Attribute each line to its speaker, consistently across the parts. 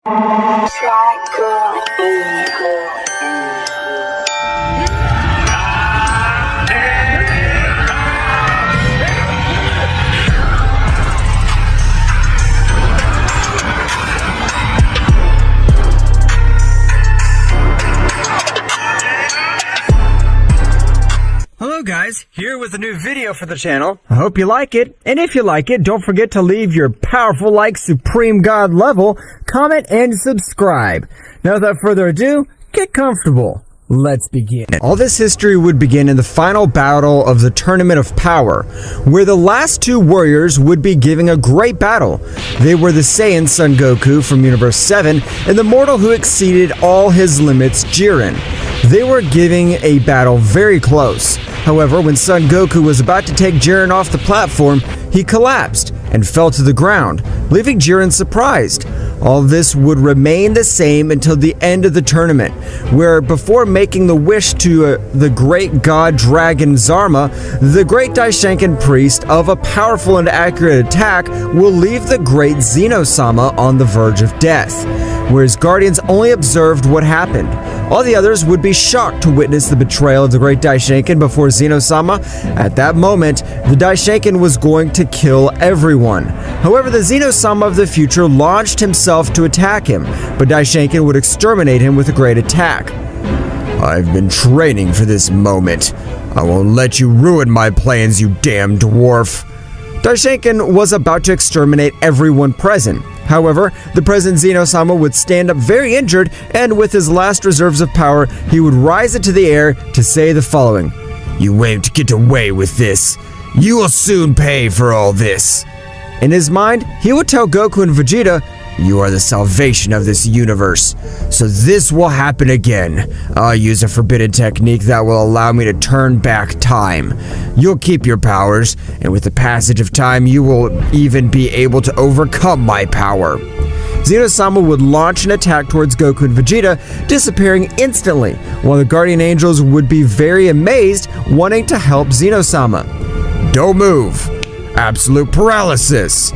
Speaker 1: Hello guys, here with a new video for the channel. I hope you like it, and if you like it, don't forget to leave your powerful like Supreme God level, comment, and subscribe. Now without further ado, get comfortable. Let's begin. All this history would begin in the final battle of the Tournament of Power, where the last two warriors would be giving a great battle. They were the Saiyan Son Goku from Universe 7 and the mortal who exceeded all his limits, Jiren. They were giving a battle very close. However, when Son Goku was about to take Jiren off the platform, he collapsed and fell to the ground, leaving Jiren surprised. All this would remain the same until the end of the tournament, where before making the wish to the great god dragon Zarma, the great Daishinkan priest of a powerful and accurate attack will leave the great Zeno-sama on the verge of death, where his guardians only observed what happened. All the others would be shocked to witness the betrayal of the great Daishinkan before Zeno-sama. At that moment, the Daishinkan was going to kill everyone. However, the Zeno-sama of the future launched himself to attack him, but Daishinkan would exterminate him with a great attack.
Speaker 2: I've been training for this moment. I won't let you ruin my plans, you damn dwarf.
Speaker 1: Daishinkan was about to exterminate everyone present. However, the present Zeno-sama would stand up very injured, and with his last reserves of power, he would rise into the air to say the following.
Speaker 2: You won't get away with this. You will soon pay for all this.
Speaker 1: In his mind, he would tell Goku and Vegeta,
Speaker 2: you are the salvation of this universe, so this will happen again. I'll use a forbidden technique that will allow me to turn back time. You'll keep your powers, and with the passage of time, you will even be able to overcome my power.
Speaker 1: Zeno-sama would launch an attack towards Goku and Vegeta, disappearing instantly, while the Guardian Angels would be very amazed, wanting to help Zeno-sama.
Speaker 2: Don't move! Absolute paralysis!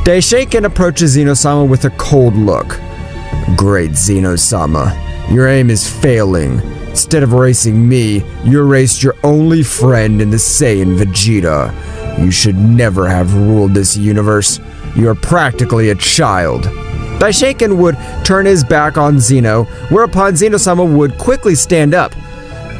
Speaker 1: Daishinkan approaches Zeno-sama with a cold look.
Speaker 2: Great Zeno-sama, your aim is failing. Instead of erasing me, you erased your only friend in the Saiyan Vegeta. You should never have ruled this universe. You are practically a child.
Speaker 1: Daishinkan would turn his back on Zeno, whereupon Zeno-sama would quickly stand up.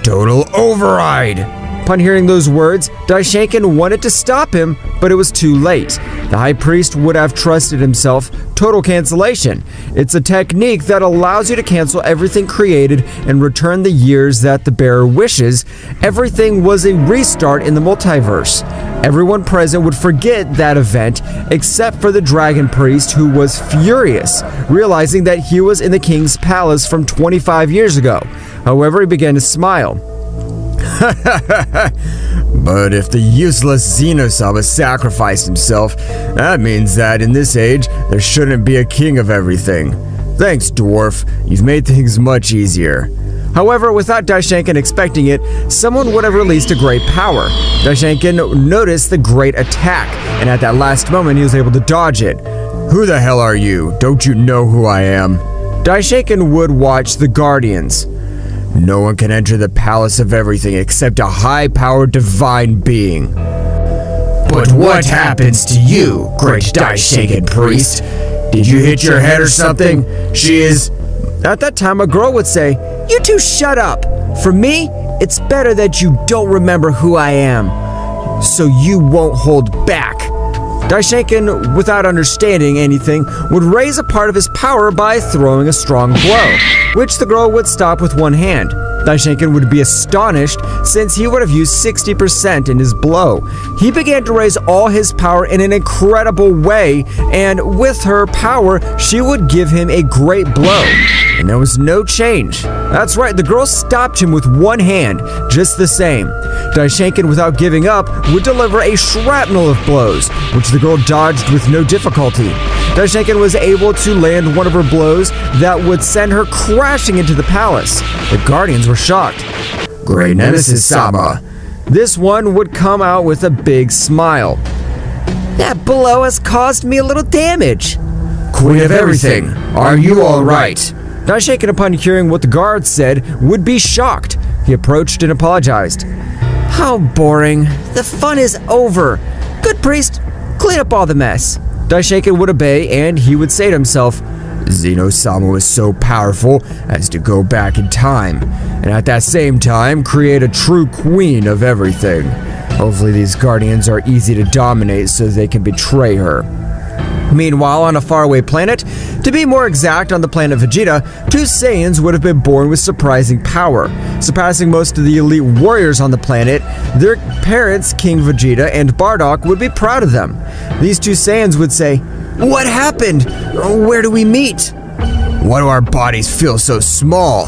Speaker 2: Total override!
Speaker 1: Upon hearing those words, Daishinkan wanted to stop him, but it was too late. The High Priest would have trusted himself. Total cancellation. It's a technique that allows you to cancel everything created and return the years that the bearer wishes. Everything was a restart in the multiverse. Everyone present would forget that event, except for the Dragon Priest, who was furious, realizing that he was in the king's palace from 25 years ago. However, he began to smile.
Speaker 2: But if the useless Zeno-sama sacrificed himself, that means that in this age, there shouldn't be a king of everything. Thanks, dwarf. You've made things much easier.
Speaker 1: However, without Daishinkan expecting it, someone would have released a great power. Daishinkan noticed the great attack, and at that last moment, he was able to dodge it.
Speaker 2: Who the hell are you? Don't you know who I am?
Speaker 1: Daishinkan would watch the Guardians.
Speaker 2: No one can enter the Palace of Everything except a high-powered divine being. But what happens to you, great Daishinkan priest? Did you hit your head or something? She is...
Speaker 1: At that time, a girl would say, "You two shut up. For me, it's better that you don't remember who I am, so you won't hold back." Daishinkan, without understanding anything, would raise a part of his power by throwing a strong blow, which the girl would stop with one hand. Daishinkan would be astonished since he would have used 60% in his blow. He began to raise all his power in an incredible way, and with her power, she would give him a great blow. And there was no change. That's right, the girl stopped him with one hand, just the same. Daishinkan, without giving up, would deliver a shrapnel of blows, which the girl dodged with no difficulty. Daishinkan was able to land one of her blows that would send her crashing into the palace. The Guardians were shocked.
Speaker 2: Great Nemesis-sama.
Speaker 1: This one would come out with a big smile. That blow has caused me a little damage.
Speaker 2: Queen of everything, are you all right?
Speaker 1: Daishinkan, upon hearing what the guard said, would be shocked. He approached and apologized.
Speaker 3: How boring. The fun is over. Good priest, clean up all the mess.
Speaker 1: Daishinkan would obey, and he would say to himself,
Speaker 2: Zeno-sama was so powerful as to go back in time, and at that same time create a true queen of everything. Hopefully these guardians are easy to dominate so they can betray her.
Speaker 1: Meanwhile, on a faraway planet, to be more exact on the planet Vegeta, two Saiyans would have been born with surprising power. Surpassing most of the elite warriors on the planet, their parents, King Vegeta and Bardock, would be proud of them. These two Saiyans would say, "What happened? Where do we meet?
Speaker 2: Why do our bodies feel so small?"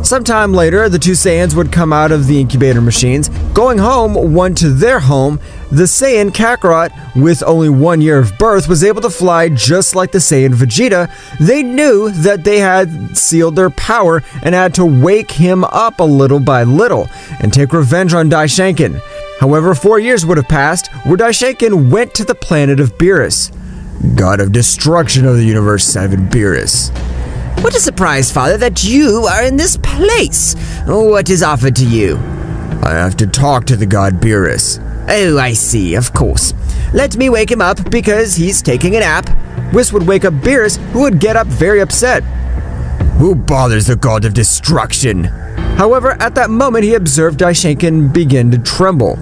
Speaker 1: Sometime later, the two Saiyans would come out of the incubator machines. Going home, one to their home, the Saiyan Kakarot, with only 1 year of birth, was able to fly just like the Saiyan Vegeta. They knew that they had sealed their power and had to wake him up a little by little and take revenge on Daishinkan. However, 4 years would have passed, where Daishinkan went to the planet of Beerus.
Speaker 2: God of destruction of the universe 7 Beerus.
Speaker 3: What a surprise, Father, that you are in this place. What is offered to you?
Speaker 2: I have to talk to the god Beerus.
Speaker 3: Oh, I see, of course. Let me wake him up because he's taking a nap.
Speaker 1: Whis would wake up Beerus, who would get up very upset.
Speaker 2: Who bothers the god of destruction?
Speaker 1: However, at that moment he observed Daishinkan begin to tremble.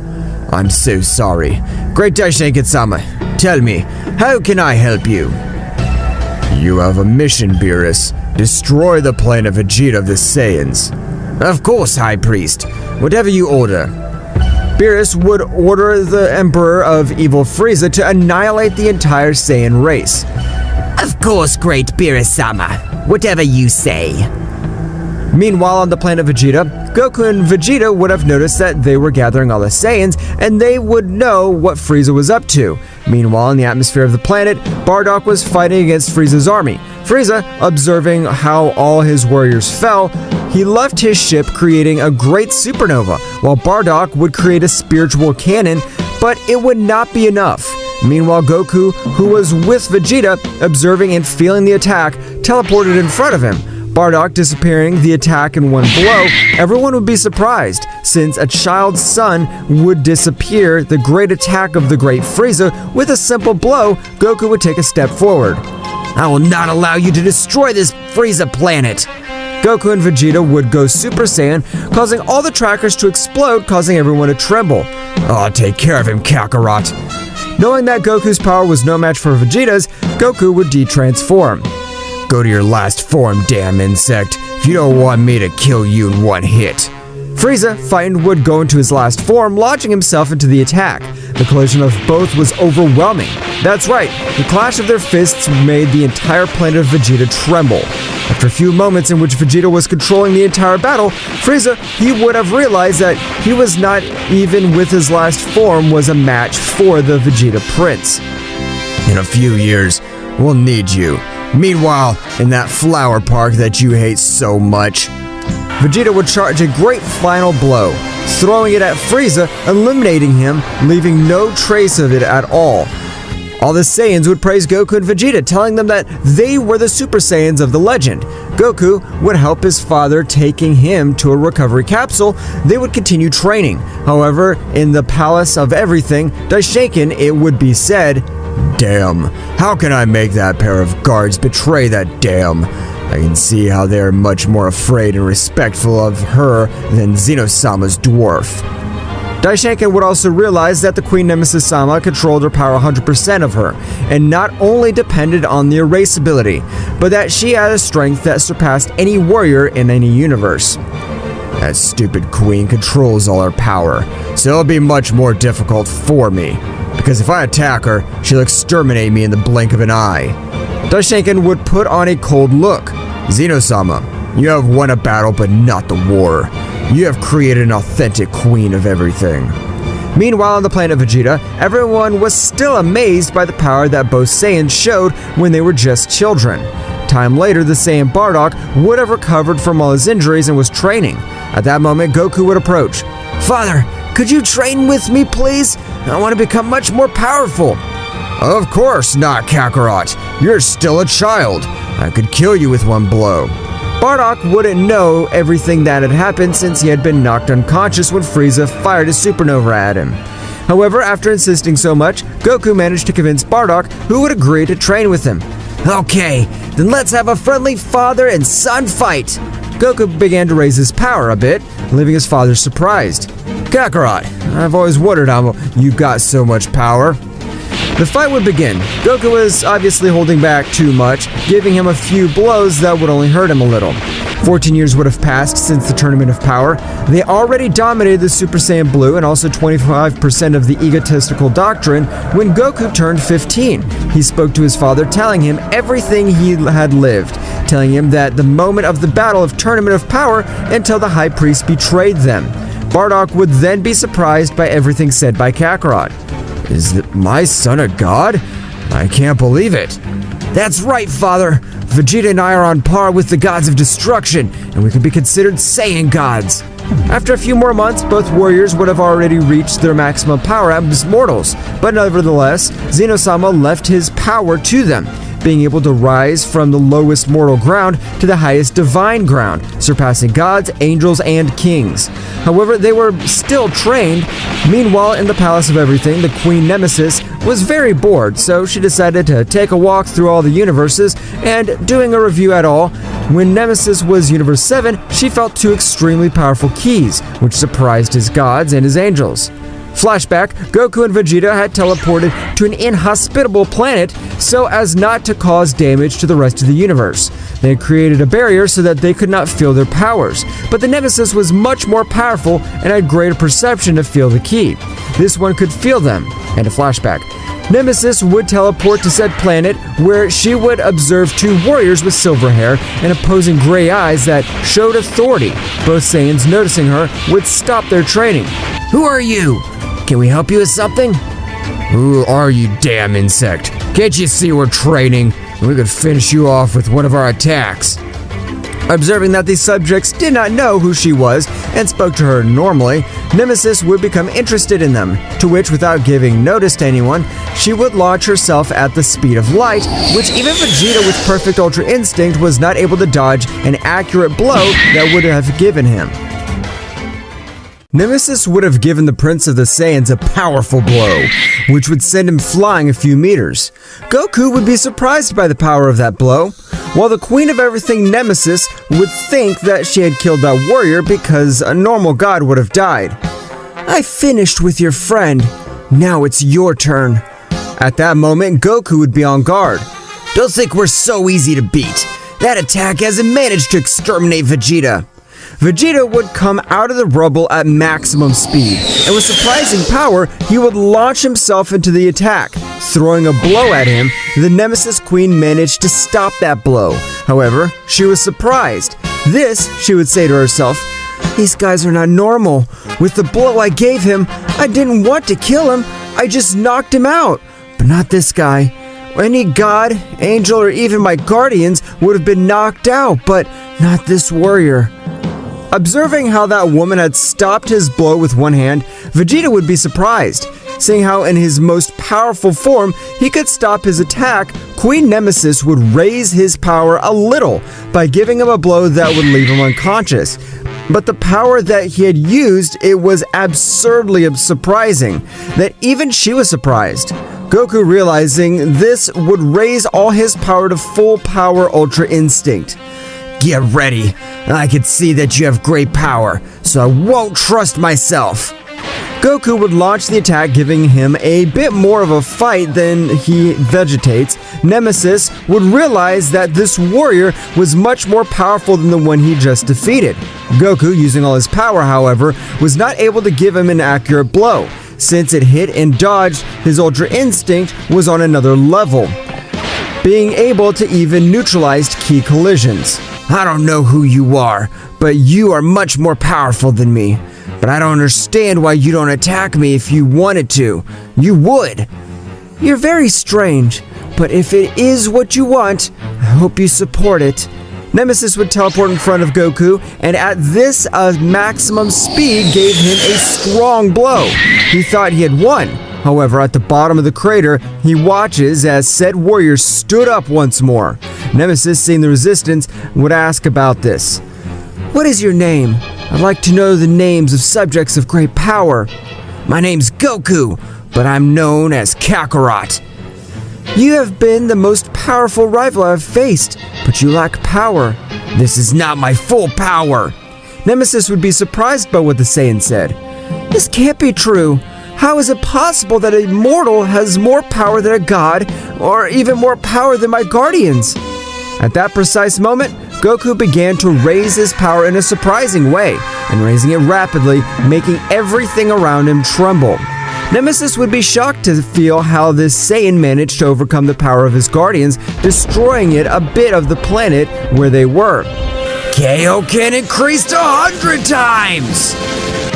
Speaker 2: I'm so sorry. Great Daishinkan-sama, tell me, how can I help you? You have a mission, Beerus. Destroy the planet Vegeta of the Saiyans.
Speaker 3: Of course, High Priest. Whatever you order.
Speaker 1: Beerus would order the Emperor of Evil Frieza to annihilate the entire Saiyan race.
Speaker 3: Of course, great Beerus-sama. Whatever you say.
Speaker 1: Meanwhile, on the planet Vegeta, Goku and Vegeta would have noticed that they were gathering all the Saiyans, and they would know what Frieza was up to. Meanwhile, in the atmosphere of the planet, Bardock was fighting against Frieza's army. Frieza, observing how all his warriors fell, he left his ship creating a great supernova, while Bardock would create a spiritual cannon, but it would not be enough. Meanwhile, Goku, who was with Vegeta, observing and feeling the attack, teleported in front of him. Bardock disappearing the attack in one blow, everyone would be surprised, since a child's son would disappear the great attack of the great Frieza. With a simple blow, Goku would take a step forward.
Speaker 3: I will not allow you to destroy this Frieza planet.
Speaker 1: Goku and Vegeta would go Super Saiyan, causing all the trackers to explode, causing everyone to tremble.
Speaker 2: I'll take care of him, Kakarot.
Speaker 1: Knowing that Goku's power was no match for Vegeta's, Goku would de-transform.
Speaker 2: Go to your last form, damn insect, if you don't want me to kill you in one hit.
Speaker 1: Frieza, frightened, would go into his last form, launching himself into the attack. The collision of both was overwhelming. That's right, the clash of their fists made the entire planet of Vegeta tremble. After a few moments in which Vegeta was controlling the entire battle, Frieza, he would have realized that he was not even with his last form was a match for the Vegeta Prince.
Speaker 2: In a few years, we'll need you. Meanwhile, in that flower park that you hate so much,
Speaker 1: Vegeta would charge a great final blow, throwing it at Frieza, eliminating him, leaving no trace of it at all. All the Saiyans would praise Goku and Vegeta, telling them that they were the Super Saiyans of the legend. Goku would help his father, taking him to a recovery capsule. They would continue training. However, in the Palace of Everything, Daishinkan, it would be said,
Speaker 2: damn, how can I make that pair of guards betray that damn? I can see how they are much more afraid and respectful of her than Zeno-sama's dwarf.
Speaker 1: Daishinkan would also realize that the Queen Nemesis-sama controlled her power 100% of her, and not only depended on the erase ability, but that she had a strength that surpassed any warrior in any universe.
Speaker 2: That stupid queen controls all her power, so it'll be much more difficult for me, because if I attack her, she'll exterminate me in the blink of an eye.
Speaker 1: Daishinkan would put on a cold look.
Speaker 2: Zeno-sama, you have won a battle but not the war. You have created an authentic queen of everything.
Speaker 1: Meanwhile, on the planet Vegeta, everyone was still amazed by the power that both Saiyans showed when they were just children. Time later, the Saiyan Bardock would have recovered from all his injuries and was training. At that moment, Goku would approach.
Speaker 3: Father, could you train with me, please? I want to become much more powerful.
Speaker 2: Of course not, Kakarot. You're still a child. I could kill you with one blow."
Speaker 1: Bardock wouldn't know everything that had happened since he had been knocked unconscious when Frieza fired a supernova at him. However, after insisting so much, Goku managed to convince Bardock, who would agree to train with him.
Speaker 3: Okay, then let's have a friendly father and son fight.
Speaker 1: Goku began to raise his power a bit, leaving his father surprised.
Speaker 2: "Kakarot, I've always wondered how you got so much power."
Speaker 1: The fight would begin. Goku was obviously holding back too much, giving him a few blows that would only hurt him a little. 14 years would have passed since the Tournament of Power. They already dominated the Super Saiyan Blue and also 25% of the egotistical doctrine when Goku turned 15. He spoke to his father, telling him everything he had lived, telling him that the moment of the Battle of Tournament of Power until the High Priest betrayed them. Bardock would then be surprised by everything said by Kakarot.
Speaker 2: "Is my son a god? I can't believe it."
Speaker 3: That's right, father. Vegeta and I are on par with the gods of destruction, and we could be considered Saiyan gods.
Speaker 1: After a few more months, both warriors would have already reached their maximum power as mortals, but nevertheless, Zeno-sama left his power to them, being able to rise from the lowest mortal ground to the highest divine ground, surpassing gods, angels, and kings. However, they were still trained. Meanwhile, in the Palace of Everything, the Queen Nemesis was very bored, so she decided to take a walk through all the universes and doing a review at all. When Nemesis was Universe 7, she felt two extremely powerful keys, which surprised his gods and his angels. Flashback, Goku and Vegeta had teleported to an inhospitable planet so as not to cause damage to the rest of the universe. They had created a barrier so that they could not feel their powers, but the Nemesis was much more powerful and had greater perception to feel the key. This one could feel them. And a flashback. Nemesis would teleport to said planet where she would observe two warriors with silver hair and opposing gray eyes that showed authority. Both Saiyans, noticing her, would stop their training.
Speaker 3: Who are you? Can we help you with something?
Speaker 2: "Who are you, damn insect? Can't you see we're training? We could finish you off with one of our attacks."
Speaker 1: Observing that these subjects did not know who she was and spoke to her normally, Nemesis would become interested in them, to which, without giving notice to anyone, she would launch herself at the speed of light, which even Vegeta with perfect Ultra Instinct was not able to dodge an accurate blow that would have given him. Nemesis would have given the Prince of the Saiyans a powerful blow, which would send him flying a few meters. Goku would be surprised by the power of that blow, while the Queen of Everything Nemesis would think that she had killed that warrior because a normal god would have died.
Speaker 3: I finished with your friend. Now it's your turn.
Speaker 1: At that moment, Goku would be on guard.
Speaker 3: Don't think we're so easy to beat. That attack hasn't managed to exterminate Vegeta.
Speaker 1: Vegeta would come out of the rubble at maximum speed, and with surprising power, he would launch himself into the attack. Throwing a blow at him, the Nemesis Queen managed to stop that blow. However, she was surprised. This, she would say to herself, "These guys are not normal. With the blow I gave him, I didn't want to kill him, I just knocked him out. But not this guy. Any god, angel, or even my guardians would have been knocked out, but not this warrior." Observing how that woman had stopped his blow with one hand, Vegeta would be surprised. Seeing how in his most powerful form he could stop his attack, Queen Nemesis would raise his power a little by giving him a blow that would leave him unconscious. But the power that he had used, it was absurdly surprising that even she was surprised. Goku, realizing this, would raise all his power to full power Ultra Instinct.
Speaker 3: Get ready. I can see that you have great power, so I won't trust myself.
Speaker 1: Goku would launch the attack, giving him a bit more of a fight than he vegetates. Nemesis would realize that this warrior was much more powerful than the one he just defeated. Goku, using all his power, however, was not able to give him an accurate blow. Since it hit and dodged, his Ultra Instinct was on another level, being able to even neutralize key collisions.
Speaker 3: I don't know who you are, but you are much more powerful than me. But I don't understand why you don't attack me if you wanted to. You would.
Speaker 1: You're very strange, but if it is what you want, I hope you support it. Nemesis would teleport in front of Goku, and at this maximum speed gave him a strong blow. He thought he had won. However, at the bottom of the crater, he watches as said warrior stood up once more. Nemesis, seeing the resistance, would ask about this. "What is your name? I'd like to know the names of subjects of great power."
Speaker 3: "My name's Goku, but I'm known as Kakarot."
Speaker 1: "You have been the most powerful rival I've faced, but you lack power."
Speaker 3: "This is not my full power."
Speaker 1: Nemesis would be surprised by what the Saiyan said. "This can't be true. How is it possible that a mortal has more power than a god, or even more power than my guardians?" At that precise moment, Goku began to raise his power in a surprising way, and raising it rapidly, making everything around him tremble. Nemesis would be shocked to feel how this Saiyan managed to overcome the power of his guardians, destroying it a bit of the planet where they were.
Speaker 3: Kaioken increased 100 times!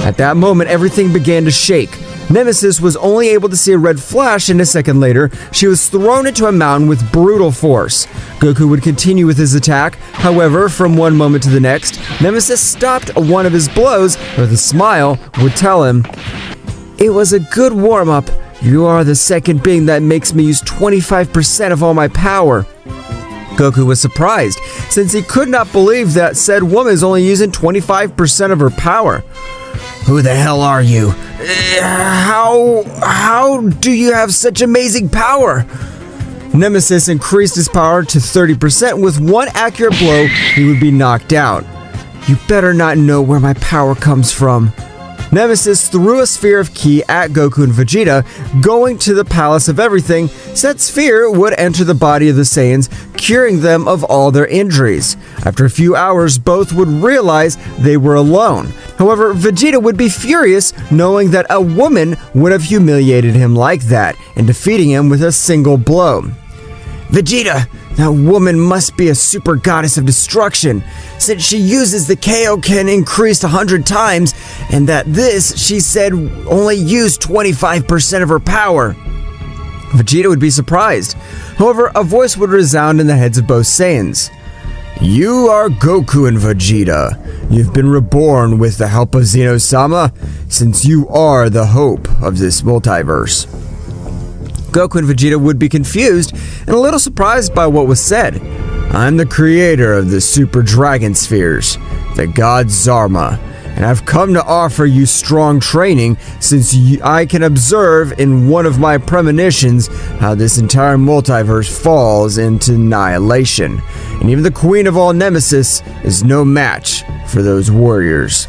Speaker 1: At that moment, everything began to shake. Nemesis was only able to see a red flash, and a second later, she was thrown into a mountain with brutal force. Goku would continue with his attack. However, from one moment to the next, Nemesis stopped one of his blows, with a smile would tell him, "It was a good warm-up. You are the second being that makes me use 25% of all my power." Goku was surprised, since he could not believe that said woman is only using 25% of her power.
Speaker 3: "Who the hell are you? How do you have such amazing power?"
Speaker 1: Nemesis increased his power to 30%. With one accurate blow, he would be knocked out. "You better not know where my power comes from." Nemesis threw a sphere of ki at Goku and Vegeta, going to the Palace of Everything. Said sphere would enter the body of the Saiyans, curing them of all their injuries. After a few hours, both would realize they were alone. However, Vegeta would be furious, knowing that a woman would have humiliated him like that, and defeating him with a single blow.
Speaker 3: "Vegeta, that woman must be a super goddess of destruction, since she uses the Kaioken increased 100 times, and that this, she said, only used 25% of her power."
Speaker 1: Vegeta would be surprised. However, a voice would resound in the heads of both Saiyans.
Speaker 2: "You are Goku and Vegeta. You've been reborn with the help of Zeno-sama, since you are the hope of this multiverse."
Speaker 1: Goku and Vegeta would be confused and a little surprised by what was said.
Speaker 2: "I'm the creator of the Super Dragon Spheres, the god Zarma, and I've come to offer you strong training since I can observe in one of my premonitions how this entire multiverse falls into annihilation, and even the queen of all Nemesis is no match for those warriors."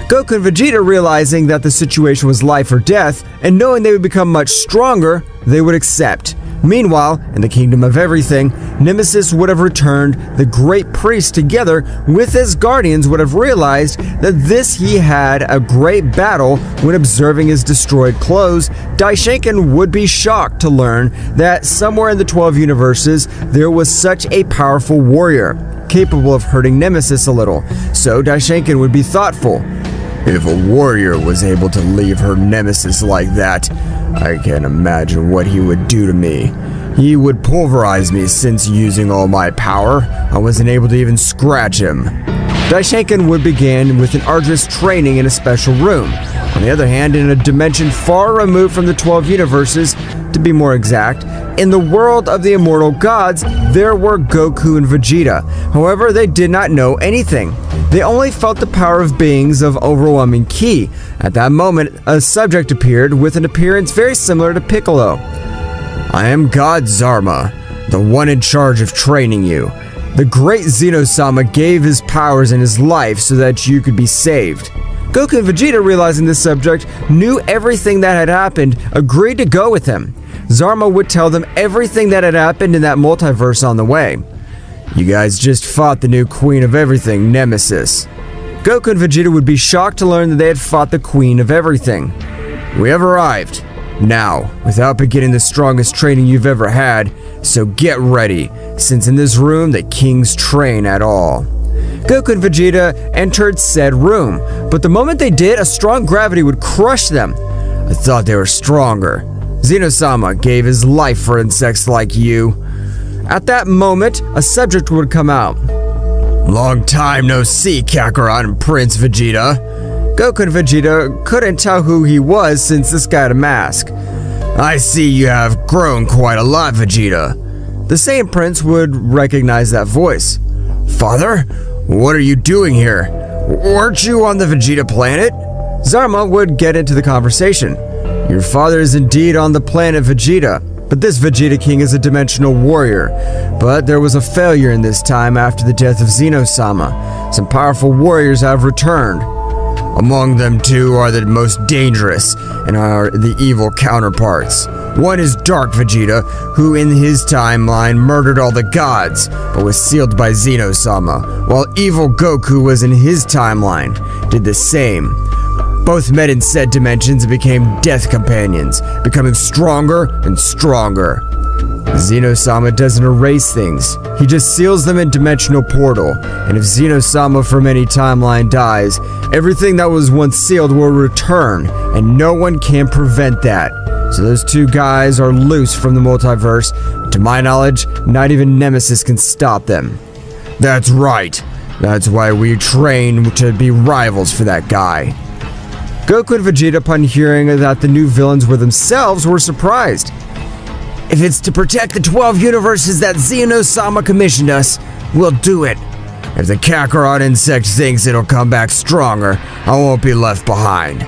Speaker 1: Goku and Vegeta, realizing that the situation was life or death, and knowing they would become much stronger, they would accept. Meanwhile, in the Kingdom of Everything, Nemesis would have returned. The Great Priest, together with his guardians, would have realized that he had a great battle when observing his destroyed clothes. Daishinkan would be shocked to learn that somewhere in the 12 universes, there was such a powerful warrior, capable of hurting Nemesis a little. So Daishinkan would be thoughtful.
Speaker 2: "If a warrior was able to leave her nemesis like that, I can't imagine what he would do to me. He would pulverize me since using all my power, I wasn't able to even scratch him."
Speaker 1: Daishinkan would begin with an arduous training in a special room. On the other hand, in a dimension far removed from the 12 universes, to be more exact, in the world of the immortal gods, there were Goku and Vegeta. However, they did not know anything. They only felt the power of beings of overwhelming ki. At that moment, a subject appeared with an appearance very similar to Piccolo.
Speaker 2: "I am God Zarma, the one in charge of training you. The great Zeno-sama gave his powers and his life so that you could be saved."
Speaker 1: Goku and Vegeta, realizing this subject knew everything that had happened, agreed to go with him. Zarma would tell them everything that had happened in that multiverse on the way.
Speaker 2: "You guys just fought the new queen of everything, Nemesis."
Speaker 1: Goku and Vegeta would be shocked to learn that they had fought the queen of everything.
Speaker 2: "We have arrived. Now, without beginning the strongest training you've ever had, so get ready, since in this room the kings train at all."
Speaker 1: Goku and Vegeta entered said room, but the moment they did, a strong gravity would crush them.
Speaker 2: "I thought they were stronger. Zeno-sama gave his life for insects like you."
Speaker 1: At that moment, a subject would come out.
Speaker 2: "Long time no see, Kakarot and Prince Vegeta."
Speaker 1: Goku and Vegeta couldn't tell who he was since this guy had a mask.
Speaker 2: I see you have grown quite a lot, Vegeta.
Speaker 3: The Saiyan Prince would recognize that voice.
Speaker 2: Father, what are you doing here? Weren't you on the Vegeta planet?
Speaker 3: Zama would get into the conversation. Your father is indeed on the planet Vegeta, but this Vegeta King is a dimensional warrior. But there was a failure in this time after the death of Zeno-sama. Some powerful warriors have returned.
Speaker 2: Among them two are the most dangerous and are the evil counterparts. One is Dark Vegeta, who in his timeline murdered all the gods, but was sealed by Zeno-sama, while evil Goku was in his timeline, did the same. Both met in said dimensions and became death companions, becoming stronger and stronger.
Speaker 3: Zeno-sama doesn't erase things, he just seals them in dimensional portal, and if Zeno-sama from any timeline dies, everything that was once sealed will return, and no one can prevent that. So those two guys are loose from the multiverse. To my knowledge, not even Nemesis can stop them.
Speaker 2: That's right. That's why we train to be rivals for that guy.
Speaker 3: Goku and Vegeta, upon hearing that the new villains were themselves, were surprised.
Speaker 2: If it's to protect the 12 universes that Zeno-sama commissioned us, we'll do it. If the Kakarot insect thinks it'll come back stronger, I won't be left behind.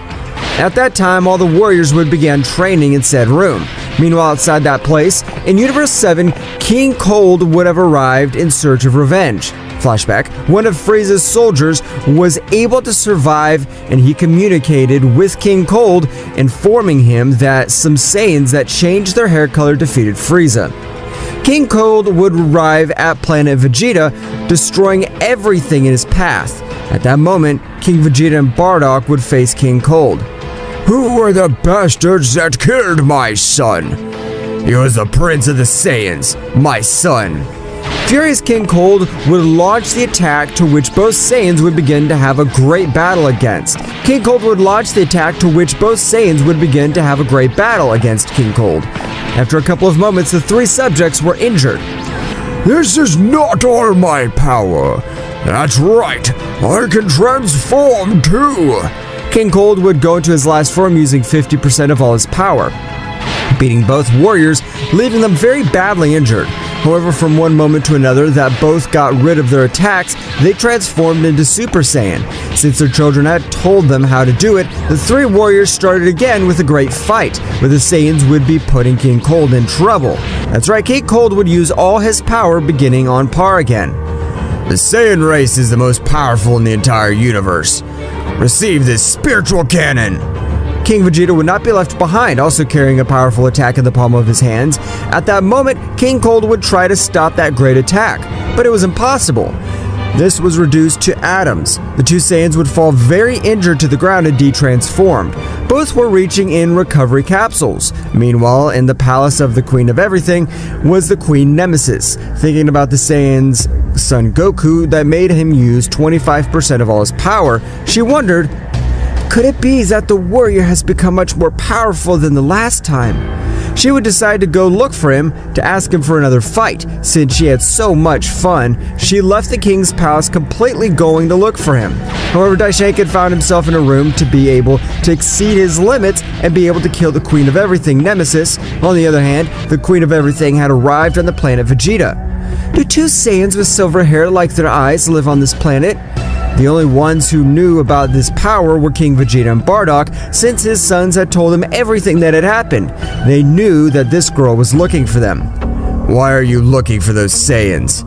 Speaker 3: At that time, all the warriors would begin training in said room. Meanwhile, outside that place, in Universe 7, King Cold would have arrived in search of revenge. Flashback, one of Frieza's soldiers was able to survive, and he communicated with King Cold, informing him that some Saiyans that changed their hair color defeated Frieza. King Cold would arrive at planet Vegeta, destroying everything in his path. At that moment, King Vegeta and Bardock would face King Cold.
Speaker 2: Who were the bastards that killed my son? He was the Prince of the Saiyans, my son.
Speaker 3: Furious King Cold would launch the attack, to which both Saiyans would begin to have a great battle against. King Cold would launch the attack, to which both Saiyans would begin to have a great battle against King Cold. After a couple of moments, the three subjects were injured.
Speaker 2: This is not all my power. That's right, I can transform too.
Speaker 3: King Cold would go into his last form using 50% of all his power, beating both warriors, leaving them very badly injured. However, from one moment to another that both got rid of their attacks, they transformed into Super Saiyan. Since their children had told them how to do it, the three warriors started again with a great fight, where the Saiyans would be putting King Cold in trouble. That's right, King Cold would use all his power, beginning on par again.
Speaker 2: The Saiyan race is the most powerful in the entire universe. Receive this spiritual cannon.
Speaker 3: King Vegeta would not be left behind, also carrying a powerful attack in the palm of his hands. At that moment, King Cold would try to stop that great attack, but it was impossible. This was reduced to atoms. The two Saiyans would fall very injured to the ground and de-transformed. Both were reaching in recovery capsules. Meanwhile, in the palace of the Queen of Everything was the Queen Nemesis, thinking about the Saiyan's son Goku that made him use 25% of all his power. She wondered, could it be that the warrior has become much more powerful than the last time? She would decide to go look for him to ask him for another fight. Since she had so much fun, she left the king's palace completely going to look for him. However, Daishoken found himself in a room to be able to exceed his limits and be able to kill the Queen of Everything, Nemesis. On the other hand, the Queen of Everything had arrived on the planet Vegeta. Do two Saiyans with silver hair like their eyes live on this planet? The only ones who knew about this power were King Vegeta and Bardock, since his sons had told them everything that had happened. They knew that this girl was looking for them.
Speaker 2: Why are you looking for those Saiyans?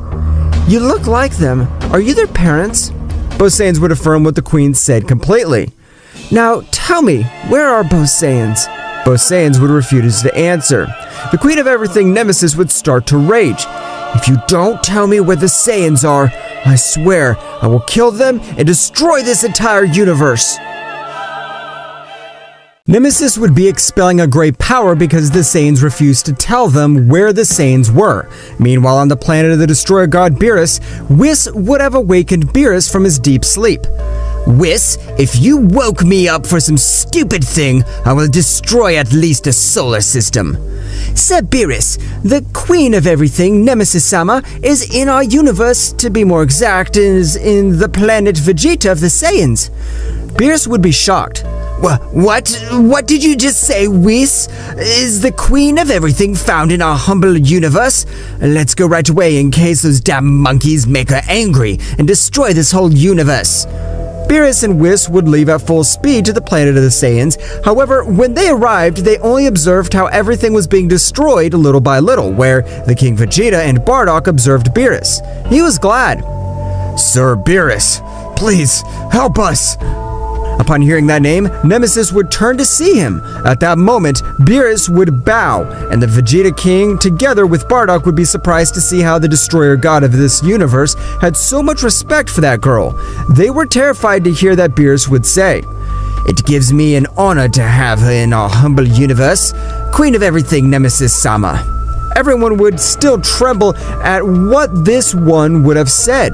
Speaker 3: You look like them. Are you their parents? Both Saiyans would affirm what the Queen said completely. Now, tell me, where are both Saiyans? Both Saiyans would refuse to answer. The Queen of Everything, Nemesis, would start to rage. If you don't tell me where the Saiyans are, I swear I will kill them and destroy this entire universe. Nemesis would be expelling a great power because the Saiyans refused to tell them where the Saiyans were. Meanwhile, on the planet of the destroyer god Beerus, Whis would have awakened Beerus from his deep sleep.
Speaker 2: Whis, if you woke me up for some stupid thing, I will destroy at least a solar system.
Speaker 3: Sir Beerus, the Queen of Everything, Nemesis-sama, is in our universe, to be more exact, is in the planet Vegeta of the Saiyans. Beerus would be shocked. What did you just say, Whis? Is the queen of everything found in our humble universe? Let's go right away in case those damn monkeys make her angry and destroy this whole universe.
Speaker 1: Beerus and Whis would leave at full speed to the planet of the Saiyans. However, when they arrived, they only observed how everything was being destroyed little by little, where the King Vegeta and Bardock observed Beerus. He was glad.
Speaker 2: Sir Beerus, please help us.
Speaker 1: Upon hearing that name, Nemesis would turn to see him. At that moment, Beerus would bow, and the Vegeta King, together with Bardock, would be surprised to see how the destroyer god of this universe had so much respect for that girl. They were terrified to hear that Beerus would say,
Speaker 3: "It gives me an honor to have her in our humble universe, queen of everything, Nemesis-sama."
Speaker 1: Everyone would still tremble at what this one would have said.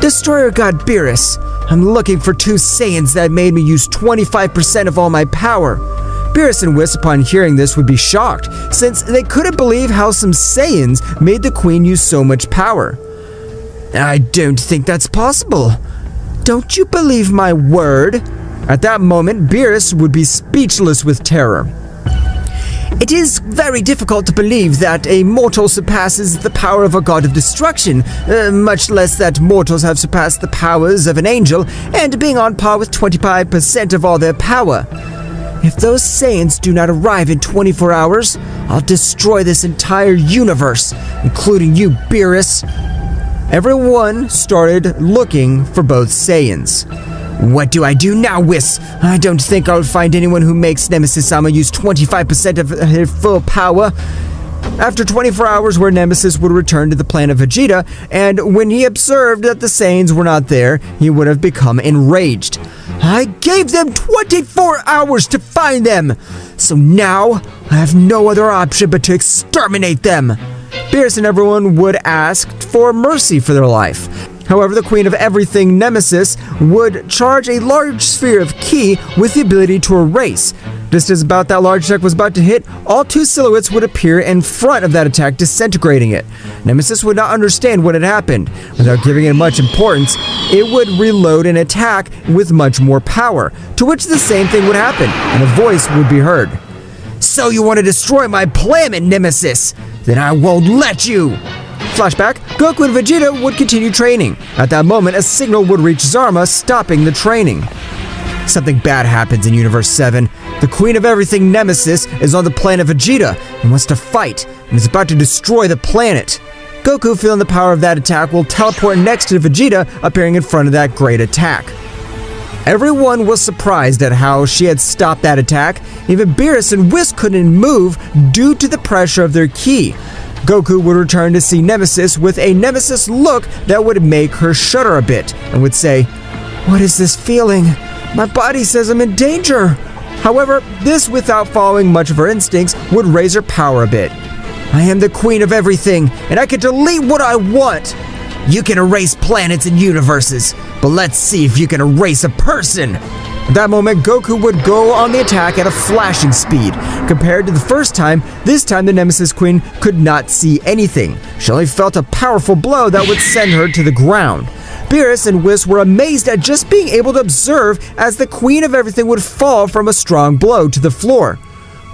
Speaker 3: "Destroyer God Beerus, I'm looking for 2 Saiyans that made me use 25% of all my power."
Speaker 1: Beerus and Whis, upon hearing this, would be shocked, since they couldn't believe how some Saiyans made the queen use so much power.
Speaker 3: "I don't think that's possible. Don't you believe my word?"
Speaker 1: At that moment, Beerus would be speechless with terror.
Speaker 3: "It is very difficult to believe that a mortal surpasses the power of a god of destruction, much less that mortals have surpassed the powers of an angel and being on par with 25% of all their power. If those Saiyans do not arrive in 24 hours, I'll destroy this entire universe, including you, Beerus."
Speaker 1: Everyone started looking for both Saiyans.
Speaker 3: "What do I do now, Whis? I don't think I'll find anyone who makes Nemesis-sama use 25% of her full power."
Speaker 1: After 24 hours, where Nemesis would return to the planet Vegeta, and when he observed that the Saiyans were not there, he would have become enraged.
Speaker 3: "I gave them 24 hours to find them, so now I have no other option but to exterminate them."
Speaker 1: Beerus and everyone would ask for mercy for their life. However, the Queen of Everything, Nemesis, would charge a large sphere of ki with the ability to erase. Just as about that large attack was about to hit, all 2 silhouettes would appear in front of that attack, disintegrating it. Nemesis would not understand what had happened. Without giving it much importance, it would reload and attack with much more power, to which the same thing would happen, and a voice would be heard.
Speaker 3: "So you want to destroy my planet, Nemesis? Then I won't let you!"
Speaker 1: Flashback, Goku and Vegeta would continue training. At that moment, a signal would reach Zarma, stopping the training. Something bad happens in Universe 7. The Queen of Everything, Nemesis, is on the planet Vegeta and wants to fight, and is about to destroy the planet. Goku, feeling the power of that attack, will teleport next to Vegeta, appearing in front of that great attack. Everyone was surprised at how she had stopped that attack. Even Beerus and Whis couldn't move due to the pressure of their ki. Goku would return to see Nemesis with a Nemesis look that would make her shudder a bit, and would say, "What is this feeling? My body says I'm in danger." However, this, without following much of her instincts, would raise her power a bit.
Speaker 3: "I am the queen of everything, and I can delete what I want. You can erase planets and universes, but let's see if you can erase a person."
Speaker 1: At that moment, Goku would go on the attack at a flashing speed. Compared to the first time, this time the Nemesis Queen could not see anything. She only felt a powerful blow that would send her to the ground. Beerus and Whis were amazed at just being able to observe as the Queen of Everything would fall from a strong blow to the floor.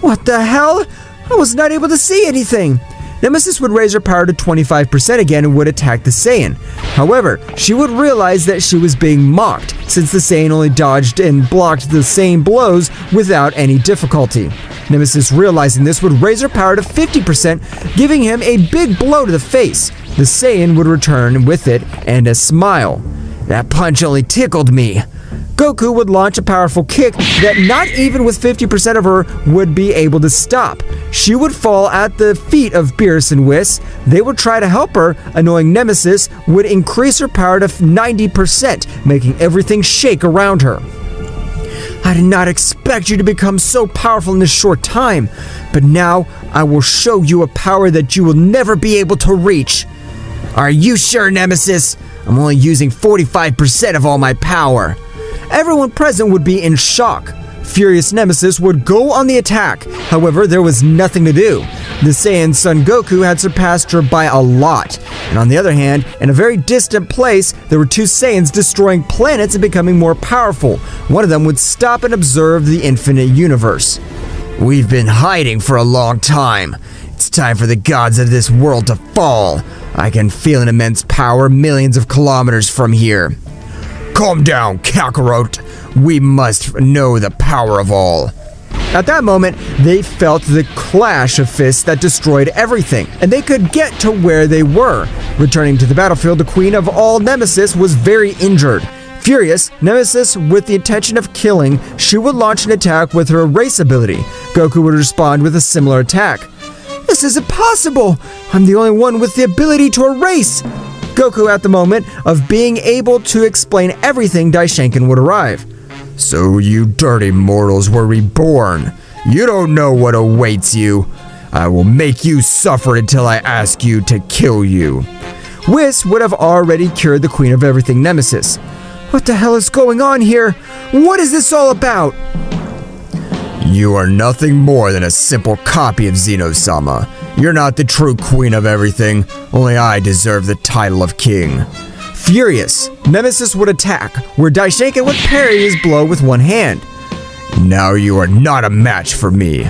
Speaker 1: What the hell? I was not able to see anything. Nemesis would raise her power to 25% again and would attack the Saiyan. However, she would realize that she was being mocked, since the Saiyan only dodged and blocked the same blows without any difficulty. Nemesis, realizing this, would raise her power to 50%, giving him a big blow to the face. The Saiyan would return with it and a smile.
Speaker 3: "That punch only tickled me."
Speaker 1: Goku would launch a powerful kick that not even with 50% of her would be able to stop. She would fall at the feet of Beerus and Whis. They would try to help her. Annoying Nemesis would increase her power to 90%, making everything shake around her. "I did not expect you to become so powerful in this short time, but now I will show you a power that you will never be able to reach."
Speaker 3: "Are you sure, Nemesis? I'm only using 45% of all my power."
Speaker 1: Everyone present would be in shock. Furious Nemesis would go on the attack. However, there was nothing to do.
Speaker 3: The Saiyan Son Goku had surpassed her by a lot. And on the other hand, in a very distant place, there were two Saiyans destroying planets and becoming more powerful. One of them would stop and observe the infinite universe.
Speaker 2: We've been hiding for a long time. It's time for the gods of this world to fall. I can feel an immense power millions of kilometers from here. Calm down, Kakarot. We must know the power of all.
Speaker 3: At that moment, they felt the clash of fists that destroyed everything, and they could get to where they were. Returning to the battlefield, the queen of all Nemesis was very injured. Furious, Nemesis, with the intention of killing, she would launch an attack with her erase ability. Goku would respond with a similar attack. This is impossible! I'm the only one with the ability to erase! Goku, at the moment of being able to explain everything, Daishinkan would arrive.
Speaker 2: So you dirty mortals were reborn. You don't know what awaits you. I will make you suffer until I ask you to kill you.
Speaker 3: Whis would have already cured the Queen of Everything Nemesis. What the hell is going on here? What is this all about?
Speaker 2: You are nothing more than a simple copy of Zeno-sama. You're not the true Queen of Everything. Only I deserve the title of King.
Speaker 3: Furious, Nemesis would attack, where Daishinkan would parry his blow with one hand.
Speaker 2: Now you are not a match for me.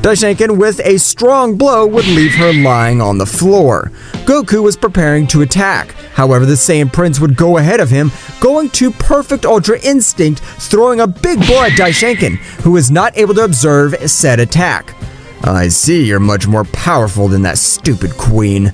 Speaker 3: Daishinkan, with a strong blow, would leave her lying on the floor. Goku was preparing to attack. However, the Saiyan Prince would go ahead of him, going to Perfect Ultra Instinct, throwing a big blow at Daishinkan, who was not able to observe said attack.
Speaker 2: I see you're much more powerful than that stupid queen.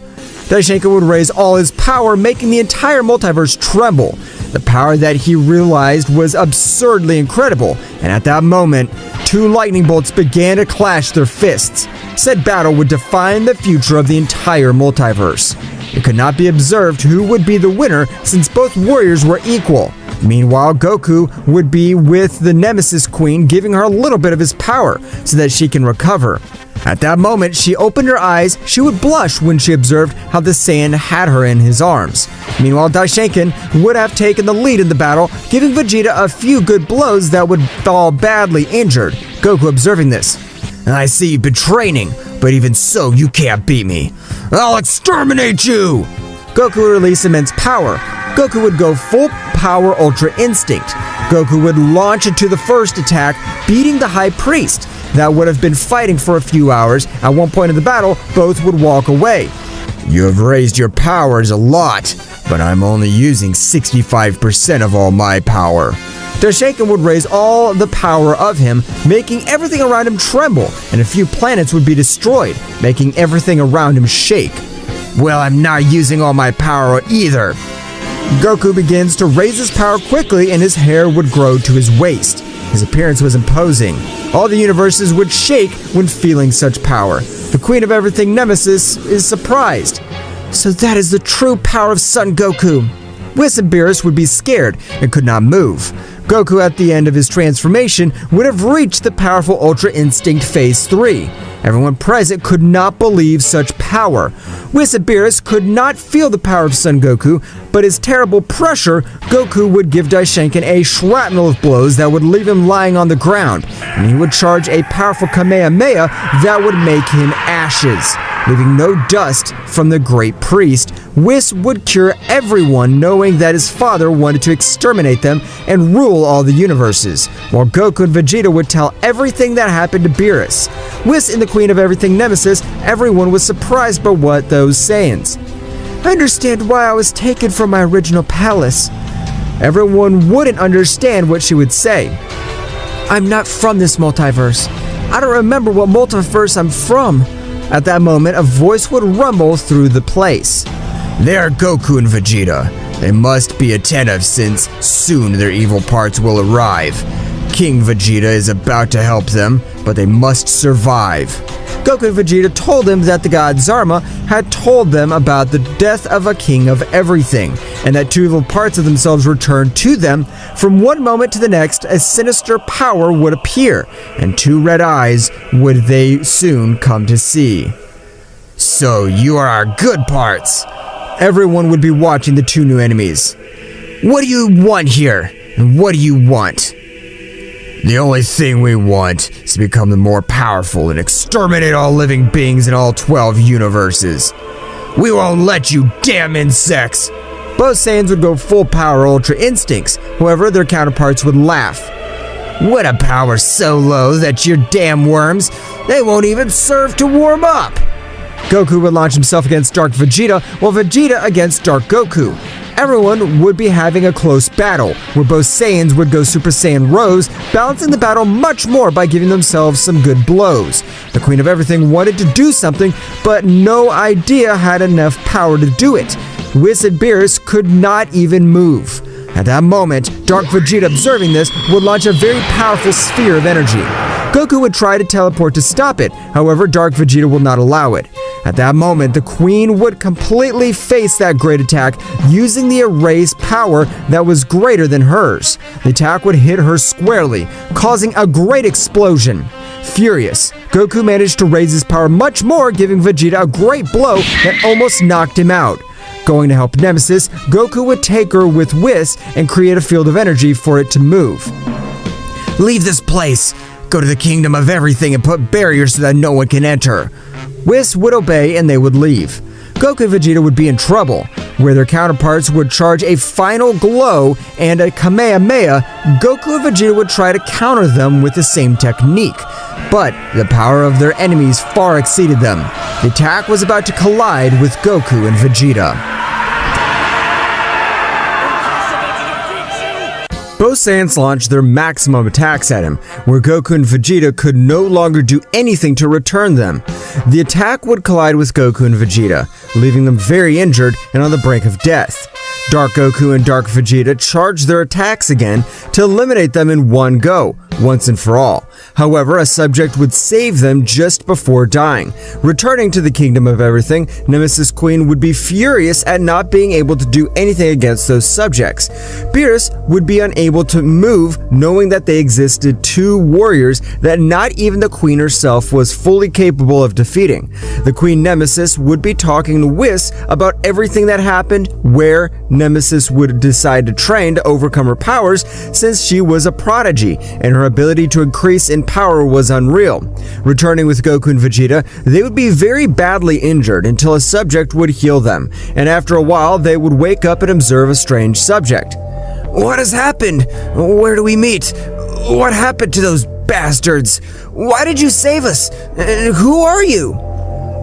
Speaker 3: Daishinkan would raise all his power, making the entire multiverse tremble. The power that he realized was absurdly incredible, and at that moment, two lightning bolts began to clash their fists. Said battle would define the future of the entire multiverse. It could not be observed who would be the winner since both warriors were equal. Meanwhile, Goku would be with the Nemesis Queen, giving her a little bit of his power so that she can recover. At that moment, she opened her eyes. She would blush when she observed how the Saiyan had her in his arms. Meanwhile, Daishinkan would have taken the lead in the battle, giving Vegeta a few good blows that would fall badly injured. Goku observing this.
Speaker 2: I see you've been training, but even so, you can't beat me. I'll exterminate you!
Speaker 3: Goku would release immense power. Goku would go full power Ultra Instinct. Goku would launch into the first attack, beating the High Priest. That would have been fighting for a few hours. At one point in the battle, both would walk away.
Speaker 2: You have raised your powers a lot, but I'm only using 65% of all my power.
Speaker 3: Daishinkan would raise all the power of him, making everything around him tremble, and a few planets would be destroyed, making everything around him shake.
Speaker 2: Well, I'm not using all my power either.
Speaker 3: Goku begins to raise his power quickly, and his hair would grow to his waist. His appearance was imposing. All the universes would shake when feeling such power. The Queen of Everything Nemesis is surprised. So that is the true power of Son Goku. Whis and Beerus would be scared and could not move. Goku, at the end of his transformation, would have reached the powerful Ultra Instinct Phase 3. Everyone present could not believe such power. Whis and Beerus could not feel the power of Son Goku, but his terrible pressure, Goku would give Daishinkan a shrapnel of blows that would leave him lying on the ground, and he would charge a powerful Kamehameha that would make him ashes. Leaving no dust from the Great Priest, Whis would cure everyone, knowing that his father wanted to exterminate them and rule all the universes, while Goku and Vegeta would tell everything that happened to Beerus. Whis and the Queen of Everything Nemesis, everyone was surprised by what those Saiyans. I understand why I was taken from my original palace. Everyone wouldn't understand what she would say. I'm not from this multiverse. I don't remember what multiverse I'm from. At that moment, a voice would rumble through the place.
Speaker 2: They are Goku and Vegeta. They must be attentive since soon their evil parts will arrive. King Vegeta is about to help them, but they must survive.
Speaker 3: Goku and Vegeta told him that the god Zarma had told them about the death of a king of everything, and that two evil parts of themselves returned to them. From one moment to the next, a sinister power would appear, and two red eyes would they soon come to see.
Speaker 2: So you are our good parts.
Speaker 3: Everyone would be watching the two new enemies.
Speaker 2: What do you want here? And what do you want? The only thing we want to become the more powerful and exterminate all living beings in all 12 universes. We won't let you, damn insects!
Speaker 1: Both Saiyans would go full power Ultra Instincts, however their counterparts would laugh.
Speaker 2: What a power so low that your damn worms, they won't even serve to warm up!
Speaker 1: Goku would launch himself against Dark Vegeta, while Vegeta against Dark Goku. Everyone would be having a close battle, where both Saiyans would go Super Saiyan Rose, balancing the battle much more by giving themselves some good blows. The Queen of Everything wanted to do something, but no idea had enough power to do it. Whis and Beerus could not even move. At that moment, Dark Vegeta, observing this, would launch a very powerful sphere of energy. Goku would try to teleport to stop it, however Dark Vegeta will not allow it. At that moment, the Queen would completely face that great attack using the erase power that was greater than hers. The attack would hit her squarely, causing a great explosion. Furious, Goku managed to raise his power much more, giving Vegeta a great blow that almost knocked him out. Going to help Nemesis, Goku would take her with Whis and create a field of energy for it to move.
Speaker 2: Leave this place! Go to the Kingdom of Everything and put barriers so that no one can enter.
Speaker 1: Whis would obey and they would leave. Goku and Vegeta would be in trouble, where their counterparts would charge a final glow and a Kamehameha. Goku and Vegeta would try to counter them with the same technique, but the power of their enemies far exceeded them. The attack was about to collide with Goku and Vegeta. Both Saiyans launched their maximum attacks at him, where Goku and Vegeta could no longer do anything to return them. The attack would collide with Goku and Vegeta, leaving them very injured and on the brink of death. Dark Goku and Dark Vegeta charged their attacks again to eliminate them in one go, once and for all. However, a subject would save them just before dying. Returning to the Kingdom of Everything, Nemesis Queen would be furious at not being able to do anything against those subjects. Beerus would be unable to move, knowing that they existed two warriors that not even the Queen herself was fully capable of defeating. The Queen Nemesis would be talking to Whis about everything that happened, where Nemesis would decide to train to overcome her powers since she was a prodigy and her ability to increase in power was unreal. Returning with Goku and Vegeta, they would be very badly injured until a subject would heal them, and after a while they would wake up and observe a strange subject.
Speaker 2: What has happened? Where do we meet? What happened to those bastards? Why did you save us? Who are you?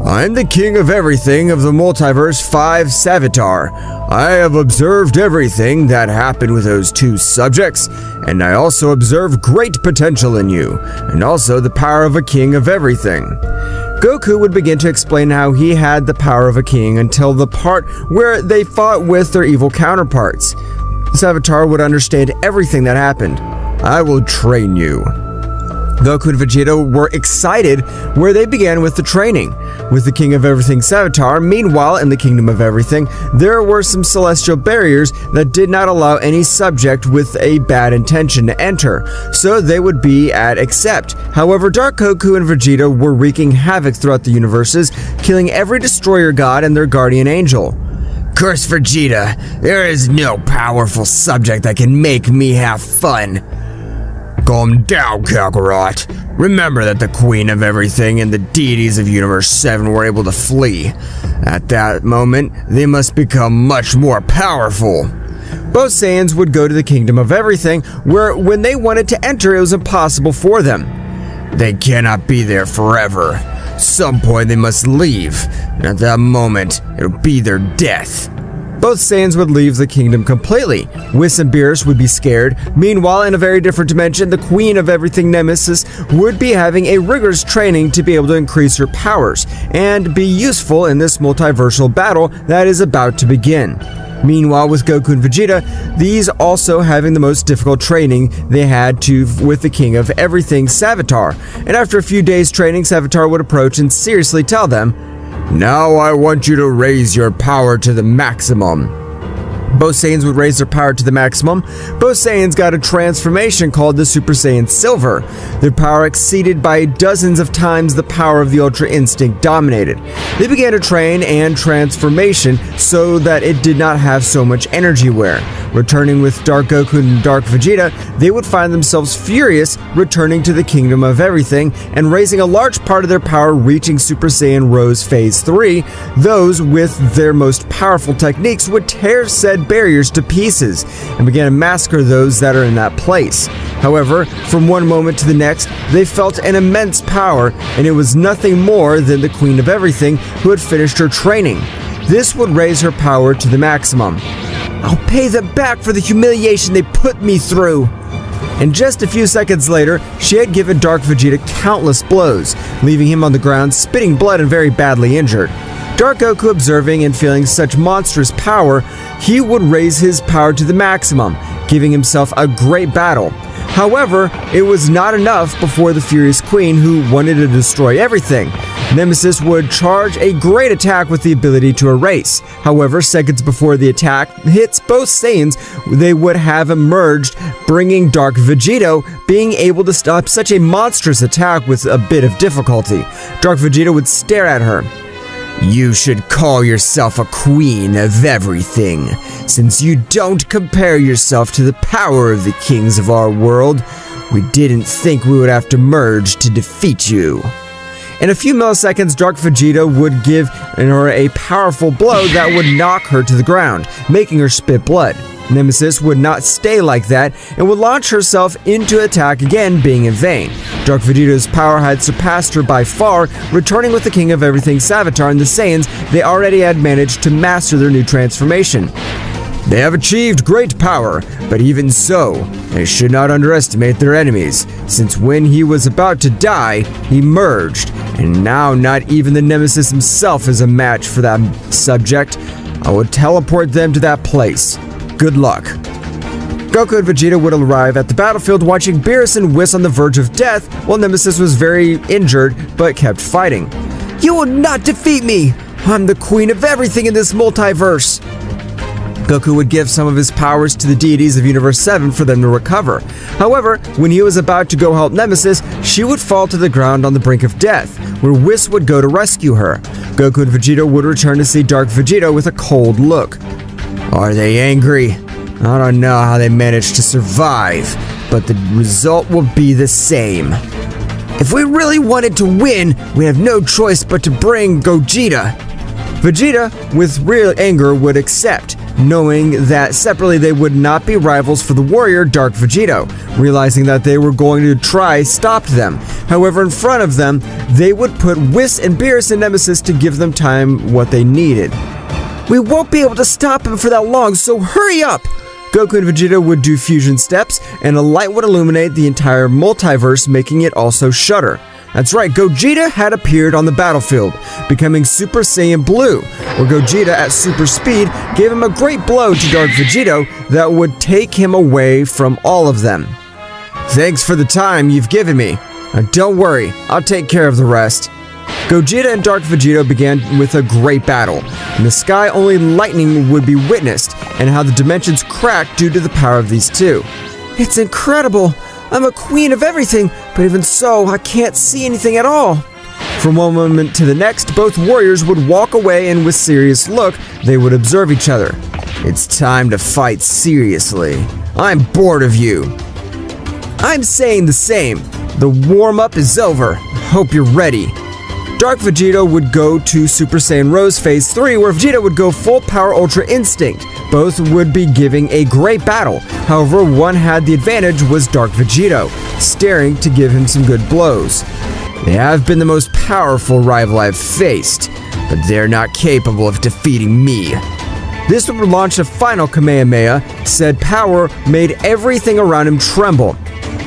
Speaker 3: I'm the King of Everything of the Multiverse 5 Savatar. I have observed everything that happened with those two subjects, and I also observe great potential in you, and also the power of a King of Everything.
Speaker 1: Goku would begin to explain how he had the power of a king until the part where they fought with their evil counterparts. Savatar would understand everything that happened.
Speaker 3: I will train you.
Speaker 1: Goku and Vegeta were excited where they began with the training. With the King of Everything Savatar, meanwhile in the Kingdom of Everything, there were some celestial barriers that did not allow any subject with a bad intention to enter, so they would be at accept. However, Dark Goku and Vegeta were wreaking havoc throughout the universes, killing every destroyer god and their guardian angel.
Speaker 2: Curse Vegeta, there is no powerful subject that can make me have fun.
Speaker 3: Calm down, Kakarot. Remember that the Queen of Everything and the deities of Universe 7 were able to flee. At that moment, they must become much more powerful.
Speaker 1: Both Saiyans would go to the Kingdom of Everything, where when they wanted to enter, it was impossible for them.
Speaker 3: They cannot be there forever. Some point they must leave, and at that moment, it'll be their death.
Speaker 1: Both Saiyans would leave the kingdom completely. Whis and Beerus would be scared. Meanwhile, in a very different dimension, the Queen of Everything Nemesis would be having a rigorous training to be able to increase her powers and be useful in this multiversal battle that is about to begin. Meanwhile, with Goku and Vegeta, these also having the most difficult training they had to with the King of Everything Savatar. And after a few days training, Savatar would approach and seriously tell them,
Speaker 3: "Now I want you to raise your power to the maximum." Both Saiyans would raise their power to the maximum. Both Saiyans got a transformation called the Super Saiyan Silver. Their power exceeded by dozens of times the power of the Ultra Instinct dominated. They began to train and transformation so that it did not have so much energy wear. Returning with Dark Goku and Dark Vegeta, they would find themselves furious, returning to the Kingdom of Everything and raising a large part of their power, reaching Super Saiyan Rose Phase 3. Those with their most powerful techniques would tear said barriers to pieces and began to massacre those that are in that place. However, from one moment to the next, they felt an immense power, and it was nothing more than the Queen of Everything who had finished her training. This would raise her power to the maximum. I'll pay them back for the humiliation they put me through. And just a few seconds later, she had given Dark Vegeta countless blows, leaving him on the ground spitting blood and very badly injured. Dark Goku, observing and feeling such monstrous power, he would raise his power to the maximum, giving himself a great battle. However, it was not enough before the Furious Queen, who wanted to destroy everything. Nemesis would charge a great attack with the ability to erase. However, seconds before the attack hits both Saiyans, they would have emerged, bringing Dark Vegeta being able to stop such a monstrous attack with a bit of difficulty. Dark Vegeta would stare at her. You should call yourself a queen of everything, since you don't compare yourself to the power of the kings of our world. We didn't think we would have to merge to defeat you. In a few milliseconds, Dark Vegeta would give her a powerful blow that would knock her to the ground, making her spit blood. Nemesis would not stay like that and would launch herself into attack again, being in vain. Dark Vegeta's power had surpassed her by far, returning with the King of Everything Savatar and the Saiyans. They already had managed to master their new transformation. They have achieved great power, but even so, they should not underestimate their enemies, since when he was about to die, he merged, and now not even the Nemesis himself is a match for that subject. I would teleport them to that place. Good luck. Goku and Vegeta would arrive at the battlefield, watching Beerus and Whis on the verge of death, while Nemesis was very injured but kept fighting. You will not defeat me! I'm the queen of everything in this multiverse! Goku would give some of his powers to the deities of Universe 7 for them to recover. However, when he was about to go help Nemesis, she would fall to the ground on the brink of death, where Whis would go to rescue her. Goku and Vegeta would return to see Dark Vegeta with a cold look. Are they angry? I don't know how they managed to survive, but the result will be the same. If we really wanted to win, we have no choice but to bring Gogeta. Vegeta, with real anger, would accept, knowing that separately they would not be rivals for the warrior Dark Vegeta, realizing that they were going to try stop them. However, in front of them, they would put Whis and Beerus and Nemesis to give them time what they needed. We won't be able to stop him for that long, so hurry up! Goku and Vegeta would do fusion steps, and a light would illuminate the entire multiverse, making it also shudder. That's right, Gogeta had appeared on the battlefield, becoming Super Saiyan Blue, where Gogeta at super speed gave him a great blow to Dark Vegeta that would take him away from all of them. Thanks for the time you've given me. Now don't worry, I'll take care of the rest. Gogeta and Dark Vegeta began with a great battle. In the sky, only lightning would be witnessed, and how the dimensions cracked due to the power of these two. It's incredible! I'm a queen of everything, but even so, I can't see anything at all. From one moment to the next, both warriors would walk away, and with serious look, they would observe each other. It's time to fight seriously. I'm bored of you. I'm saying the same. The warm-up is over. Hope you're ready. Dark Vegeta would go to Super Saiyan Rose Phase 3, where Vegeta would go full power Ultra Instinct. Both would be giving a great battle. However, one had the advantage was Dark Vegeta, staring to give him some good blows. They have been the most powerful rival I've faced, but they're not capable of defeating me. This would launch a final Kamehameha. Said power made everything around him tremble.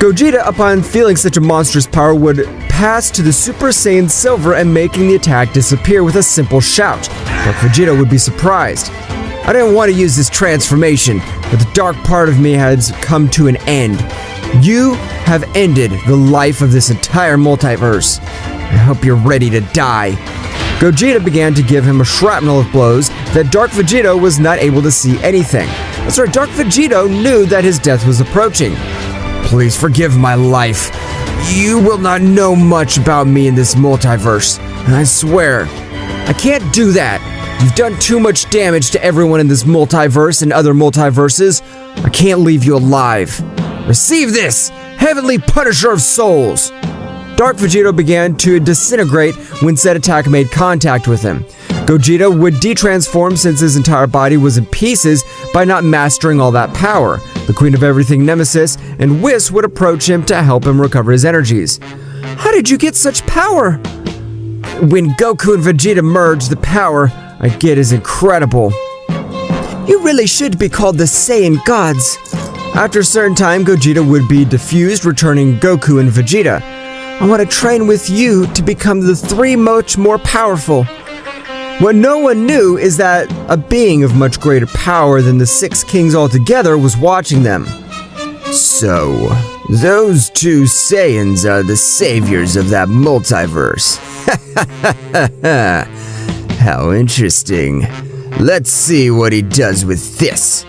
Speaker 3: Gogeta, upon feeling such a monstrous power, would pass to the Super Saiyan Silver and making the attack disappear with a simple shout. But Vegeta would be surprised. I didn't want to use this transformation, but the dark part of me has come to an end. You have ended the life of this entire multiverse. I hope you're ready to die.
Speaker 1: Gogeta began to give him a shrapnel of blows that Dark Vegeta was not able to see anything. That's right, Dark Vegeta knew that his death was approaching.
Speaker 2: Please forgive my life. You will not know much about me in this multiverse. I swear.
Speaker 1: I can't do that. You've done too much damage to everyone in this multiverse and other multiverses. I can't leave you alive. Receive this, Heavenly Punisher of Souls! Dark Vegeta began to disintegrate when said attack made contact with him. Gogeta would detransform since his entire body was in pieces by not mastering all that power. The Queen of Everything Nemesis and Whis would approach him to help him recover his energies. How did you get such power? When Goku and Vegeta merge, the power I get is incredible. You really should be called the Saiyan gods. After a certain time, Gogeta would be diffused, returning Goku and Vegeta. I want to train with you to become the three much more powerful. What no one knew is that a being of much greater power than the 6 kings altogether was watching them.
Speaker 2: So, those 2 Saiyans are the saviors of that multiverse. How interesting. Let's see what he does with this.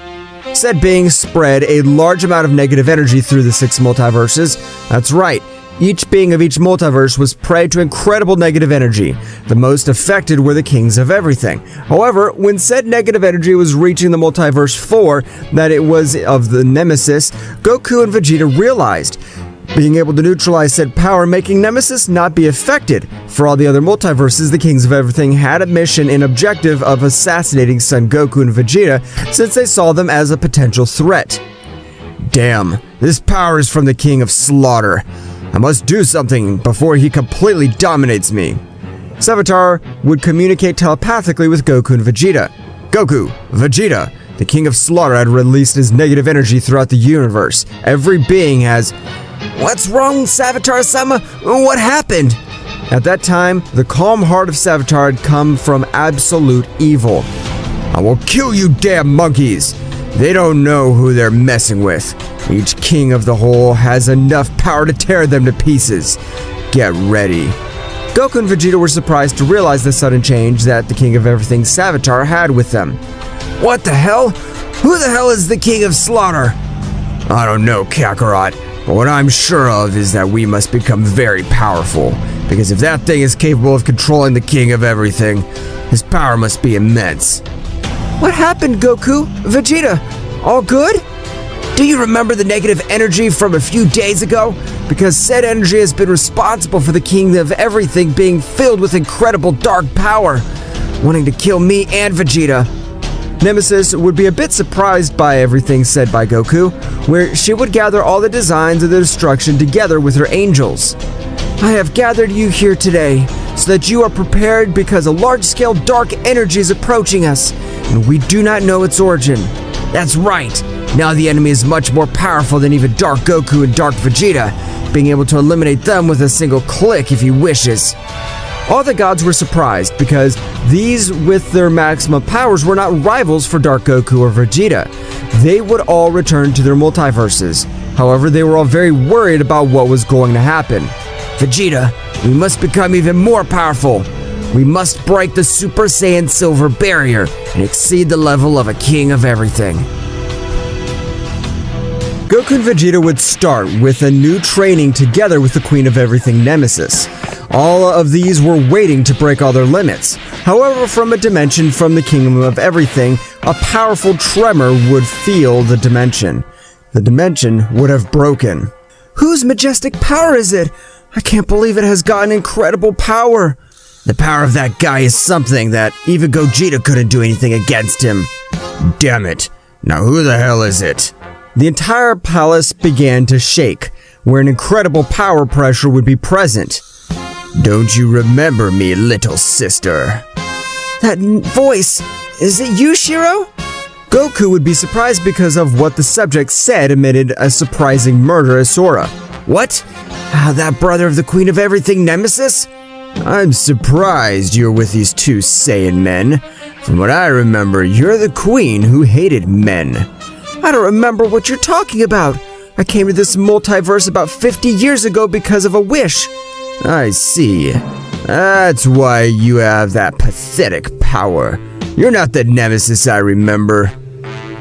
Speaker 1: Said being spread a large amount of negative energy through the 6 multiverses. That's right. Each being of each multiverse was prey to incredible negative energy. The most affected were the kings of everything. However, when said negative energy was reaching the multiverse 4, that it was of the Nemesis, Goku and Vegeta realized, being able to neutralize said power, making Nemesis not be affected. For all the other multiverses, the kings of everything had a mission and objective of assassinating Son Goku and Vegeta, since they saw them as a potential threat.
Speaker 2: Damn, this power is from the King of Slaughter. I must do something before he completely dominates me.
Speaker 1: Savatar would communicate telepathically with Goku and Vegeta.
Speaker 2: Goku, Vegeta,
Speaker 1: the King of Slaughter had released his negative energy throughout the universe. Every being has... What's wrong, Savatar-sama? What happened? At that time, the calm heart of Savatar had come from absolute evil.
Speaker 2: I will kill you damn monkeys! They don't know who they're messing with. Each king of the whole has enough power to tear them to pieces. Get ready.
Speaker 1: Goku and Vegeta were surprised to realize the sudden change that the King of Everything Savatar had with them.
Speaker 2: What the hell? Who the hell is the King of Slaughter? I don't know, Kakarot, but what I'm sure of is that we must become very powerful, because if that thing is capable of controlling the King of Everything, his power must be immense.
Speaker 1: What happened, Goku? Vegeta? All good? Do you remember the negative energy from a few days ago? Because said energy has been responsible for the King of Everything being filled with incredible dark power, wanting to kill me and Vegeta. Nemesis would be a bit surprised by everything said by Goku, where she would gather all the designs of the destruction together with her angels. I have gathered you here today so that you are prepared, because a large-scale dark energy is approaching us, and we do not know its origin. That's right. Now the enemy is much more powerful than even Dark Goku and Dark Vegeta, being able to eliminate them with a single click if he wishes. All the gods were surprised, because these with their maximum powers were not rivals for Dark Goku or Vegeta. They would all return to their multiverses. However, they were all very worried about what was going to happen. Vegeta, we must become even more powerful. We must break the Super Saiyan Silver barrier and exceed the level of a King of Everything. Goku and Vegeta would start with a new training together with the Queen of Everything Nemesis. All of these were waiting to break all their limits. However, from a dimension from the Kingdom of Everything, a powerful tremor would feel the dimension. The dimension would have broken. Whose majestic power is it? I can't believe it has gotten incredible power. The power of that guy is something that even Gogeta couldn't do anything against him.
Speaker 2: Damn it. Now who the hell is it?
Speaker 1: The entire palace began to shake, where an incredible power pressure would be present.
Speaker 2: Don't you remember me, little sister?
Speaker 1: That voice, is it you, Shiro? Goku would be surprised because of what the subject said emitted a surprising murderous aura. What? That brother of the Queen of Everything Nemesis?
Speaker 2: I'm surprised you're with these 2 Saiyan men. From what I remember, you're the queen who hated men.
Speaker 1: I don't remember what you're talking about. I came to this multiverse about 50 years ago because of a wish.
Speaker 2: I see. That's why you have that pathetic power. You're not the Nemesis I remember.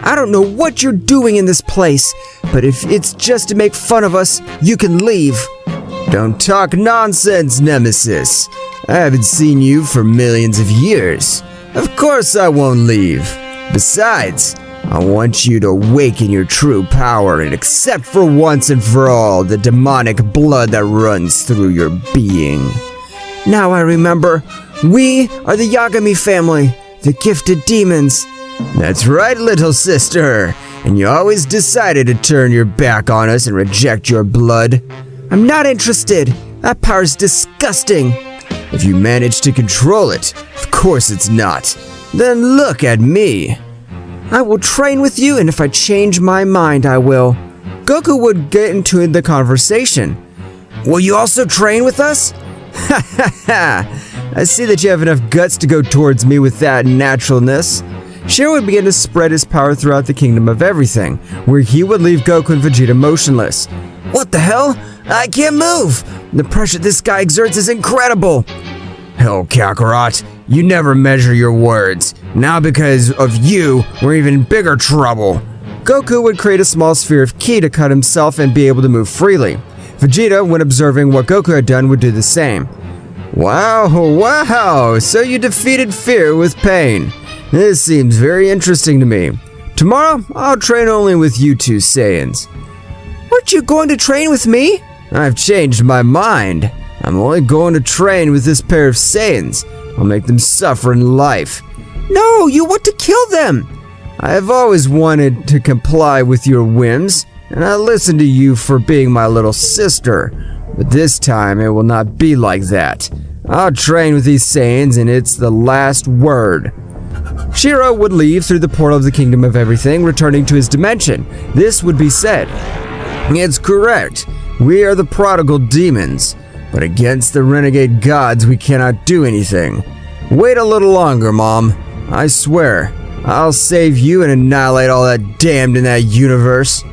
Speaker 3: I don't know what you're doing in this place, but if it's just to make fun of us, you can leave.
Speaker 2: Don't talk nonsense, Nemesis. I haven't seen you for millions of years. Of course I won't leave. Besides, I want you to awaken your true power and accept for once and for all the demonic blood that runs through your being.
Speaker 3: Now I remember. We are the Yagami family, the gifted demons.
Speaker 2: That's right, little sister. And you always decided to turn your back on us and reject your blood.
Speaker 3: I'm not interested. That power's disgusting.
Speaker 2: If you manage to control it, of course it's not. Then look at me.
Speaker 3: I will train with you, and if I change my mind, I will. Goku would get into the conversation.
Speaker 2: Will you also train with us? Ha ha ha! I see that you have enough guts to go towards me with that naturalness.
Speaker 1: Shiro would begin to spread his power throughout the Kingdom of Everything, where he would leave Goku and Vegeta motionless.
Speaker 3: What the hell? I can't move! The pressure this guy exerts is incredible!
Speaker 2: Hell, Kakarot, you never measure your words. Now because of you, we're in even bigger trouble.
Speaker 1: Goku would create a small sphere of ki to cut himself and be able to move freely. Vegeta, when observing what Goku had done, would do the same.
Speaker 2: Wow, so you defeated fear with pain. This seems very interesting to me. Tomorrow, I'll train only with you two Saiyans.
Speaker 3: Aren't you going to train with me?
Speaker 2: I've changed my mind. I'm only going to train with this pair of Saiyans. I'll make them suffer in life.
Speaker 3: No, you want to kill them!
Speaker 2: I have always wanted to comply with your whims, and I listen to you for being my little sister. But this time, it will not be like that. I'll train with these Saiyans, and it's the last word.
Speaker 1: Shiro would leave through the portal of the Kingdom of Everything, returning to his dimension. This would be said.
Speaker 2: It's correct. We are the prodigal demons, but against the renegade gods we cannot do anything. Wait a little longer, Mom. I swear, I'll save you and annihilate all that damned in that universe.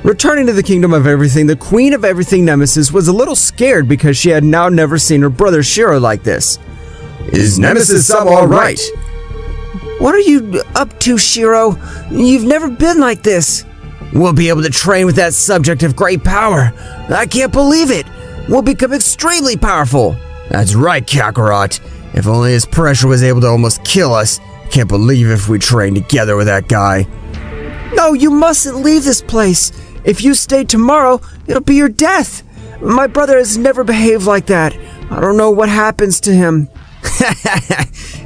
Speaker 1: Returning to the Kingdom of Everything, the Queen of Everything Nemesis was a little scared because she had now never seen her brother Shiro like this.
Speaker 2: Is Nemesis-sama alright?
Speaker 3: What are you up to, Shiro? You've never been like this.
Speaker 2: We'll be able to train with that subject of great power. I can't believe it. We'll become extremely powerful. That's right, Kakarot. If only his pressure was able to almost kill us. Can't believe if we train together with that guy.
Speaker 3: No, you mustn't leave this place. If you stay tomorrow, it'll be your death. My brother has never behaved like that. I don't know what happens to him.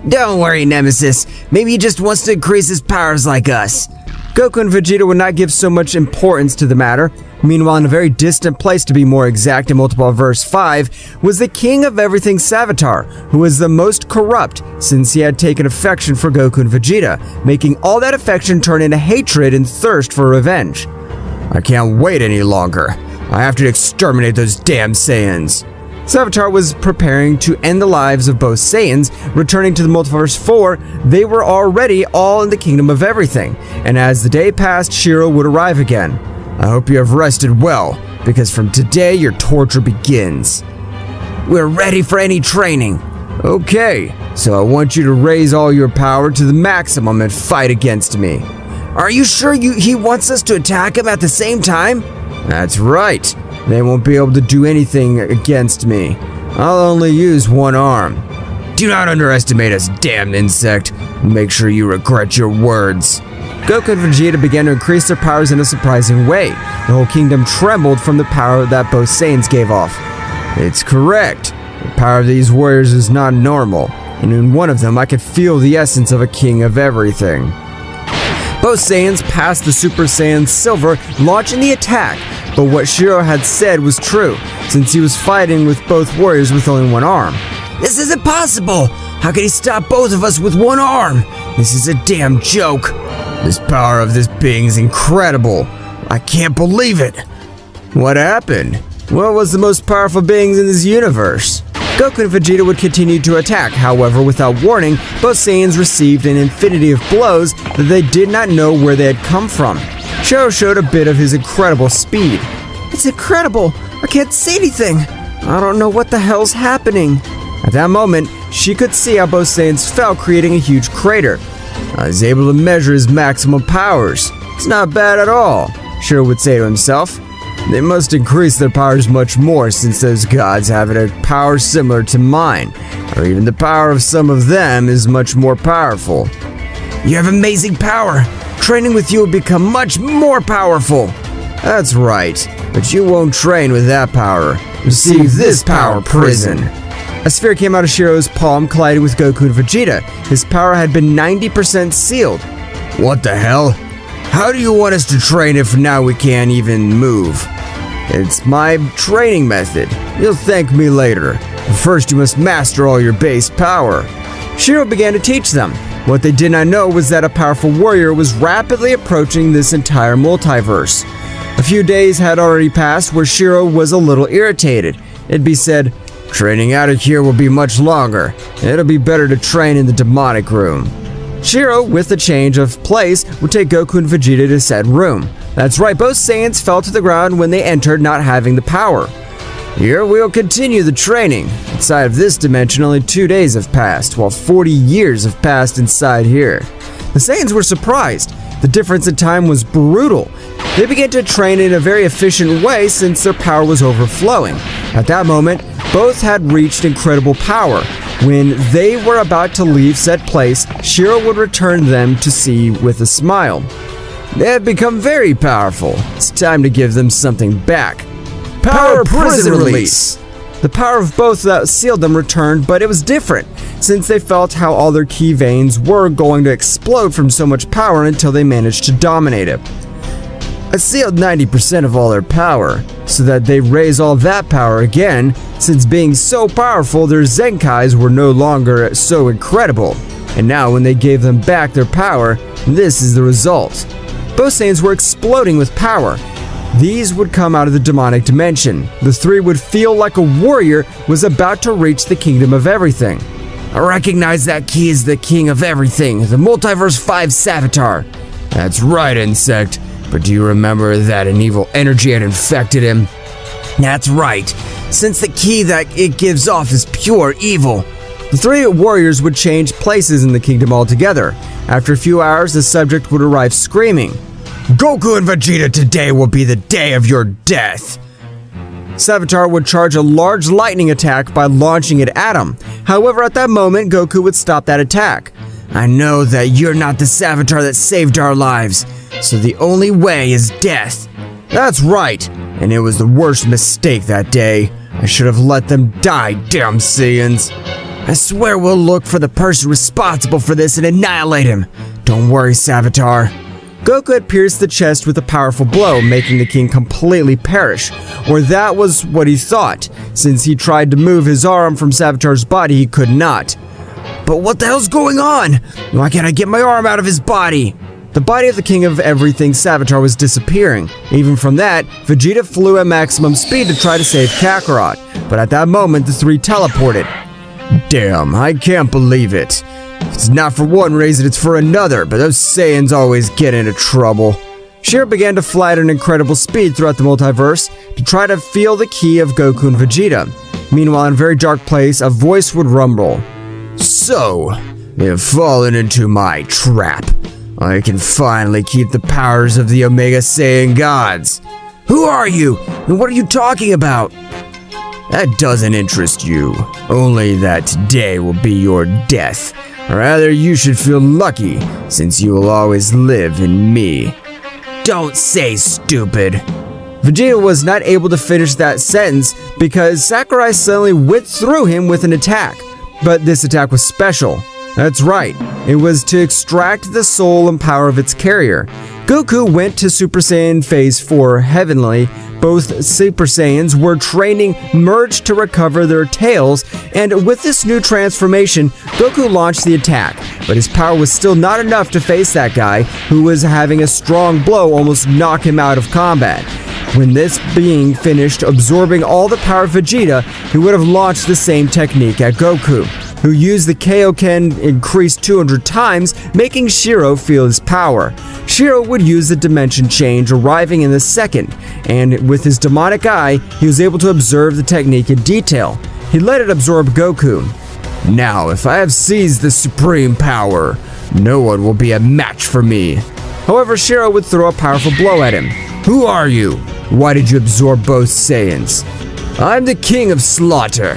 Speaker 2: Don't worry, Nemesis. Maybe he just wants to increase his powers like us.
Speaker 1: Goku and Vegeta would not give so much importance to the matter. Meanwhile, in a very distant place, to be more exact, in multiple verse 5, was the king of everything Savatar, who was the most corrupt since he had taken affection for Goku and Vegeta, making all that affection turn into hatred and thirst for revenge.
Speaker 2: I can't wait any longer. I have to exterminate those damn Saiyans.
Speaker 1: Savatar was preparing to end the lives of both Saiyans. Returning to the Multiverse 4, they were already all in the Kingdom of Everything, and as the day passed, Shiro would arrive again.
Speaker 2: I hope you have rested well, because from today your torture begins.
Speaker 3: We're ready for any training.
Speaker 2: Okay, so I want you to raise all your power to the maximum and fight against me.
Speaker 3: Are you sure he wants us to attack him at the same time?
Speaker 2: That's right. They won't be able to do anything against me. I'll only use one arm. Do not underestimate us, damned insect. Make sure you regret your words.
Speaker 1: Goku and Vegeta began to increase their powers in a surprising way. The whole kingdom trembled from the power that both Saiyans gave off.
Speaker 2: It's correct. The power of these warriors is not normal, and in one of them I could feel the essence of a king of everything.
Speaker 1: Both Saiyans passed the Super Saiyan Silver, launching the attack, but what Shiro had said was true, since he was fighting with both warriors with only one arm.
Speaker 3: This isn't possible! How can he stop both of us with one arm? This is a damn joke.
Speaker 2: This power of this being is incredible. I can't believe it. What happened? What was the most powerful beings in this universe?
Speaker 1: Goku and Vegeta would continue to attack, however, without warning, both Saiyans received an infinity of blows that they did not know where they had come from. Shiro showed a bit of his incredible speed.
Speaker 3: It's incredible! I can't see anything! I don't know what the hell's happening. At that moment, she could see how both Saiyans fell, creating a huge crater. I was able to measure his maximum powers. It's not bad at all, Shiro would say to himself. They must increase their powers much more since those gods have a power similar to mine, or even the power of some of them is much more powerful. You have amazing power. Training with you will become much more powerful. That's right, but you won't train with that power. Receive this power prison. A sphere came out of Shiro's palm, colliding with Goku and Vegeta. His power had been 90% sealed. What the hell? How do you want us to train if now we can't even move? It's my training method. You'll thank me later. But first you must master all your base power. Shiro began to teach them. What they did not know was that a powerful warrior was rapidly approaching this entire multiverse. A few days had already passed where Shiro was a little irritated. It'd be said, training out of here will be much longer. It'll be better to train in the demonic room. Shiro, with the change of place, would take Goku and Vegeta to said room. That's right, both Saiyans fell to the ground when they entered, not having the power. Here we'll continue the training. Inside of this dimension, only 2 days have passed, while 40 years have passed inside here. The Saiyans were surprised. The difference in time was brutal. They began to train in a very efficient way since their power was overflowing. At that moment, both had reached incredible power. When they were about to leave said place, Shiro would return them to see with a smile. They have become very powerful. It's time to give them something back. Power prison release! The power of both that sealed them returned, but it was different, since they felt how all their key veins were going to explode from so much power until they managed to dominate it. I sealed 90% of all their power, so that they raise all that power again, since being so powerful their Zenkais were no longer so incredible. And now when they gave them back their power, this is the result. Both Saiyans were exploding with power. These would come out of the demonic dimension. The three would feel like a warrior was about to reach the kingdom of everything. I recognize that key as the king of everything, the Multiverse 5 Savatar. That's right, Insect. But do you remember that an evil energy had infected him? That's right, since the key that it gives off is pure evil. The three warriors would change places in the kingdom altogether. After a few hours, the subject would arrive screaming, Goku and Vegeta, today will be the day of your death. Savatar would charge a large lightning attack by launching it at him. However, at that moment, Goku would stop that attack. I know that you're not the Savatar that saved our lives, so the only way is death. That's right, and it was the worst mistake that day. I should have let them die, damn Saiyans. I swear we'll look for the person responsible for this and annihilate him. Don't worry, Savatar. Goku had pierced the chest with a powerful blow, making the king completely perish. Or that was what he thought. Since he tried to move his arm from Savatar's body, he could not. But what the hell's going on? Why can't I get my arm out of his body? The body of the king of everything, Savatar, was disappearing. Even from that, Vegeta flew at maximum speed to try to save Kakarot. But at that moment, the three teleported. Damn, I can't believe it. If it's not for one reason, it's for another, but those Saiyans always get into trouble. Shiro began to fly at an incredible speed throughout the multiverse to try to feel the key of Goku and Vegeta. Meanwhile, in a very dark place, a voice would rumble. So, they have fallen into my trap. I can finally keep the powers of the Omega Saiyan gods. Who are you? And what are you talking about? That doesn't interest you. Only that today will be your death. Rather, you should feel lucky, since you will always live in me. Don't say stupid. Vegeta was not able to finish that sentence because Sakurai suddenly went through him with an attack. But this attack was special. That's right, it was to extract the soul and power of its carrier. Goku went to Super Saiyan Phase 4 Heavenly. Both Super Saiyans were training merged to recover their tails, and with this new transformation, Goku launched the attack. But his power was still not enough to face that guy, who was having a strong blow almost knock him out of combat. When this being finished absorbing all the power of Vegeta, he would have launched the same technique at Goku, who used the Kaioken increased 200 times, making Shiro feel his power. Shiro would use the dimension change, arriving in the second, and with his demonic eye, he was able to observe the technique in detail.
Speaker 2: he let it absorb Goku. Now, if I have seized the supreme power, no one will be a match for me. However, Shiro would throw a powerful blow at him. Who are you? Why did you absorb both Saiyans? I'm the king of slaughter,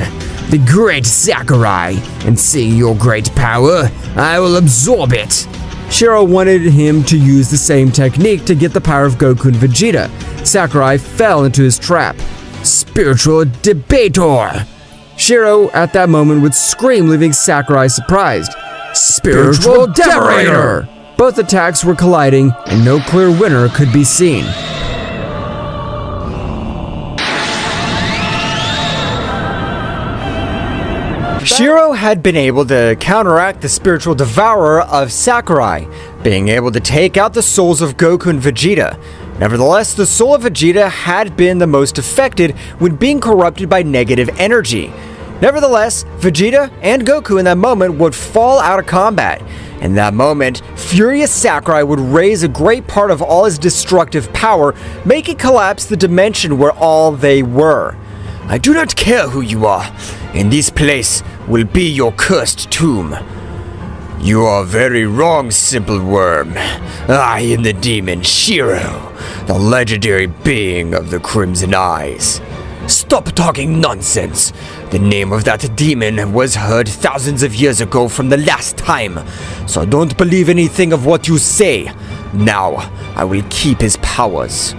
Speaker 2: the great Sakurai, and seeing your great power, I will absorb it. Shiro wanted him to use the same technique to get the power of Goku and Vegeta. Sakurai fell into his trap. Spiritual debator! Shiro at that moment would scream, leaving Sakurai surprised. Spiritual devastator! Both attacks were colliding, and no clear winner could be seen.
Speaker 1: Shiro had been able to counteract the spiritual devourer of Sakurai, being able to take out the souls of Goku and Vegeta. Nevertheless, the soul of Vegeta had been the most affected when being corrupted by negative energy. Nevertheless, Vegeta and Goku in that moment would fall out of combat. In that moment, furious Sakurai would raise a great part of all his destructive power, making collapse the dimension where all they were. I do not care who you are, and this place will be your cursed tomb. You are very wrong, simple worm. I am the demon Shiro, the legendary being of the Crimson Eyes. Stop talking nonsense. The name of that demon was heard thousands of years ago from the last time, so don't believe anything of what you say. Now, I will keep his powers.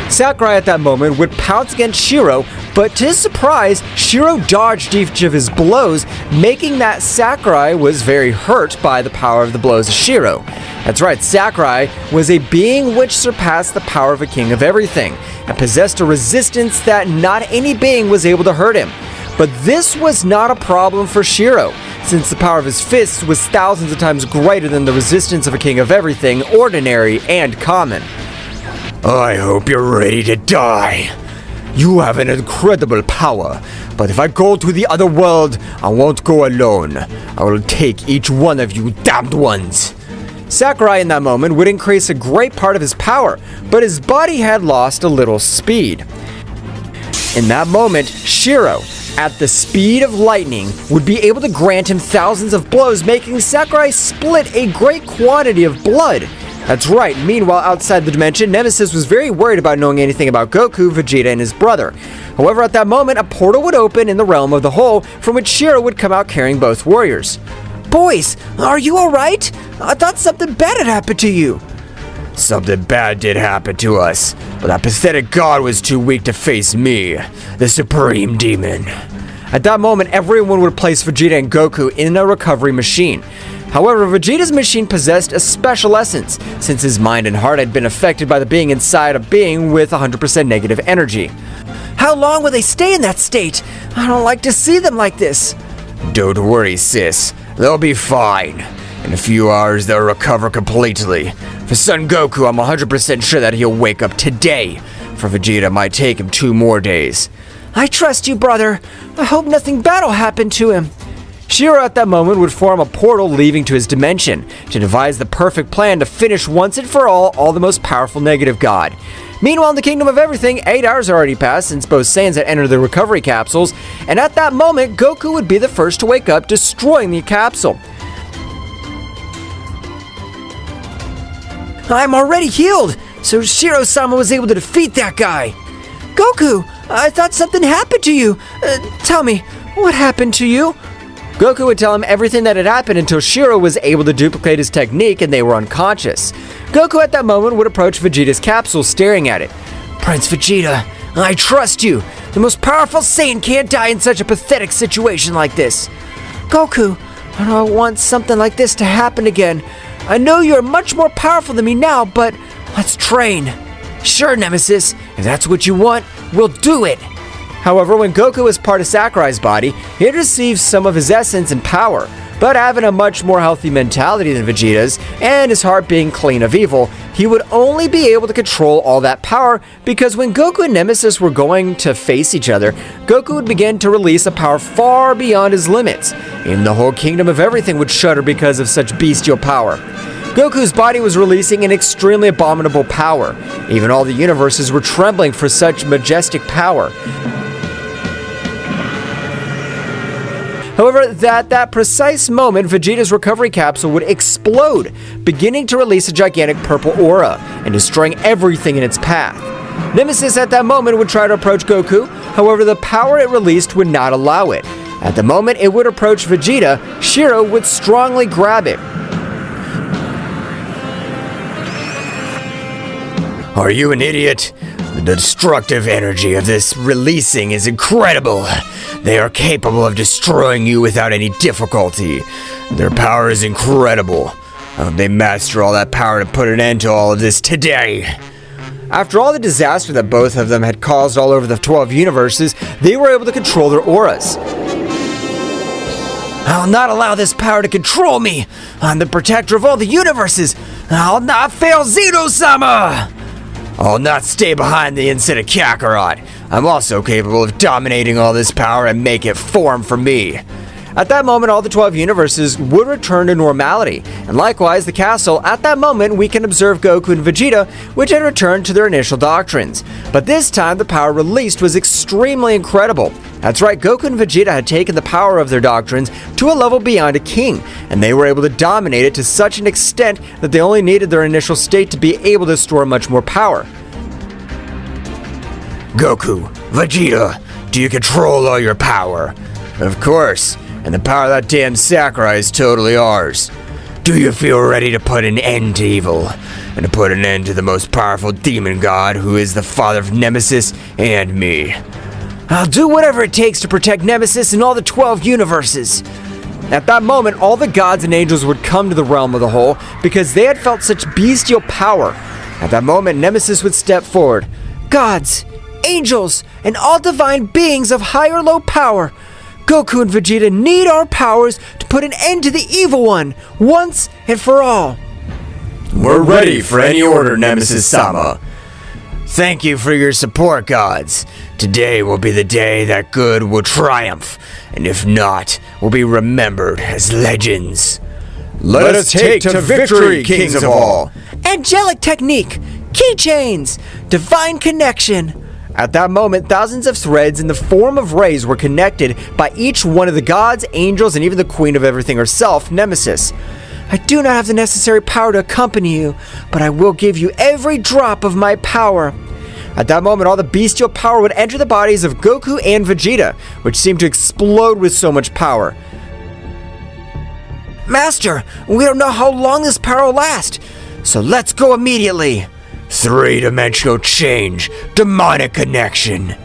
Speaker 1: Sakurai at that moment would pounce against Shiro, but to his surprise, Shiro dodged each of his blows, making that Sakurai was very hurt by the power of the blows of Shiro. That's right, Sakurai was a being which surpassed the power of a king of everything, and possessed a resistance that not any being was able to hurt him. But this was not a problem for Shiro, since the power of his fists was thousands of times greater than the resistance of a king of everything, ordinary and common. I hope you're ready to die. You have an incredible power, but if I go to the other world, I won't go alone. I will take each one of you damned ones. Sakurai in that moment would increase a great part of his power, but his body had lost a little speed. In that moment, Shiro, at the speed of lightning, would be able to grant him thousands of blows, making Sakurai split a great quantity of blood. That's right, meanwhile outside the dimension, Nemesis was very worried about knowing anything about Goku, Vegeta, and his brother. However, at that moment, a portal would open in the realm of the whole, from which Shiro would come out carrying both warriors. Boys, are you alright? I thought something bad had happened to you. Something bad did happen to us, but that pathetic god was too weak to face me, the supreme demon. At that moment, everyone would place Vegeta and Goku in a recovery machine. However, Vegeta's machine possessed a special essence, since his mind and heart had been affected by the being inside a being with 100% negative energy. How long will they stay in that state? I don't like to see them like this. Don't worry, sis. They'll be fine. In a few hours, they'll recover completely. For Son Goku, I'm 100% sure that he'll wake up today. For Vegeta, it might take him 2 more days. I trust you, brother. I hope nothing bad will happen to him. Shiro at that moment would form a portal leading to his dimension, to devise the perfect plan to finish once and for all the most powerful negative god. Meanwhile, in the Kingdom of Everything, 8 hours already passed since both Saiyans had entered the recovery capsules, and at that moment, Goku would be the first to wake up, destroying the capsule. I'm already healed, so Shiro-sama was able to defeat that guy. Goku, I thought something happened to you. Tell me, what happened to you? Goku would tell him everything that had happened until Shiro was able to duplicate his technique and they were unconscious. Goku at that moment would approach Vegeta's capsule, staring at it. Prince Vegeta, I trust you. The most powerful Saiyan can't die in such a pathetic situation like this. Goku, I don't want something like this to happen again. I know you're much more powerful than me now, but let's train. Sure, Nemesis. If that's what you want, we'll do it. However, when Goku was part of Sakurai's body, he had received some of his essence and power, but having a much more healthy mentality than Vegeta's, and his heart being clean of evil, he would only be able to control all that power because when Goku and Nemesis were going to face each other, Goku would begin to release a power far beyond his limits, and the whole Kingdom of Everything would shudder because of such bestial power. Goku's body was releasing an extremely abominable power. Even all the universes were trembling for such majestic power. However, at that precise moment, Vegeta's recovery capsule would explode, beginning to release a gigantic purple aura and destroying everything in its path. Nemesis at that moment would try to approach Goku, however the power it released would not allow it. At the moment it would approach Vegeta, Shiro would strongly grab it.
Speaker 2: Are you an idiot? The destructive energy of this releasing is incredible. They are capable of destroying you without any difficulty. Their power is incredible. I hope they master all that power to put an end to all of this today.
Speaker 1: After all the disaster that both of them had caused all over the 12 universes, they were able to control their auras.
Speaker 2: I'll not allow this power to control me. I'm the protector of all the universes. I'll not fail Zeno-sama. I'll not stay behind the inside of Kakarot. I'm also capable of dominating all this power and make it form for me.
Speaker 1: At that moment, all the 12 universes would return to normality, and likewise the castle. At that moment, we can observe Goku and Vegeta, which had returned to their initial doctrines. But this time, the power released was extremely incredible. That's right, Goku and Vegeta had taken the power of their doctrines to a level beyond a king, and they were able to dominate it to such an extent that they only needed their initial state to be able to store much more power.
Speaker 2: Goku, Vegeta, do you control all your power? Of course. And the power of that damn Sakurai is totally ours. Do you feel ready to put an end to evil? And to put an end to the most powerful demon god who is the father of Nemesis and me?
Speaker 1: I'll do whatever it takes to protect Nemesis and all the 12 universes. At that moment, all the gods and angels would come to the realm of the whole because they had felt such bestial power. At that moment, Nemesis would step forward. Gods, angels, and all divine beings of high or low power, Goku and Vegeta need our powers to put an end to the evil one, once and for all.
Speaker 2: We're ready for any order, Nemesis-sama. Thank you for your support, gods. Today will be the day that good will triumph, and if not, will be remembered as legends. Let us take to victory, kings of all.
Speaker 1: Angelic technique, keychains, divine connection. At that moment, thousands of threads in the form of rays were connected by each one of the gods, angels, and even the queen of everything herself, Nemesis. I do not have the necessary power to accompany you, but I will give you every drop of my power. At that moment, all the bestial power would enter the bodies of Goku and Vegeta, which seemed to explode with so much power. Master, we don't know how long this power will last, so let's go immediately.
Speaker 2: Three-dimensional change, demonic connection.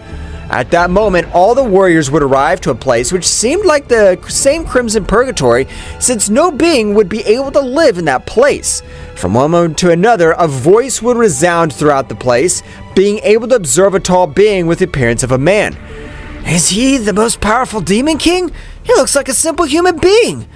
Speaker 1: At that moment, all the warriors would arrive to a place which seemed like the same Crimson Purgatory, since no being would be able to live in that place. From one moment to another, a voice would resound throughout the place, being able to observe a tall being with the appearance of a man. Is he the most powerful demon king? He looks like a simple human being.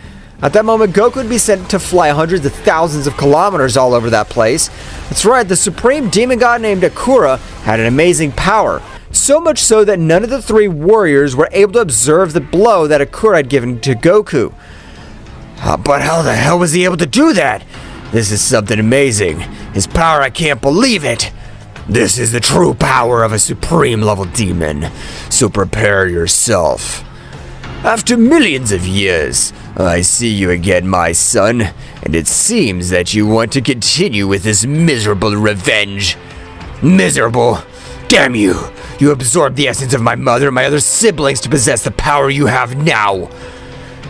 Speaker 1: At that moment, Goku would be sent to fly hundreds of thousands of kilometers all over that place. That's right, the supreme demon god named Akura had an amazing power. So much so that none of the three warriors were able to observe the blow that Akura had given to Goku.
Speaker 2: But how the hell was he able to do that? This is something amazing. His power, I can't believe it. This is the true power of a supreme level demon. So prepare yourself. After millions of years, I see you again, my son, and it seems that you want to continue with this miserable revenge. Miserable? Damn you! You absorbed the essence of my mother and my other siblings to possess the power you have now.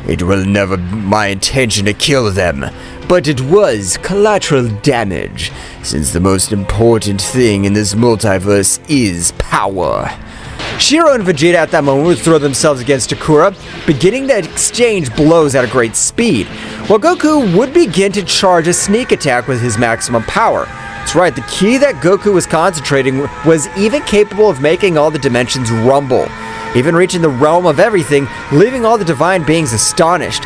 Speaker 2: It will never be my intention to kill them, but it was collateral damage, since the most important thing in this multiverse is power.
Speaker 1: Shiro and Vegeta at that moment would throw themselves against Akura, beginning to exchange blows at a great speed, while Goku would begin to charge a sneak attack with his maximum power. That's right, the key that Goku was concentrating was even capable of making all the dimensions rumble, even reaching the realm of everything, leaving all the divine beings astonished.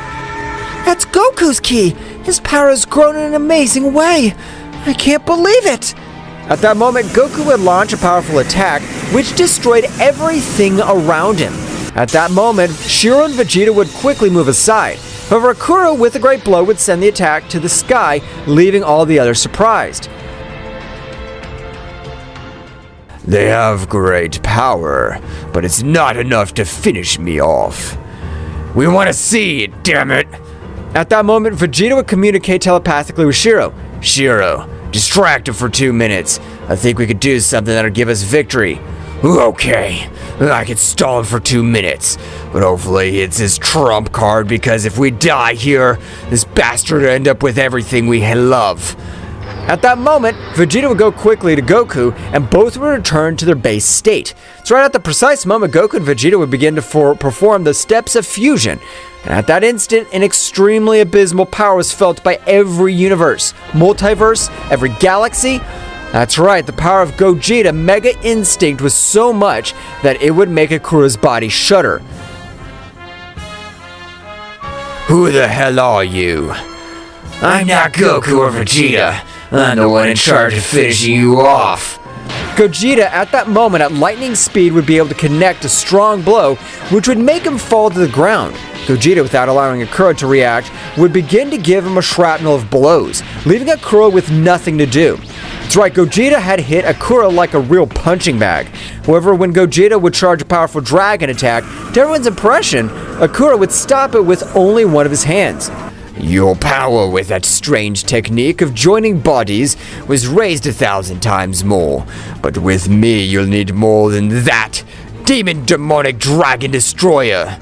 Speaker 1: That's Goku's key! His power has grown in an amazing way! I can't believe it! At that moment, Goku would launch a powerful attack, which destroyed everything around him. At that moment, Shiro and Vegeta would quickly move aside. However, Akura, with a great blow, would send the attack to the sky, leaving all the others surprised.
Speaker 2: They have great power, but it's not enough to finish me off. We want to see it, damn it!
Speaker 1: At that moment, Vegeta would communicate telepathically with Shiro.
Speaker 2: Shiro, distract him for 2 minutes. I think we could do something that'll give us victory. Okay, I could stall him for 2 minutes, but hopefully it's his trump card, because if we die here, this bastard will end up with everything we love.
Speaker 1: At that moment, Vegeta would go quickly to Goku, and both would return to their base state. So right at the precise moment, Goku and Vegeta would begin to perform the steps of fusion. And at that instant, an extremely abysmal power was felt by every universe, multiverse, every galaxy. That's right, the power of Gogeta Mega Instinct was so much that it would make Akura's body shudder.
Speaker 2: Who the hell are you? I'm not Goku or Vegeta. I'm the one in charge of finishing you off.
Speaker 1: Gogeta, at that moment, at lightning speed, would be able to connect a strong blow, which would make him fall to the ground. Gogeta, without allowing Akura to react, would begin to give him a shrapnel of blows, leaving Akura with nothing to do. That's right, Gogeta had hit Akura like a real punching bag. However, when Gogeta would charge a powerful dragon attack, to everyone's impression, Akura would stop it with only one of his hands.
Speaker 2: Your power with that strange technique of joining bodies was raised 1,000 times more. But with me, you'll need more than that. Demon Demonic Dragon Destroyer.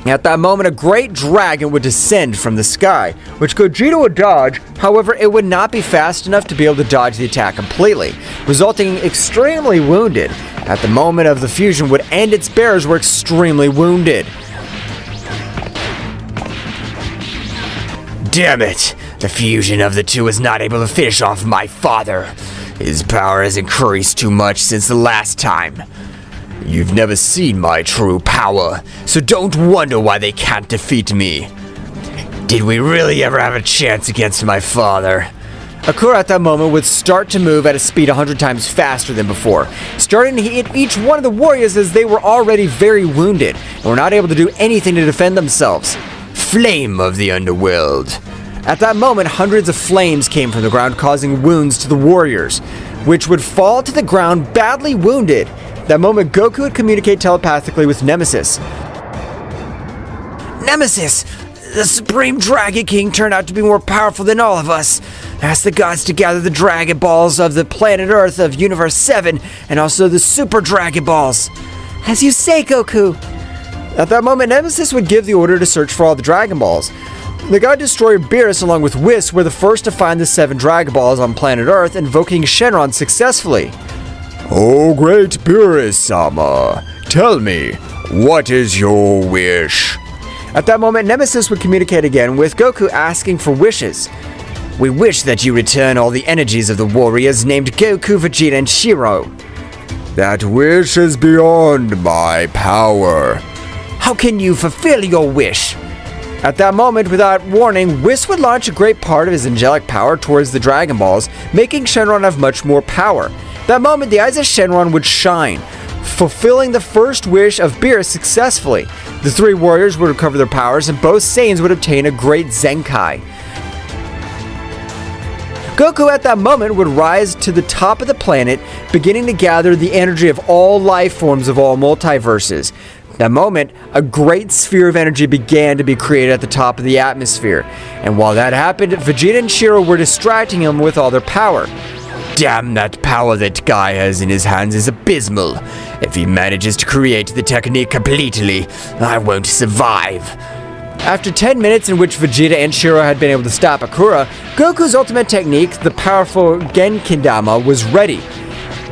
Speaker 1: At that moment, a great dragon would descend from the sky, which Gogeta would dodge. However, it would not be fast enough to be able to dodge the attack completely, resulting extremely wounded. At the moment of the fusion would end, its bearers were extremely wounded.
Speaker 2: Damn it! The fusion of the two was not able to finish off my father. His power has increased too much since the last time. You've never seen my true power, so don't wonder why they can't defeat me. Did we really ever have a chance against my father?
Speaker 1: Akura at that moment would start to move at a speed 100 times faster than before, starting to hit each one of the warriors as they were already very wounded and were not able to do anything to defend themselves.
Speaker 2: Flame of the underworld.
Speaker 1: At that moment, hundreds of flames came from the ground, causing wounds to the warriors, which would fall to the ground badly wounded. At that moment, Goku would communicate telepathically with Nemesis.
Speaker 3: Nemesis! The Supreme Dragon King turned out to be more powerful than all of us. Ask the gods to gather the Dragon Balls of the planet Earth of Universe 7 and also the Super Dragon Balls.
Speaker 1: As you say, Goku. At that moment, Nemesis would give the order to search for all the Dragon Balls. The God Destroyer Beerus along with Whis were the first to find the 7 Dragon Balls on planet Earth, invoking Shenron successfully.
Speaker 2: Oh great Beerus-sama, tell me, what is your wish?
Speaker 1: At that moment, Nemesis would communicate again with Goku asking for wishes.
Speaker 3: We wish that you return all the energies of the warriors named Goku, Vegeta, and Shiro.
Speaker 2: That wish is beyond my power.
Speaker 3: How can you fulfill your wish?
Speaker 1: At that moment, without warning, Whis would launch a great part of his angelic power towards the Dragon Balls, making Shenron have much more power. At that moment, the eyes of Shenron would shine, fulfilling the first wish of Beerus successfully. The 3 warriors would recover their powers, and both Saiyans would obtain a great Zenkai. Goku at that moment would rise to the top of the planet, beginning to gather the energy of all life forms of all multiverses. At that moment, a great sphere of energy began to be created at the top of the atmosphere, and while that happened, Vegeta and Shiro were distracting him with all their power.
Speaker 2: Damn, that power that guy has in his hands is abysmal. If he manages to create the technique completely, I won't survive.
Speaker 1: After 10 minutes in which Vegeta and Shiro had been able to stop Akura, Goku's ultimate technique, the powerful Genkidama, was ready.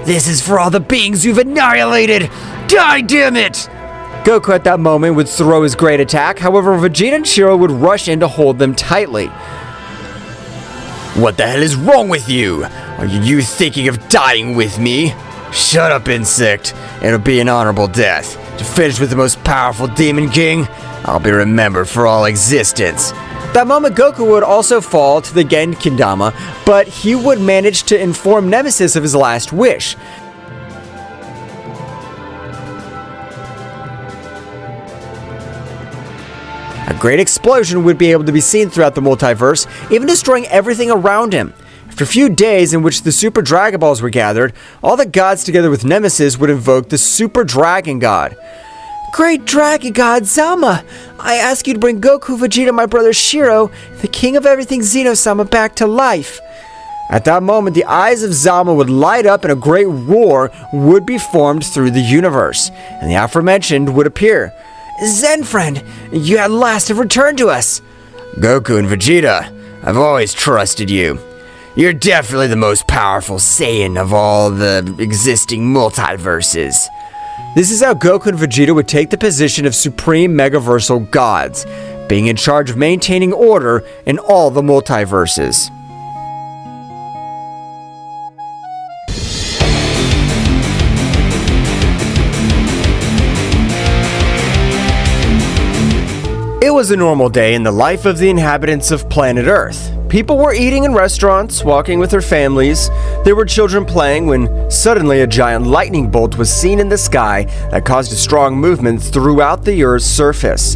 Speaker 3: This is for all the beings you've annihilated! Die, damn it!
Speaker 1: Goku at that moment would throw his great attack, however Vegeta and Shiro would rush in to hold them tightly.
Speaker 2: What the hell is wrong with you? Are you thinking of dying with me? Shut up, insect. It'll be an honorable death. To finish with the most powerful Demon King, I'll be remembered for all existence.
Speaker 1: That moment, Goku would also fall to the Genkidama, but he would manage to inform Nemesis of his last wish. A great explosion would be able to be seen throughout the multiverse, even destroying everything around him. After a few days in which the Super Dragon Balls were gathered, all the gods together with Nemesis would invoke the Super Dragon God.
Speaker 3: Great Dragon God Zama! I ask you to bring Goku, Vegeta, my brother Shiro, the king of everything Zeno-sama, back to life.
Speaker 2: At that moment, the eyes of Zama would light up and a great roar would be formed through the universe, and the aforementioned would appear.
Speaker 3: Zen friend, you at last have returned to us.
Speaker 2: Goku and Vegeta, I've always trusted you. You're definitely the most powerful Saiyan of all the existing multiverses. This is how Goku and Vegeta would take the position of supreme megaversal gods, being in charge of maintaining order in all the multiverses. It was a normal day in the life of the inhabitants of planet Earth. People were eating in restaurants, walking with their families. There were children playing when suddenly a giant lightning bolt was seen in the sky that caused a strong movement throughout the Earth's surface.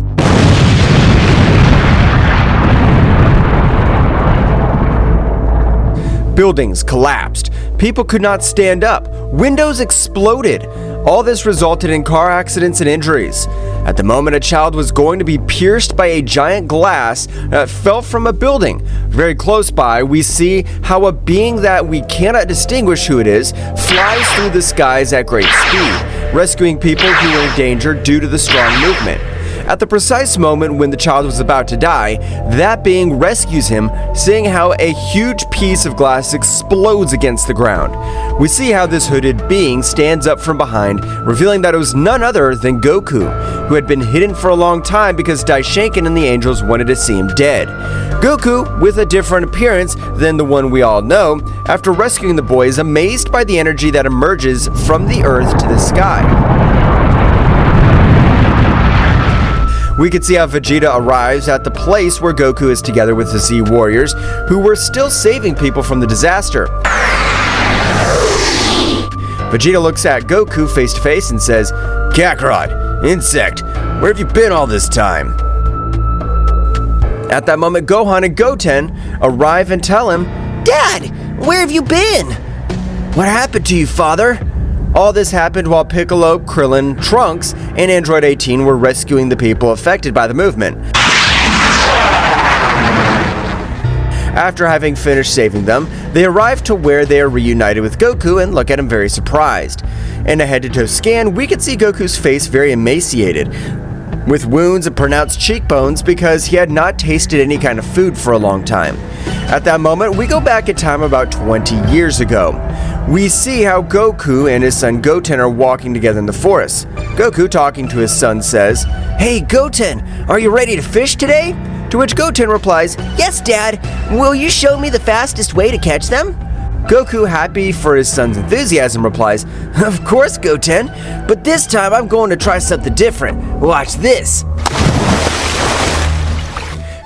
Speaker 2: Buildings collapsed. People could not stand up. Windows exploded. All this resulted in car accidents and injuries. At the moment, a child was going to be pierced by a giant glass that fell from a building. Very close by, we see how a being that we cannot distinguish who it is flies through the skies at great speed, rescuing people who were in danger due to the strong movement. At the precise moment when the child was about to die, that being rescues him, seeing how a huge piece of glass explodes against the ground. We see how this hooded being stands up from behind, revealing that it was none other than Goku, who had been hidden for a long time because Daishinkan and the angels wanted to see him dead. Goku, with a different appearance than the one we all know, after rescuing the boy, is amazed by the energy that emerges from the earth to the sky. We can see how Vegeta arrives at the place where Goku is together with the Z Warriors, who were still saving people from the disaster. Vegeta looks at Goku face to face and says, "Kakarot, insect, where have you been all this time?" At that moment, Gohan and Goten arrive and tell him,
Speaker 3: Dad, where have you been?
Speaker 2: "What happened to you, father?" All this happened while Piccolo, Krillin, Trunks, and Android 18 were rescuing the people affected by the movement. After having finished saving them, they arrive to where they are reunited with Goku and look at him very surprised. In a head-to-toe scan, we can see Goku's face very emaciated, with wounds and pronounced cheekbones because he had not tasted any kind of food for a long time. At that moment, we go back in time about 20 years ago. We see how Goku and his son Goten are walking together in the forest. Goku, talking to his son, says,
Speaker 3: Hey Goten, are you ready to fish today?
Speaker 2: To which Goten replies,
Speaker 3: Yes, Dad. Will you show me the fastest way to catch them?
Speaker 2: Goku, happy for his son's enthusiasm, replies,
Speaker 3: Of course, Goten, but this time I'm going to try something different. Watch this.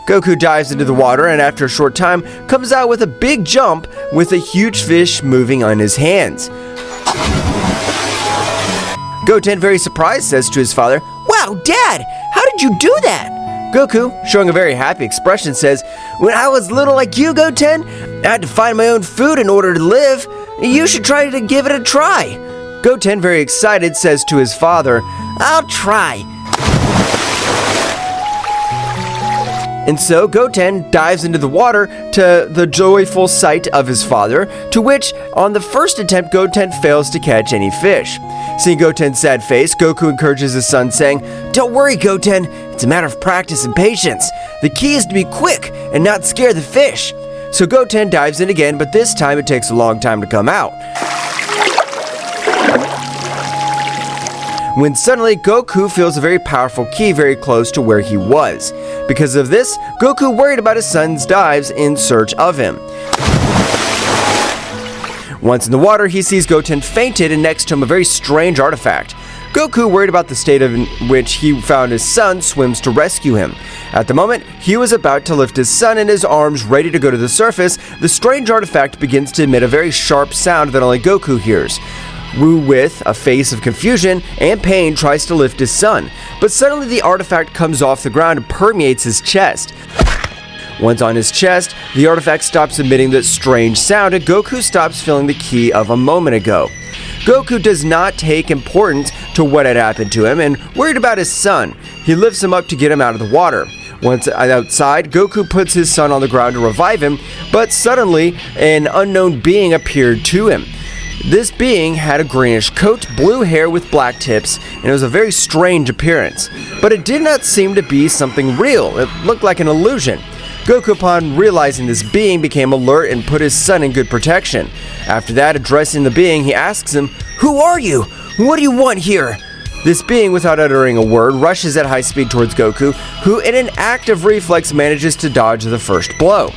Speaker 2: Goku dives into the water and after a short time comes out with a big jump with a huge fish moving on his hands. Goten, very surprised, says to his father,
Speaker 3: Wow, Dad, how did you do that?
Speaker 2: Goku, showing a very happy expression, says,
Speaker 3: When I was little like you, Goten, I had to find my own food in order to live. You should try to give it a try.
Speaker 2: Goten, very excited, says to his father,
Speaker 3: I'll try.
Speaker 2: And so Goten dives into the water to the joyful sight of his father, to which, on the first attempt, Goten fails to catch any fish. Seeing Goten's sad face, Goku encourages his son, saying,
Speaker 3: Don't worry, Goten. It's a matter of practice and patience. The key is to be quick and not scare the fish.
Speaker 2: So Goten dives in again, but this time it takes a long time to come out. When suddenly Goku feels a very powerful ki very close to where he was. Because of this, Goku worried about his son's dives in search of him. Once in the water, he sees Goten fainted and next to him a very strange artifact. Goku, worried about the state in which he found his son, swims to rescue him. At the moment, he was about to lift his son in his arms, ready to go to the surface, the strange artifact begins to emit a very sharp sound that only Goku hears. Wu, with a face of confusion and pain, tries to lift his son, but suddenly the artifact comes off the ground and permeates his chest.
Speaker 1: Once on his chest, the artifact stops emitting that strange sound and Goku stops feeling the ki of a moment ago. Goku does not take importance to what had happened to him and worried about his son. He lifts him up to get him out of the water. Once outside, Goku puts his son on the ground to revive him, but suddenly an unknown being appeared to him. This being had a greenish coat, blue hair with black tips, and it was a very strange appearance. But it did not seem to be something real. It looked like an illusion. Goku, upon realizing this being, became alert and put his son in good protection. After that, addressing the being, he asks him, "Who are you? What do you want here?" This being, without uttering a word, rushes at high speed towards Goku, who in an act of reflex manages to dodge the first blow.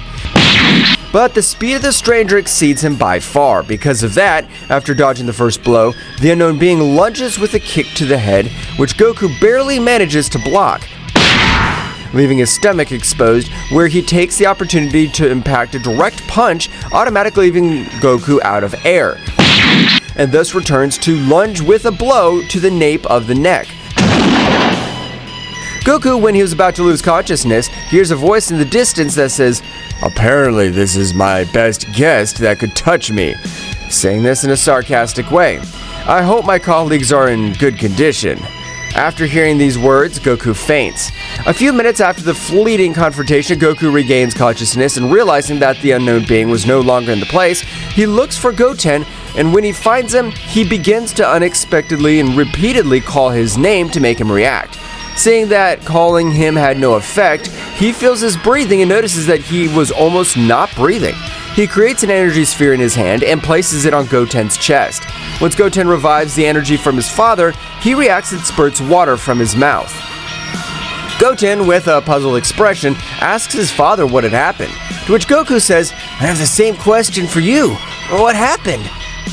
Speaker 1: But the speed of the stranger exceeds him by far. Because of that, after dodging the first blow, the unknown being lunges with a kick to the head, which Goku barely manages to block, leaving his stomach exposed, where he takes the opportunity to impact a direct punch, automatically leaving Goku out of air, and thus returns to lunge with a blow to the nape of the neck. Goku, when he was about to lose consciousness, hears a voice in the distance that says, "Apparently this is my best guest that could touch me," saying this in a sarcastic way. "I hope my colleagues are in good condition." After hearing these words, Goku faints. A few minutes after the fleeting confrontation, Goku regains consciousness and realizing that the unknown being was no longer in the place, he looks for Goten, and when he finds him, he begins to unexpectedly and repeatedly call his name to make him react. Seeing that calling him had no effect, he feels his breathing and notices that he was almost not breathing. He creates an energy sphere in his hand and places it on Goten's chest. Once Goten revives the energy from his father, he reacts and spurts water from his mouth. Goten, with a puzzled expression, asks his father what had happened, to which Goku says, "I have the same question for you. What happened?"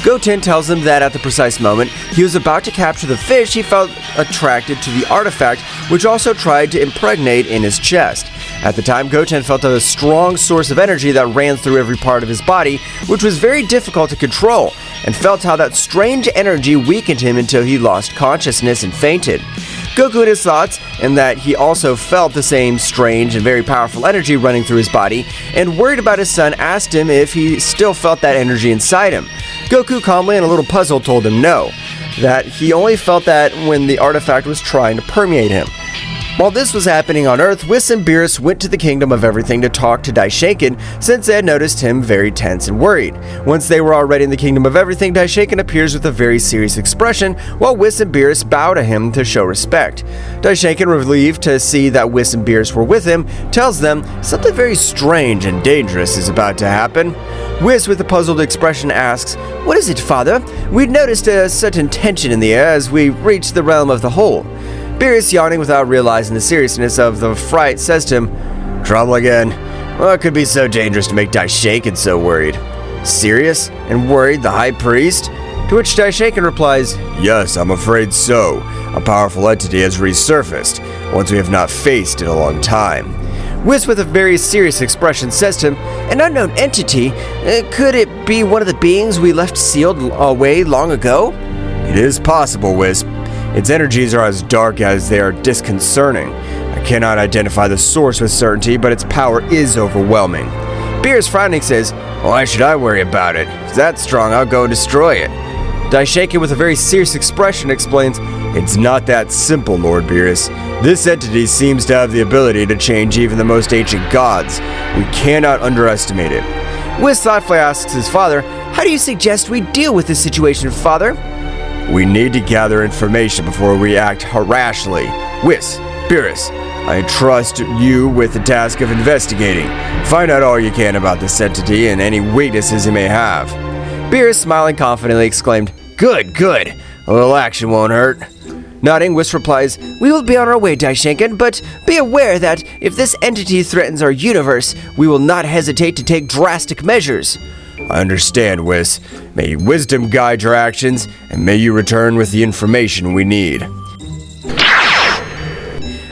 Speaker 1: Goten tells him that at the precise moment he was about to capture the fish, he felt attracted to the artifact, which also tried to impregnate in his chest. At the time, Goten felt a strong source of energy that ran through every part of his body, which was very difficult to control, and felt how that strange energy weakened him until he lost consciousness and fainted. Goku, in his thoughts, and that he also felt the same strange and very powerful energy running through his body, and worried about his son, asked him if he still felt that energy inside him. Goku, calmly and a little puzzled, told him no, that he only felt that when the artifact was trying to permeate him. While this was happening on Earth, Whis and Beerus went to the Kingdom of Everything to talk to Daishoken, since they had noticed him very tense and worried. Once they were already in the Kingdom of Everything, Daishoken appears with a very serious expression, while Whis and Beerus bow to him to show respect. Daishoken, relieved to see that Whis and Beerus were with him, tells them something very strange and dangerous is about to happen. Whis, with a puzzled expression, asks, "What is it, father? We'd noticed a certain tension in the air as we reached the realm of the whole." Beerus, yawning without realizing the seriousness of the fright, says to him, "Trouble again? What could be so dangerous to make Daishoken so worried?" "Serious and worried, the High Priest?" To which Daishoken replies, "Yes, I'm afraid so. A powerful entity has resurfaced, one we have not faced in a long time." Whis, with a very serious expression, says to him, "An unknown entity? Could it be one of the beings we left sealed away long ago?" "It is possible, Whis. Its energies are as dark as they are disconcerting. I cannot identify the source with certainty, but its power is overwhelming." Beerus, frowning, says, "Why should I worry about it? If it's that strong, I'll go and destroy it." Daishoken, with a very serious expression, explains, "It's not that simple, Lord Beerus. This entity seems to have the ability to change even the most ancient gods. We cannot underestimate it." Whis thoughtfully asks his father, "How do you suggest we deal with this situation, father?" "We need to gather information before we act rashly. Whis, Beerus, I trust you with the task of investigating. Find out all you can about this entity and any weaknesses it may have." Beerus, smiling confidently, exclaimed, "Good, good. A little action won't hurt." Nodding, Whis replies, "We will be on our way, Daishoken, but be aware that if this entity threatens our universe, we will not hesitate to take drastic measures." "I understand, Whis. May wisdom guide your actions, and may you return with the information we need."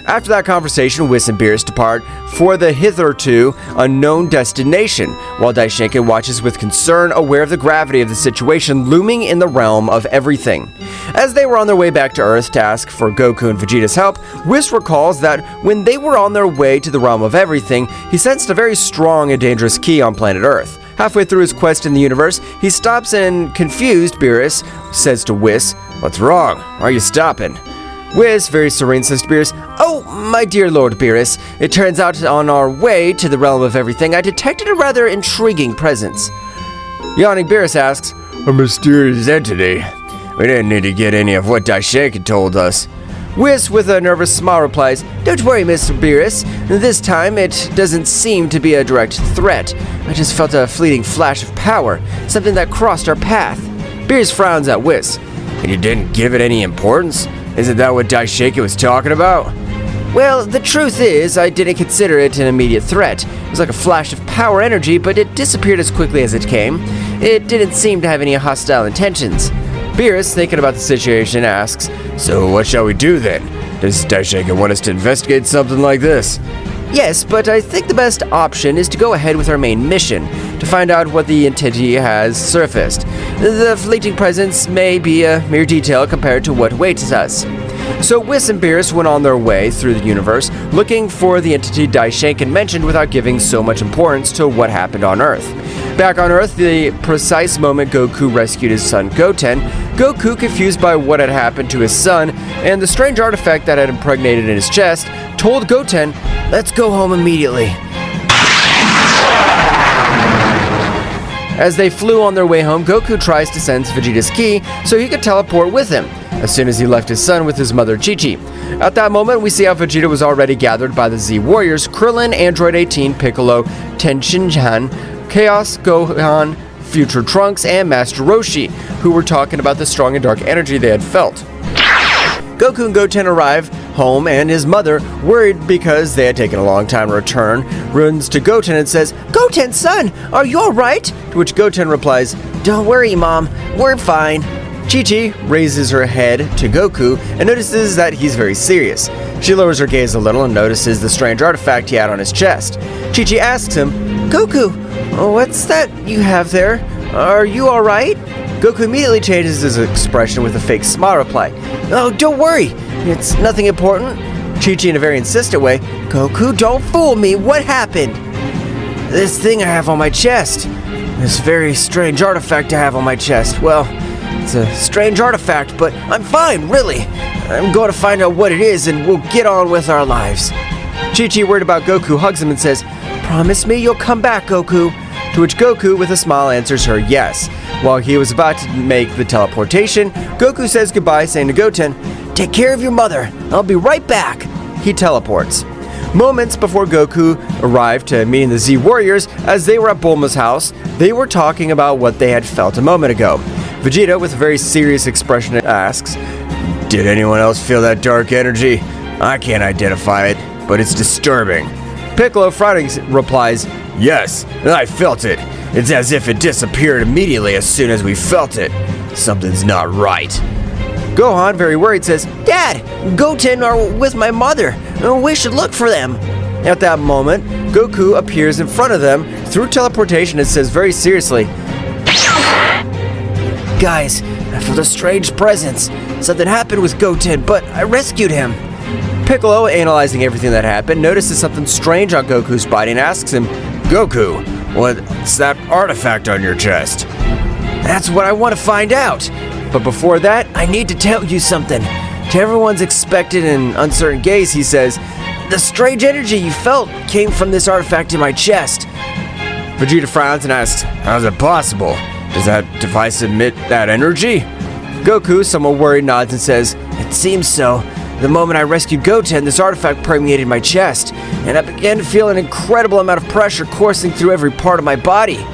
Speaker 2: After that conversation, Whis and Beerus depart for the hitherto unknown destination, while Daishinkan watches with concern, aware of the gravity of the situation looming in the realm of everything. As they were on their way back to Earth to ask for Goku and Vegeta's help, Whis recalls that when they were on their way to the realm of everything, he sensed a very strong and dangerous ki on planet Earth. Halfway through his quest in the universe, he stops and, confused, Beerus says to Whis, "What's wrong? Why are you stopping?" Whis, very serene, says to Beerus, "Oh, my dear Lord Beerus, it turns out on our way to the realm of everything, I detected a rather intriguing presence." Yawning, Beerus asks, "A mysterious entity? We didn't need to get any of what Daishinkan told us." Whis, with a nervous smile, replies, "Don't worry, Mr. Beerus. This time it doesn't seem to be a direct threat. I just felt a fleeting flash of power, something that crossed our path." Beerus frowns at Whis. "And you didn't give it any importance? Isn't that what Daishinkan was talking about?" "Well, the truth is, I didn't consider it an immediate threat. It was like a flash of power energy, but it disappeared as quickly as it came. It didn't seem to have any hostile intentions." Beerus, thinking about the situation, asks, "So what shall we do then? Does Daishinkan want us to investigate something like this?" "Yes, but I think the best option is to go ahead with our main mission, to find out what the entity has surfaced. The fleeting presence may be a mere detail compared to what awaits us." So Whis and Beerus went on their way through the universe, looking for the entity Daishinkan mentioned without giving so much importance to what happened on Earth. Back on Earth, the precise moment Goku rescued his son Goten, Goku, confused by what had happened to his son and the strange artifact that had impregnated in his chest, told Goten, "Let's go home immediately." As they flew on their way home, Goku tries to sense Vegeta's ki so he could teleport with him, as soon as he left his son with his mother Chi-Chi. At that moment, we see how Vegeta was already gathered by the Z Warriors, Krillin, Android 18, Piccolo, Tenshinhan, Chaos, Gohan, Future Trunks, and Master Roshi, who were talking about the strong and dark energy they had felt. Goku and Goten arrive home, and his mother, worried because they had taken a long time to return, runs to Goten and says, "Goten, son, are you alright?" To which Goten replies, "Don't worry, Mom, we're fine." Chi-Chi raises her head to Goku and notices that he's very serious. She lowers her gaze a little and notices the strange artifact he had on his chest. Chi-Chi asks him, "Goku, what's that you have there? Are you alright?" Goku immediately changes his expression with a fake smile reply. "Oh, don't worry. It's nothing important." Chi-Chi, in a very insistent way, "Goku, don't fool me. What happened?" "This thing I have on my chest. This very strange artifact I have on my chest. Well, it's a strange artifact, but I'm fine, really. I'm going to find out what it is and we'll get on with our lives." Chi-Chi, worried about Goku, hugs him and says, "Promise me you'll come back, Goku." To which Goku, with a smile, answers her yes. While he was about to make the teleportation, Goku says goodbye, saying to Goten, "Take care of your mother. I'll be right back." He teleports. Moments before Goku arrived to meeting the Z Warriors, as they were at Bulma's house, they were talking about what they had felt a moment ago. Vegeta, with a very serious expression, asks, "Did anyone else feel that dark energy? I can't identify it, but it's disturbing." Piccolo, frowning, replies, "Yes, I felt it. It's as if it disappeared immediately as soon as we felt it. Something's not right." Gohan, very worried, says, "Dad, Goten are with my mother. We should look for them." At that moment, Goku appears in front of them through teleportation and says very seriously, "Guys, I felt a strange presence. Something happened with Goten, but I rescued him." Piccolo, analyzing everything that happened, notices something strange on Goku's body and asks him, "Goku, what's that artifact on your chest?" "That's what I want to find out. But before that, I need to tell you something." To everyone's expectant and uncertain gaze, he says, "The strange energy you felt came from this artifact in my chest." Vegeta frowns and asks, "How's it possible? Does that device emit that energy?" Goku, somewhat worried, nods and says, "It seems so. The moment I rescued Goten, this artifact permeated my chest, and I began to feel an incredible amount of pressure coursing through every part of my body."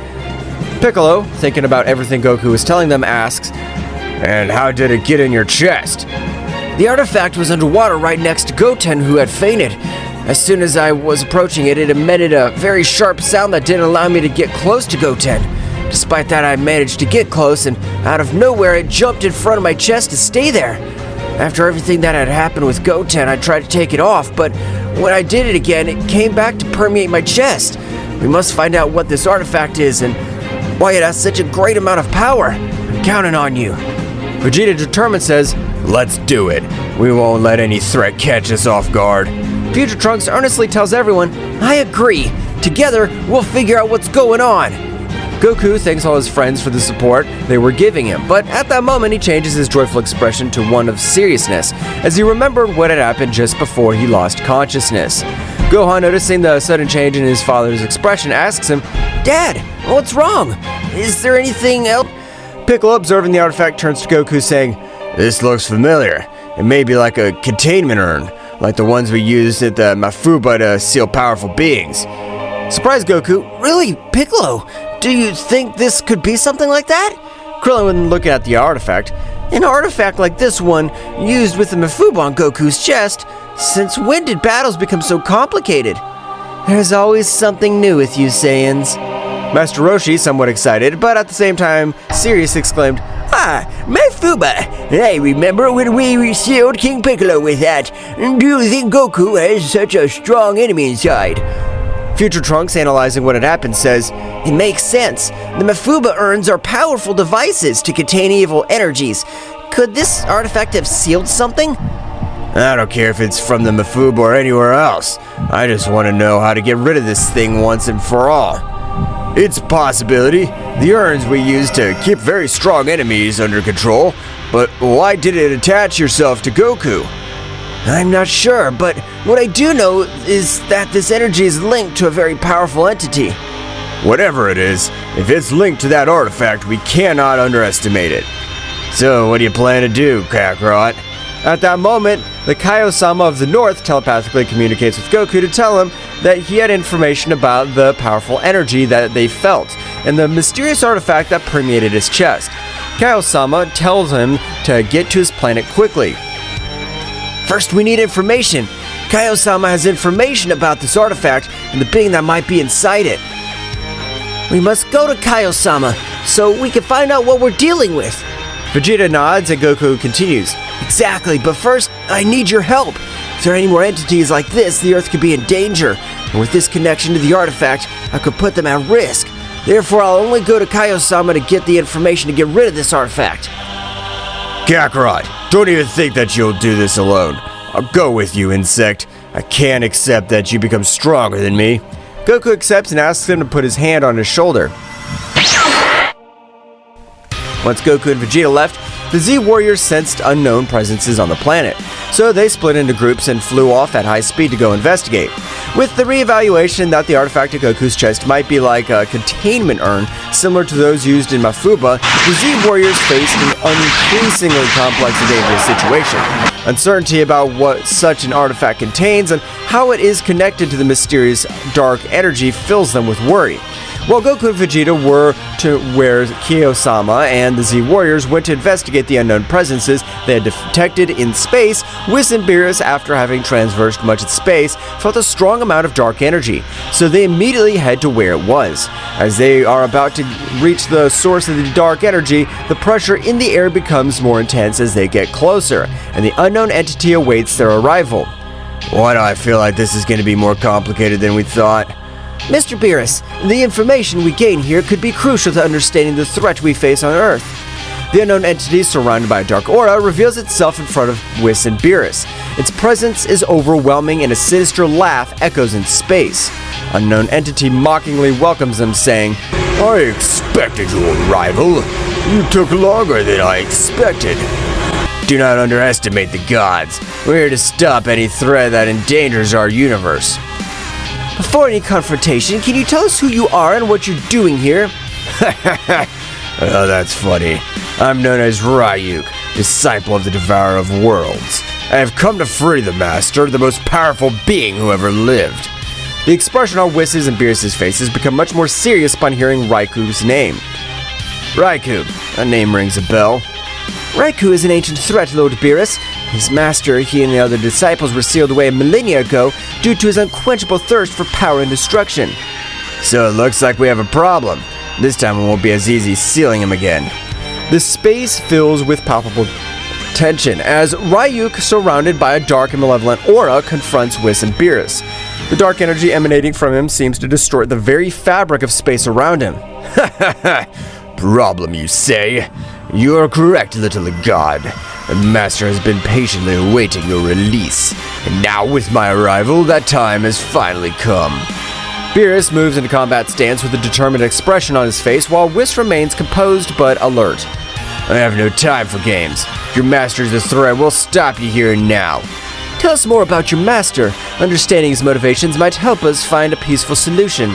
Speaker 2: Piccolo, thinking about everything Goku was telling them, asks, "And how did it get in your chest?" "The artifact was underwater right next to Goten, who had fainted. As soon as I was approaching it, it emitted a very sharp sound that didn't allow me to get close to Goten. Despite that, I managed to get close, and out of nowhere, it jumped in front of my chest to stay there.
Speaker 3: After everything that had happened with Goten, I tried to take it off, but when I did it again, it came back to permeate my chest. We must find out what this artifact is and why it has such a great amount of power. I'm counting on you.
Speaker 2: Vegeta determined says, "Let's do it. We won't let any threat catch us off guard."
Speaker 3: Future Trunks earnestly tells everyone, I agree. Together, we'll figure out what's going on.
Speaker 2: Goku thanks all his friends for the support they were giving him, but at that moment he changes his joyful expression to one of seriousness, as he remembered what had happened just before he lost consciousness. Gohan, noticing the sudden change in his father's expression, asks him,
Speaker 3: Dad, what's wrong? Is there anything else?
Speaker 2: Piccolo, observing the artifact, turns to Goku saying, "This looks familiar. It may be like a containment urn, like the ones we used at the Mafuba to seal powerful beings."
Speaker 3: Surprised Goku, really, Piccolo? Do you think this could be something like that?
Speaker 2: Krillin, looking at the artifact,
Speaker 3: an artifact like this one, used with the Mafuba on Goku's chest. Since when did battles become so complicated? There's always something new with you Saiyans.
Speaker 2: Master Roshi, somewhat excited, but at the same time serious, exclaimed,
Speaker 3: Ah, Mafuba! I remember when we sealed King Piccolo with that. Do you think Goku has such a strong enemy inside?
Speaker 2: Future Trunks, analyzing what had happened, says,
Speaker 3: It makes sense. The Mafuba urns are powerful devices to contain evil energies. Could this artifact have sealed something?
Speaker 2: "I don't care if it's from the Mafuba or anywhere else. I just want to know how to get rid of this thing once and for all. It's a possibility. The urns we use to keep very strong enemies under control, but why did it attach yourself to Goku?"
Speaker 3: I'm not sure, but what I do know is that this energy is linked to a very powerful entity.
Speaker 2: Whatever it is, if it's linked to that artifact, we cannot underestimate it. So what do you plan to do, Kakarot? At that moment, the Kaiosama of the North telepathically communicates with Goku to tell him that he had information about the powerful energy that they felt, and the mysterious artifact that permeated his chest. Kaiosama tells him to get to his planet quickly.
Speaker 3: First, we need information. Kaiosama has information about this artifact and the being that might be inside it. We must go to Kaiosama so we can find out what we're dealing with.
Speaker 2: Vegeta nods and Goku continues.
Speaker 3: Exactly, but first, I need your help. If there are any more entities like this, the Earth could be in danger. And with this connection to the artifact, I could put them at risk. Therefore, I'll only go to Kaiosama to get the information to get rid of this artifact.
Speaker 2: Kakarot, don't even think that you'll do this alone. I'll go with you, insect. I can't accept that you become stronger than me. Goku accepts and asks him to put his hand on his shoulder. Once Goku and Vegeta left, the Z-Warriors sensed unknown presences on the planet, so they split into groups and flew off at high speed to go investigate. With the re-evaluation that the artifact at Goku's chest might be like a containment urn, similar to those used in Mafuba, the Z-Warriors faced an increasingly complex and dangerous situation. Uncertainty about what such an artifact contains and how it is connected to the mysterious dark energy fills them with worry. While Goku and Vegeta were to where Kaiosama and the Z-Warriors went to investigate the unknown presences they had detected in space, Whis and Beerus, after having traversed much of space, felt a strong amount of dark energy, so they immediately head to where it was. As they are about to reach the source of the dark energy, the pressure in the air becomes more intense as they get closer, and the unknown entity awaits their arrival. Why do I feel like this is going to be more complicated than we thought?
Speaker 3: Mr. Beerus, the information we gain here could be crucial to understanding the threat we face on Earth. The unknown entity, surrounded by a dark aura, reveals itself in front of Whis and Beerus. Its presence is overwhelming and a sinister laugh echoes in space. Unknown entity mockingly welcomes them, saying, "I expected your arrival. You took longer than I expected. Do not underestimate the gods. We're here to stop any threat that endangers our universe." Before any confrontation, can you tell us who you are and what you're doing here?
Speaker 2: Oh, that's funny. I'm known as Ryuk, disciple of the Devourer of Worlds. I have come to free the Master, the most powerful being who ever lived. The expression on Whis' and Beerus' faces become much more serious upon hearing Ryuku's name. Ryuk, that name rings a bell.
Speaker 3: Ryuk is an ancient threat, Lord Beerus. His master, he and the other disciples were sealed away a millennia ago due to his unquenchable thirst for power and destruction.
Speaker 2: So it looks like we have a problem. This time it won't be as easy sealing him again. The space fills with palpable
Speaker 1: tension as Ryuk, surrounded by a dark and malevolent aura, confronts Whis and Beerus. The dark energy emanating from him seems to distort the very fabric of space around him.
Speaker 2: Problem, you say? You're correct, little god. The master has been patiently awaiting your release, and now with my arrival, that time has finally come.
Speaker 1: Beerus moves into combat stance with a determined expression on his face, while Whis remains composed but alert.
Speaker 2: I have no time for games. If your master is a threat, we'll stop you here and now.
Speaker 1: Tell us more about your master. Understanding his motivations might help us find a peaceful solution.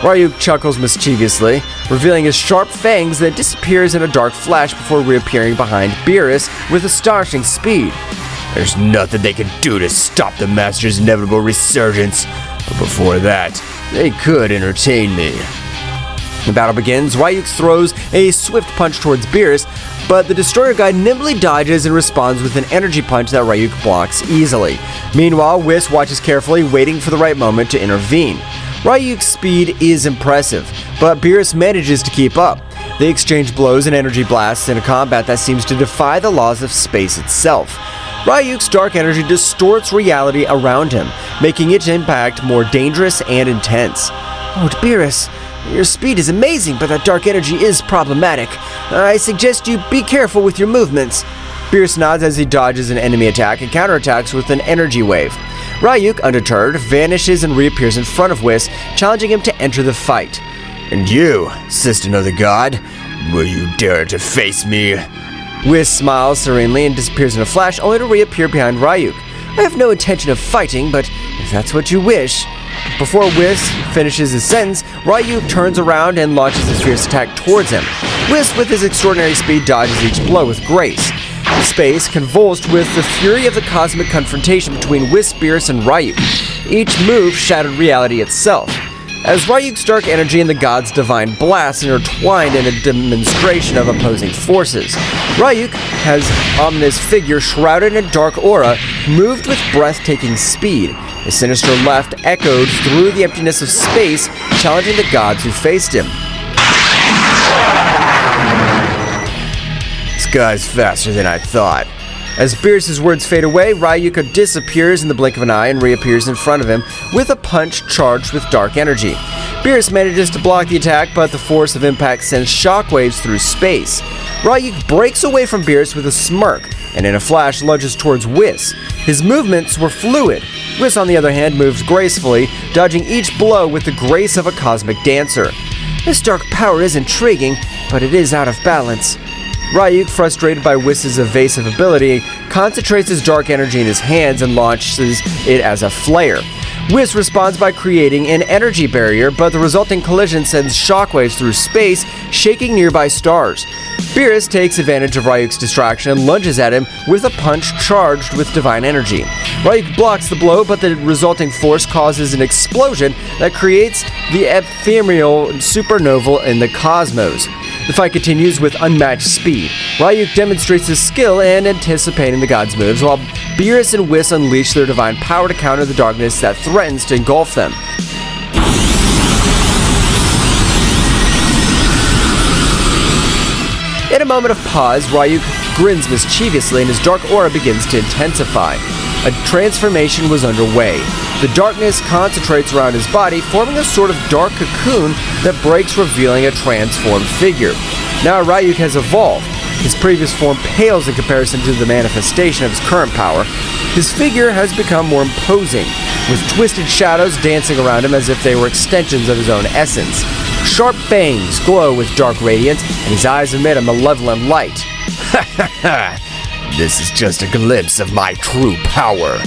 Speaker 1: Ryuk chuckles mischievously, revealing his sharp fangs, then disappears in a dark flash before reappearing behind Beerus with astonishing speed.
Speaker 2: There's nothing they can do to stop the master's inevitable resurgence, but before that, they could entertain me.
Speaker 1: The battle begins. Ryuk throws a swift punch towards Beerus, but the Destroyer guy nimbly dodges and responds with an energy punch that Ryuk blocks easily. Meanwhile, Whis watches carefully, waiting for the right moment to intervene. Ryuk's speed is impressive, but Beerus manages to keep up. They exchange blows and energy blasts in a combat that seems to defy the laws of space itself. Ryuk's dark energy distorts reality around him, making its impact more dangerous and intense. Oh, Beerus, your speed is amazing, but that dark energy is problematic. I suggest you be careful with your movements. Beerus nods as he dodges an enemy attack and counterattacks with an energy wave. Ryuk, undeterred, vanishes and reappears in front of Whis, challenging him to enter the fight.
Speaker 2: And you, assistant of the god, will you dare to face me?
Speaker 1: Whis smiles serenely and disappears in a flash, only to reappear behind Ryuk. I have no intention of fighting, but if that's what you wish. Before Whis finishes his sentence, Ryuk turns around and launches a fierce attack towards him. Whis, with his extraordinary speed, dodges each blow with grace. Space convulsed with the fury of the cosmic confrontation between Whis, Beerus, and Ryuk. Each move shattered reality itself. As Ryuk's dark energy and the god's divine blast intertwined in a demonstration of opposing forces, Ryuk, his ominous figure shrouded in a dark aura, moved with breathtaking speed. His sinister left echoed through the emptiness of space, challenging the gods who faced him.
Speaker 2: This guy's faster than I thought.
Speaker 1: As Beerus' words fade away, Ryuk disappears in the blink of an eye and reappears in front of him with a punch charged with dark energy. Beerus manages to block the attack, but the force of impact sends shockwaves through space. Ryuk breaks away from Beerus with a smirk, and in a flash lunges towards Whis. His movements were fluid. Whis, on the other hand, moves gracefully, dodging each blow with the grace of a cosmic dancer. This dark power is intriguing, but it is out of balance. Ryuk, frustrated by Whis' evasive ability, concentrates his dark energy in his hands and launches it as a flare. Whis responds by creating an energy barrier, but the resulting collision sends shockwaves through space, shaking nearby stars. Beerus takes advantage of Ryuk's distraction and lunges at him with a punch charged with divine energy. Ryuk blocks the blow, but the resulting force causes an explosion that creates the ephemeral supernova in the cosmos. The fight continues with unmatched speed. Ryuk demonstrates his skill in anticipating the god's moves, while Beerus and Whis unleash their divine power to counter the darkness that threatens to engulf them. In a moment of pause, Ryuk grins mischievously and his dark aura begins to intensify. A transformation was underway. The darkness concentrates around his body, forming a sort of dark cocoon that breaks, revealing a transformed figure. Now Ryuk has evolved. His previous form pales in comparison to the manifestation of his current power. His figure has become more imposing, with twisted shadows dancing around him as if they were extensions of his own essence. Sharp fangs glow with dark radiance, and his eyes emit a malevolent light.
Speaker 2: Ha ha ha! This is just a glimpse of my true power.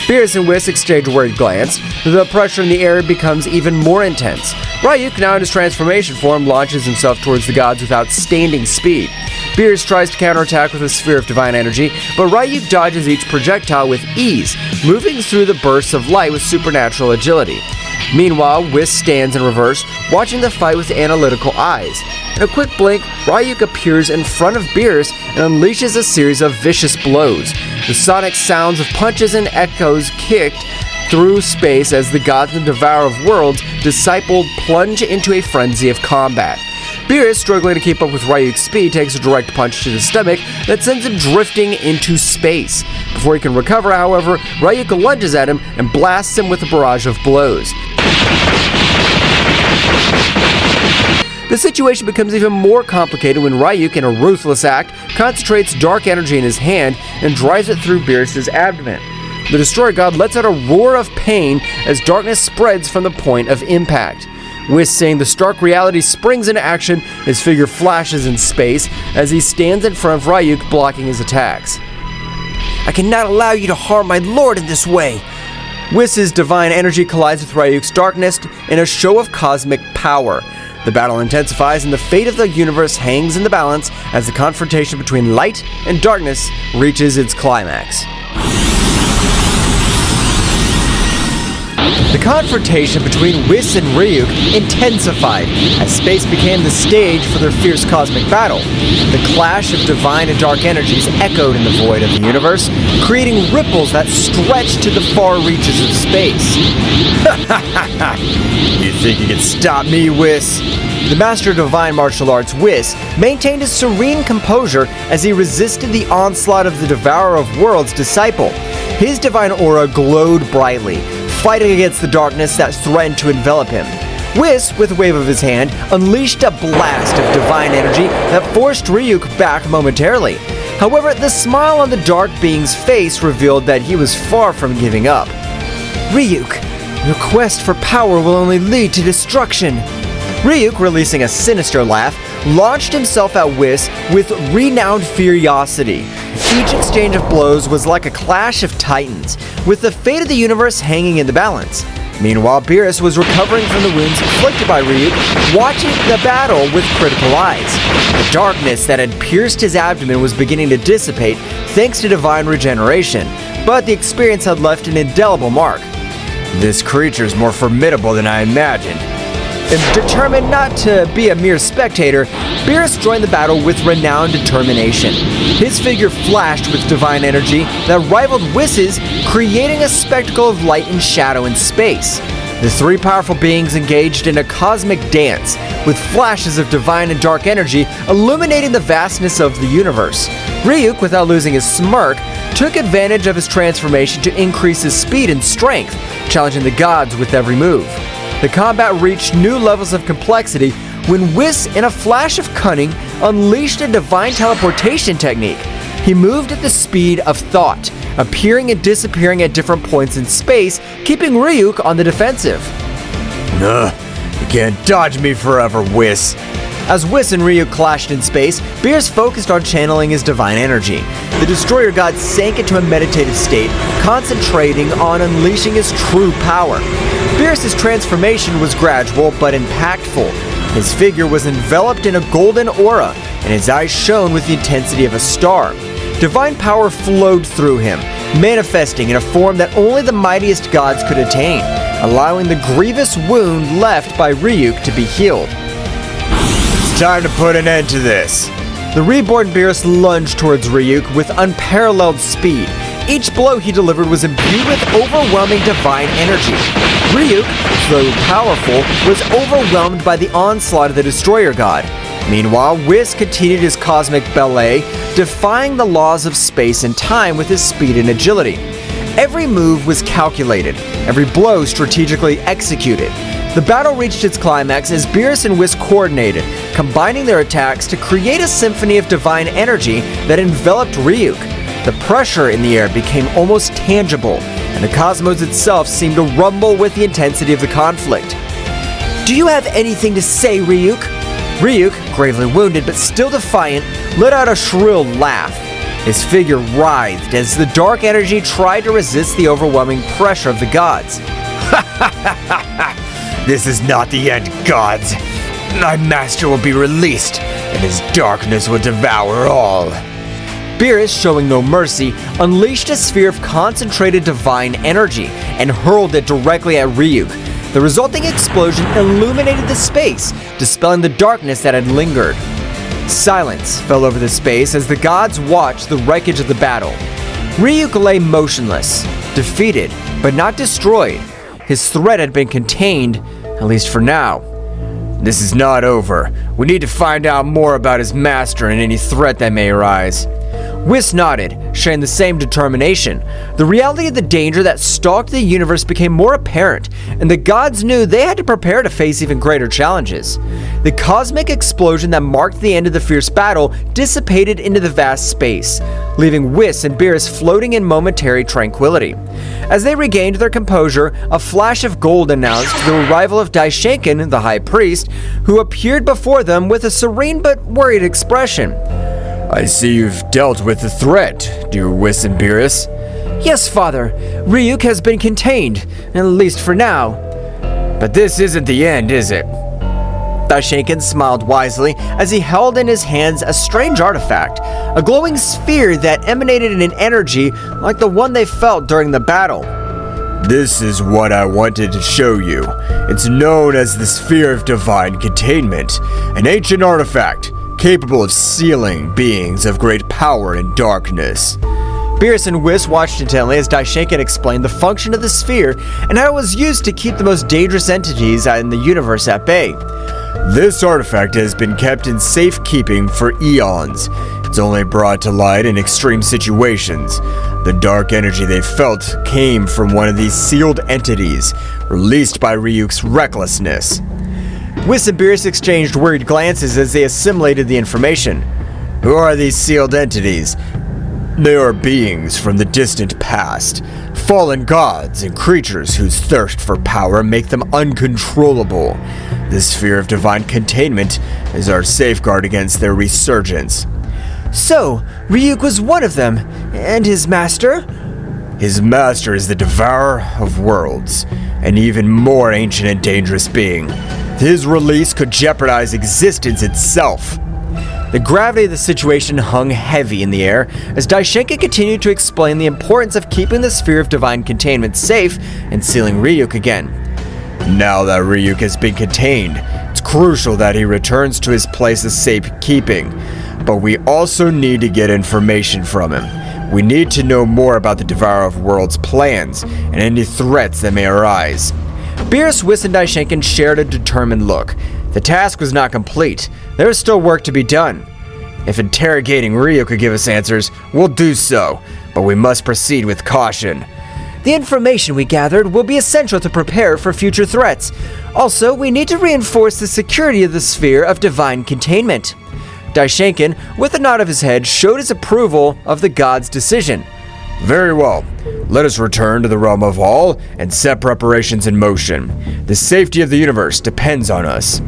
Speaker 1: Beerus and Whis exchange a worried glance. The pressure in the air becomes even more intense. Ryuk, now in his transformation form, launches himself towards the gods with outstanding speed. Beerus tries to counterattack with a sphere of divine energy, but Ryuk dodges each projectile with ease, moving through the bursts of light with supernatural agility. Meanwhile, Whis stands in reverse, watching the fight with analytical eyes. In a quick blink, Ryuk appears in front of Beerus and unleashes a series of vicious blows. The sonic sounds of punches and echoes kicked through space as the gods and devourer of worlds, discipled, plunge into a frenzy of combat. Beerus, struggling to keep up with Ryuk's speed, takes a direct punch to the stomach that sends him drifting into space. Before he can recover, however, Ryuk lunges at him and blasts him with a barrage of blows. The situation becomes even more complicated when Ryuk, in a ruthless act, concentrates dark energy in his hand and drives it through Beerus' abdomen. The Destroyer God lets out a roar of pain as darkness spreads from the point of impact. Whis, seeing the stark reality, springs into action. His figure flashes in space as he stands in front of Ryuk, blocking his attacks.
Speaker 3: I cannot allow you to harm my lord in this way.
Speaker 1: Whis' divine energy collides with Ryuk's darkness in a show of cosmic power. The battle intensifies and the fate of the universe hangs in the balance as the confrontation between light and darkness reaches its climax. The confrontation between Whis and Ryuk intensified as space became the stage for their fierce cosmic battle. The clash of divine and dark energies echoed in the void of the universe, creating ripples that stretched to the far reaches of space.
Speaker 2: You think you can stop me, Whis?
Speaker 1: The master of divine martial arts, Whis, maintained his serene composure as he resisted the onslaught of the Devourer of Worlds disciple. His divine aura glowed brightly, fighting against the darkness that threatened to envelop him. Whis, with a wave of his hand, unleashed a blast of divine energy that forced Ryuk back momentarily. However, the smile on the dark being's face revealed that he was far from giving up.
Speaker 3: Ryuk, your quest for power will only lead to destruction.
Speaker 1: Ryuk, releasing a sinister laugh, launched himself at Whis with renowned furiosity. Each exchange of blows was like a clash of titans, with the fate of the universe hanging in the balance. Meanwhile, Beerus was recovering from the wounds inflicted by Ryuk, watching the battle with critical eyes. The darkness that had pierced his abdomen was beginning to dissipate thanks to divine regeneration, but the experience had left an indelible mark.
Speaker 2: This creature's more formidable than I imagined.
Speaker 1: Determined not to be a mere spectator, Beerus joined the battle with renowned determination. His figure flashed with divine energy that rivaled Whis', creating a spectacle of light and shadow in space. The three powerful beings engaged in a cosmic dance, with flashes of divine and dark energy illuminating the vastness of the universe. Ryuk, without losing his smirk, took advantage of his transformation to increase his speed and strength, challenging the gods with every move. The combat reached new levels of complexity when Whis, in a flash of cunning, unleashed a divine teleportation technique. He moved at the speed of thought, appearing and disappearing at different points in space, keeping Ryuk on the defensive.
Speaker 2: You can't dodge me forever, Whis.
Speaker 1: As Whis and Ryuk clashed in space, Beerus focused on channeling his divine energy. The Destroyer God sank into a meditative state, concentrating on unleashing his true power. Beerus' transformation was gradual but impactful. His figure was enveloped in a golden aura, and his eyes shone with the intensity of a star. Divine power flowed through him, manifesting in a form that only the mightiest gods could attain, allowing the grievous wound left by Ryuk to be healed.
Speaker 2: It's time to put an end to this.
Speaker 1: The reborn Beerus lunged towards Ryuk with unparalleled speed. Each blow he delivered was imbued with overwhelming divine energy. Ryuk, though powerful, was overwhelmed by the onslaught of the Destroyer God. Meanwhile, Whis continued his cosmic ballet, defying the laws of space and time with his speed and agility. Every move was calculated, every blow strategically executed. The battle reached its climax as Beerus and Whis coordinated, combining their attacks to create a symphony of divine energy that enveloped Ryuk. The pressure in the air became almost tangible, and the cosmos itself seemed to rumble with the intensity of the conflict.
Speaker 3: Do you have anything to say, Ryuk?
Speaker 1: Ryuk, gravely wounded but still defiant, let out a shrill laugh. His figure writhed as the dark energy tried to resist the overwhelming pressure of the gods.
Speaker 2: This is not the end, gods. My master will be released, and his darkness will devour all.
Speaker 1: Beerus, showing no mercy, unleashed a sphere of concentrated divine energy and hurled it directly at Ryuk. The resulting explosion illuminated the space, dispelling the darkness that had lingered. Silence fell over the space as the gods watched the wreckage of the battle. Ryuk lay motionless, defeated, but not destroyed. His threat had been contained, at least for now.
Speaker 2: This is not over. We need to find out more about his master and any threat that may arise. Whis nodded, sharing the same determination. The reality of the danger that stalked the universe became more apparent, and the gods knew they had to prepare to face even greater challenges. The cosmic explosion that marked the end of the fierce battle dissipated into the vast space, leaving Whis and Beerus floating in momentary tranquility. As they regained their composure, a flash of gold announced the arrival of Daishinkan, the High Priest, who appeared before them with a serene but worried expression.
Speaker 4: I see you've dealt with the threat, dear Whis and Beerus.
Speaker 2: Yes, Father. Ryuk has been contained, at least for now.
Speaker 4: But this isn't the end, is it?
Speaker 2: Daishinkan smiled wisely as he held in his hands a strange artifact, a glowing sphere that emanated an energy like the one they felt during the battle.
Speaker 4: This is what I wanted to show you. It's known as the Sphere of Divine Containment, an ancient artifact capable of sealing beings of great power and darkness.
Speaker 2: Beerus and Whis watched intently as Daishinkan explained the function of the sphere and how it was used to keep the most dangerous entities in the universe at bay.
Speaker 4: This artifact has been kept in safekeeping for eons. It's only brought to light in extreme situations. The dark energy they felt came from one of these sealed entities, released by Ryuk's recklessness.
Speaker 2: Whis and Beerus exchanged worried glances as they assimilated the information.
Speaker 4: Who are these sealed entities? They are beings from the distant past, fallen gods and creatures whose thirst for power make them uncontrollable. The Sphere of Divine Containment is our safeguard against their resurgence.
Speaker 2: So, Ryuk was one of them, and his master?
Speaker 4: His master is the Devourer of Worlds, an even more ancient and dangerous being. His release could jeopardize existence itself.
Speaker 2: The gravity of the situation hung heavy in the air as Daishinkan continued to explain the importance of keeping the Sphere of Divine Containment safe and sealing Ryuk again.
Speaker 4: Now that Ryuk has been contained, it's crucial that he returns to his place of safekeeping. But we also need to get information from him. We need to know more about the Devourer of Worlds' plans and any threats that may arise.
Speaker 2: Beerus, Whis, and Daishinkan shared a determined look. The task was not complete. There was still work to be done.
Speaker 4: If interrogating Ryuk could give us answers, we'll do so, but we must proceed with caution.
Speaker 2: The information we gathered will be essential to prepare for future threats. Also, we need to reinforce the security of the Sphere of Divine Containment. Daishinkan, with a nod of his head, showed his approval of the god's decision.
Speaker 4: Very well. Let us return to the realm of all and set preparations in motion. The safety of the universe depends on us.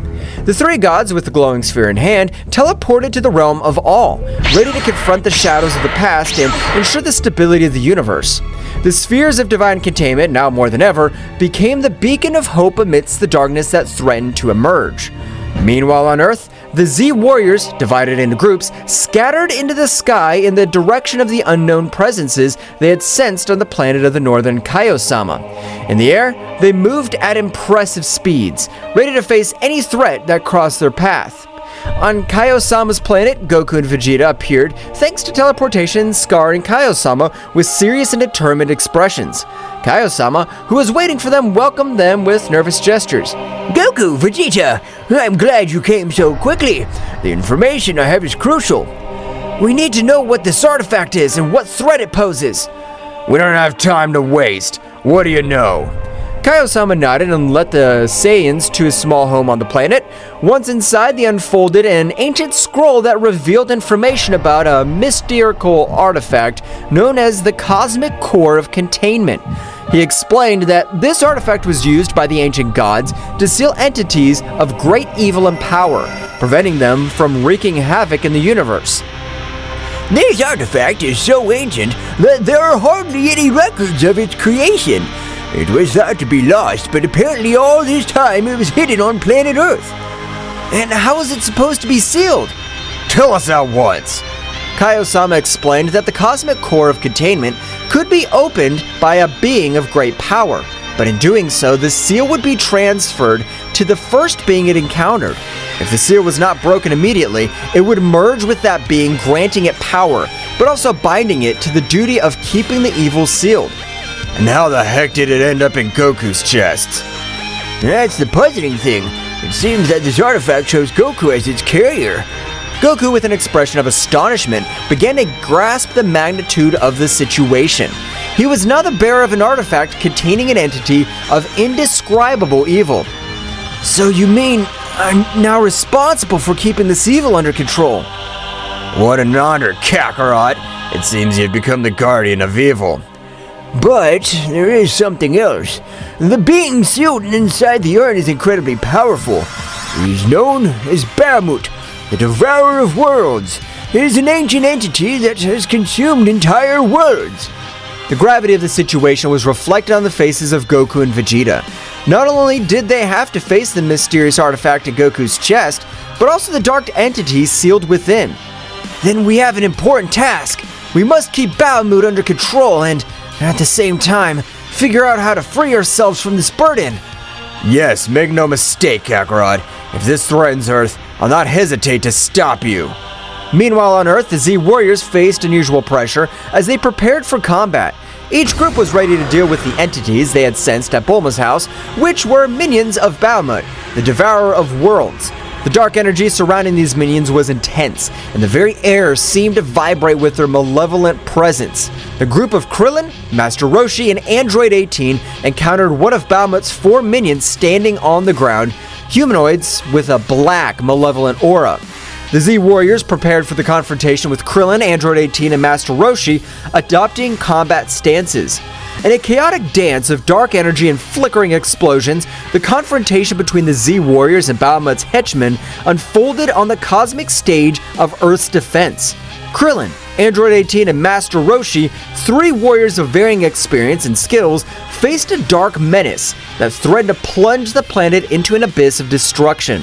Speaker 2: The three gods, with the glowing sphere in hand, teleported to the realm of all, ready to confront the shadows of the past and ensure the stability of the universe. The spheres of divine containment, now more than ever, became the beacon of hope amidst the darkness that threatened to emerge. Meanwhile on Earth, the Z warriors, divided into groups, scattered into the sky in the direction of the unknown presences they had sensed on the planet of the northern Kaiosama. In the air, they moved at impressive speeds, ready to face any threat that crossed their path. On Kaiosama's planet, Goku and Vegeta appeared thanks to teleportation, scarring Kaiosama with serious and determined expressions. Kaiosama, who was waiting for them, welcomed them with nervous gestures.
Speaker 5: Goku, Vegeta, I'm glad you came so quickly. The information I have is crucial.
Speaker 2: We need to know what this artifact is and what threat it poses.
Speaker 4: We don't have time to waste. What do you know?
Speaker 2: Kaiosama nodded and led the Saiyans to his small home on the planet. Once inside, they unfolded an ancient scroll that revealed information about a mystical artifact known as the Cosmic Core of Containment. He explained that this artifact was used by the ancient gods to seal entities of great evil and power, preventing them from wreaking havoc in the universe.
Speaker 5: This artifact is so ancient that there are hardly any records of its creation. It was thought to be lost, but apparently all this time it was hidden on planet Earth.
Speaker 2: And how is it supposed to be sealed?
Speaker 4: Tell us at once.
Speaker 2: Kaiosama explained that the cosmic core of containment could be opened by a being of great power, but in doing so, the seal would be transferred to the first being it encountered. If the seal was not broken immediately, it would merge with that being, granting it power, but also binding it to the duty of keeping the evil sealed.
Speaker 4: And how the heck did it end up in Goku's chest?
Speaker 5: That's the puzzling thing. It It seems that this artifact chose Goku as its carrier.
Speaker 2: Goku, with an expression of astonishment, began to grasp the magnitude of the situation. He was now the bearer of an artifact containing an entity of indescribable evil. So you mean I'm now responsible for keeping this evil under control?
Speaker 4: What an honor, Kakarot! It seems you've become the guardian of evil.
Speaker 5: But there is something else. The being sealed inside the urn is incredibly powerful. He is known as Bahamut, the Devourer of Worlds. It is an ancient entity that has consumed entire worlds.
Speaker 2: The gravity of the situation was reflected on the faces of Goku and Vegeta. Not only did they have to face the mysterious artifact in Goku's chest, but also the dark entity sealed within. Then we have an important task. We must keep Bahamut under control and, at the same time, figure out how to free ourselves from this burden.
Speaker 4: Yes, make no mistake, Kakarot. If this threatens Earth, I'll not hesitate to stop you.
Speaker 2: Meanwhile on Earth, the Z Warriors faced unusual pressure as they prepared for combat. Each group was ready to deal with the entities they had sensed at Bulma's house, which were minions of Bahamut, the Devourer of Worlds. The dark energy surrounding these minions was intense, and the very air seemed to vibrate with their malevolent presence. The group of Krillin, Master Roshi, and Android 18 encountered one of Bahamut's 4 minions standing on the ground, humanoids with a black, malevolent aura. The Z Warriors prepared for the confrontation with Krillin, Android 18, and Master Roshi, adopting combat stances. In a chaotic dance of dark energy and flickering explosions, the confrontation between the Z Warriors and Bahamut's henchmen unfolded on the cosmic stage of Earth's defense. Krillin, Android 18, and Master Roshi, 3 warriors of varying experience and skills, faced a dark menace that threatened to plunge the planet into an abyss of destruction.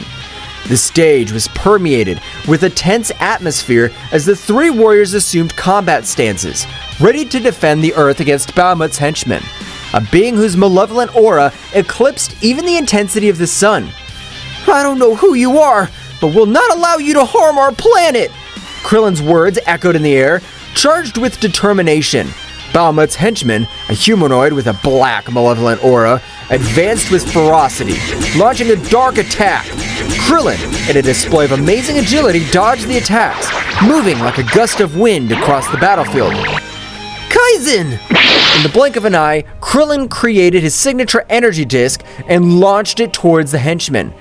Speaker 2: The stage was permeated with a tense atmosphere as the 3 warriors assumed combat stances, ready to defend the Earth against Bahamut's henchmen, a being whose malevolent aura eclipsed even the intensity of the sun. "I don't know who you are, but will not allow you to harm our planet!" Krillin's words echoed in the air, charged with determination. Bahamut's henchman, a humanoid with a black, malevolent aura, advanced with ferocity, launching a dark attack. Krillin, in a display of amazing agility, dodged the attacks, moving like a gust of wind across the battlefield. Kaizen! In the blink of an eye, Krillin created his signature energy disc and launched it towards the henchman.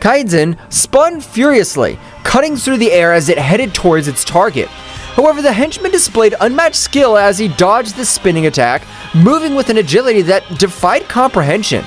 Speaker 2: Kaizen spun furiously, cutting through the air as it headed towards its target. However, the henchman displayed unmatched skill as he dodged the spinning attack, moving with an agility that defied comprehension.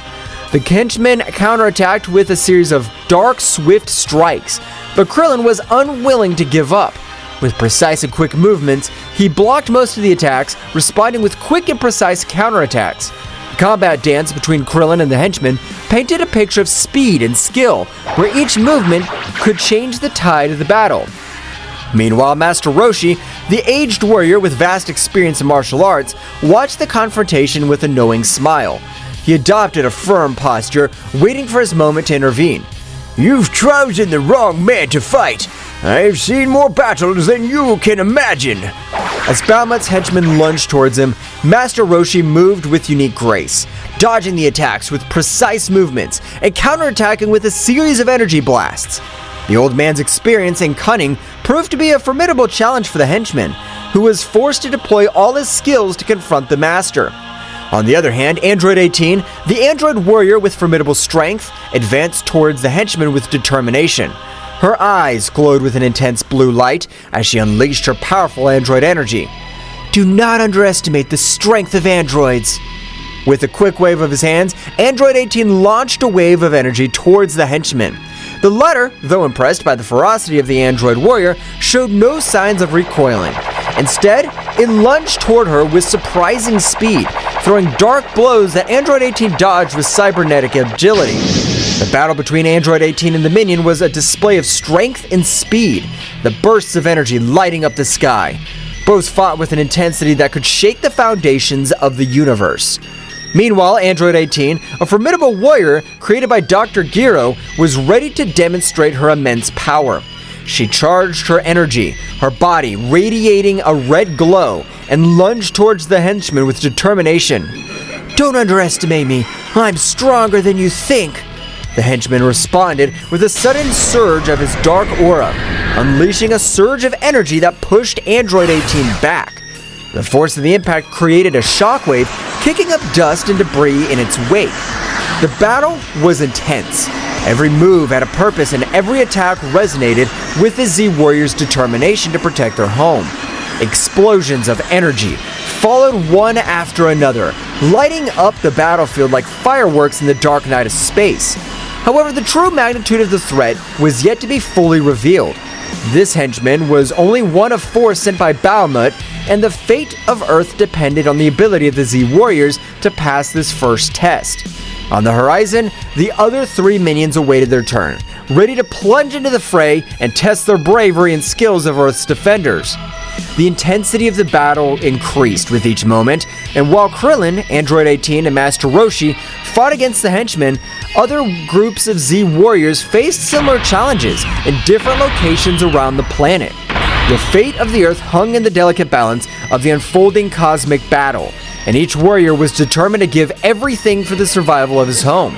Speaker 2: The henchman counterattacked with a series of dark, swift strikes, but Krillin was unwilling to give up. With precise and quick movements, he blocked most of the attacks, responding with quick and precise counterattacks. The combat dance between Krillin and the henchman painted a picture of speed and skill, where each movement could change the tide of the battle. Meanwhile, Master Roshi, the aged warrior with vast experience in martial arts, watched the confrontation with a knowing smile. He adopted a firm posture, waiting for his moment to intervene.
Speaker 5: You've chosen the wrong man to fight. I've seen more battles than you can imagine.
Speaker 2: As Bahamut's henchman lunged towards him, Master Roshi moved with unique grace, dodging the attacks with precise movements and counterattacking with a series of energy blasts. The old man's experience and cunning proved to be a formidable challenge for the henchman, who was forced to deploy all his skills to confront the master. On the other hand, Android 18, the android warrior with formidable strength, advanced towards the henchman with determination. Her eyes glowed with an intense blue light as she unleashed her powerful android energy. Do not underestimate the strength of androids. With a quick wave of his hands, Android 18 launched a wave of energy towards the henchman. The latter, though impressed by the ferocity of the android warrior, showed no signs of recoiling. Instead, it lunged toward her with surprising speed, throwing dark blows that Android 18 dodged with cybernetic agility. The battle between Android 18 and the minion was a display of strength and speed, the bursts of energy lighting up the sky. Both fought with an intensity that could shake the foundations of the universe. Meanwhile, Android 18, a formidable warrior created by Dr. Gero, was ready to demonstrate her immense power. She charged her energy, her body radiating a red glow, and lunged towards the henchman with determination. Don't underestimate me. I'm stronger than you think.
Speaker 4: The henchman responded with a sudden surge of his dark aura, unleashing a surge of energy that pushed Android 18 back. The force of the impact created a shockwave, kicking up dust and debris in its wake. The battle was intense. Every move had a purpose and every attack resonated with the Z-Warriors' determination to protect their home. Explosions of energy followed one after another, lighting up the battlefield like fireworks in the dark night of space. However, the true magnitude of the threat was yet to be fully revealed. This henchman was only one of 4 sent by Bahamut, and the fate of Earth depended on the ability of the Z-Warriors to pass this first test. On the horizon, the other 3 minions awaited their turn, ready to plunge into the fray and test their bravery and skills of Earth's defenders. The intensity of the battle increased with each moment, and while Krillin, Android 18, and Master Roshi fought against the henchmen, other groups of Z-Warriors faced similar challenges in different locations around the planet. The fate of the Earth hung in the delicate balance of the unfolding cosmic battle, and each warrior was determined to give everything for the survival of his home.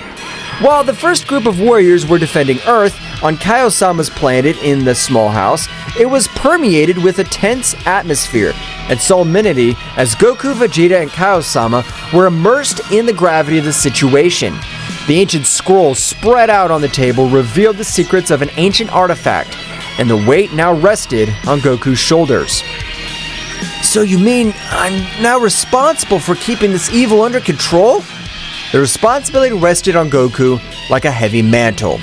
Speaker 4: While the first group of warriors were defending Earth on Kaiosama's planet in the small house, it was permeated with a tense atmosphere and solemnity as Goku, Vegeta, and Kaiosama were immersed in the gravity of the situation. The ancient scroll spread out on the table revealed the secrets of an ancient artifact, and the weight now rested on Goku's shoulders.
Speaker 5: So you mean I'm now responsible for keeping this evil under control?
Speaker 4: The responsibility rested on Goku like a heavy mantle.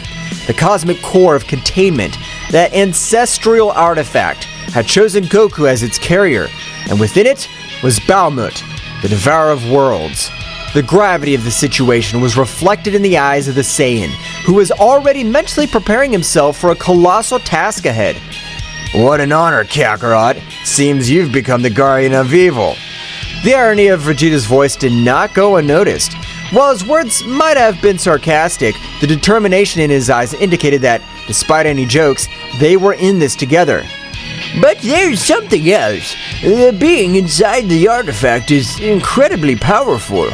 Speaker 4: The cosmic core of containment, that ancestral artifact, had chosen Goku as its carrier, and within it was Bahamut, the devourer of worlds. The gravity of the situation was reflected in the eyes of the Saiyan, who was already mentally preparing himself for a colossal task ahead.
Speaker 5: What an honor, Kakarot. Seems you've become the guardian of evil.
Speaker 4: The irony of Vegeta's voice did not go unnoticed. While his words might have been sarcastic, the determination in his eyes indicated that, despite any jokes, they were in this together.
Speaker 5: But there's something else. The being inside the artifact is incredibly powerful.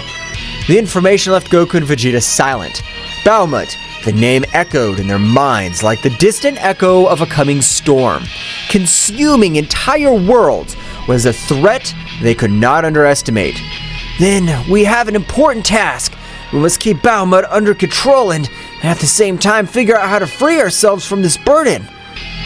Speaker 4: The information left Goku and Vegeta silent. Bahamut, the name echoed in their minds like the distant echo of a coming storm. Consuming entire worlds was a threat they could not underestimate.
Speaker 5: Then we have an important task. We must keep Bahamut under control and at the same time figure out how to free ourselves from this burden.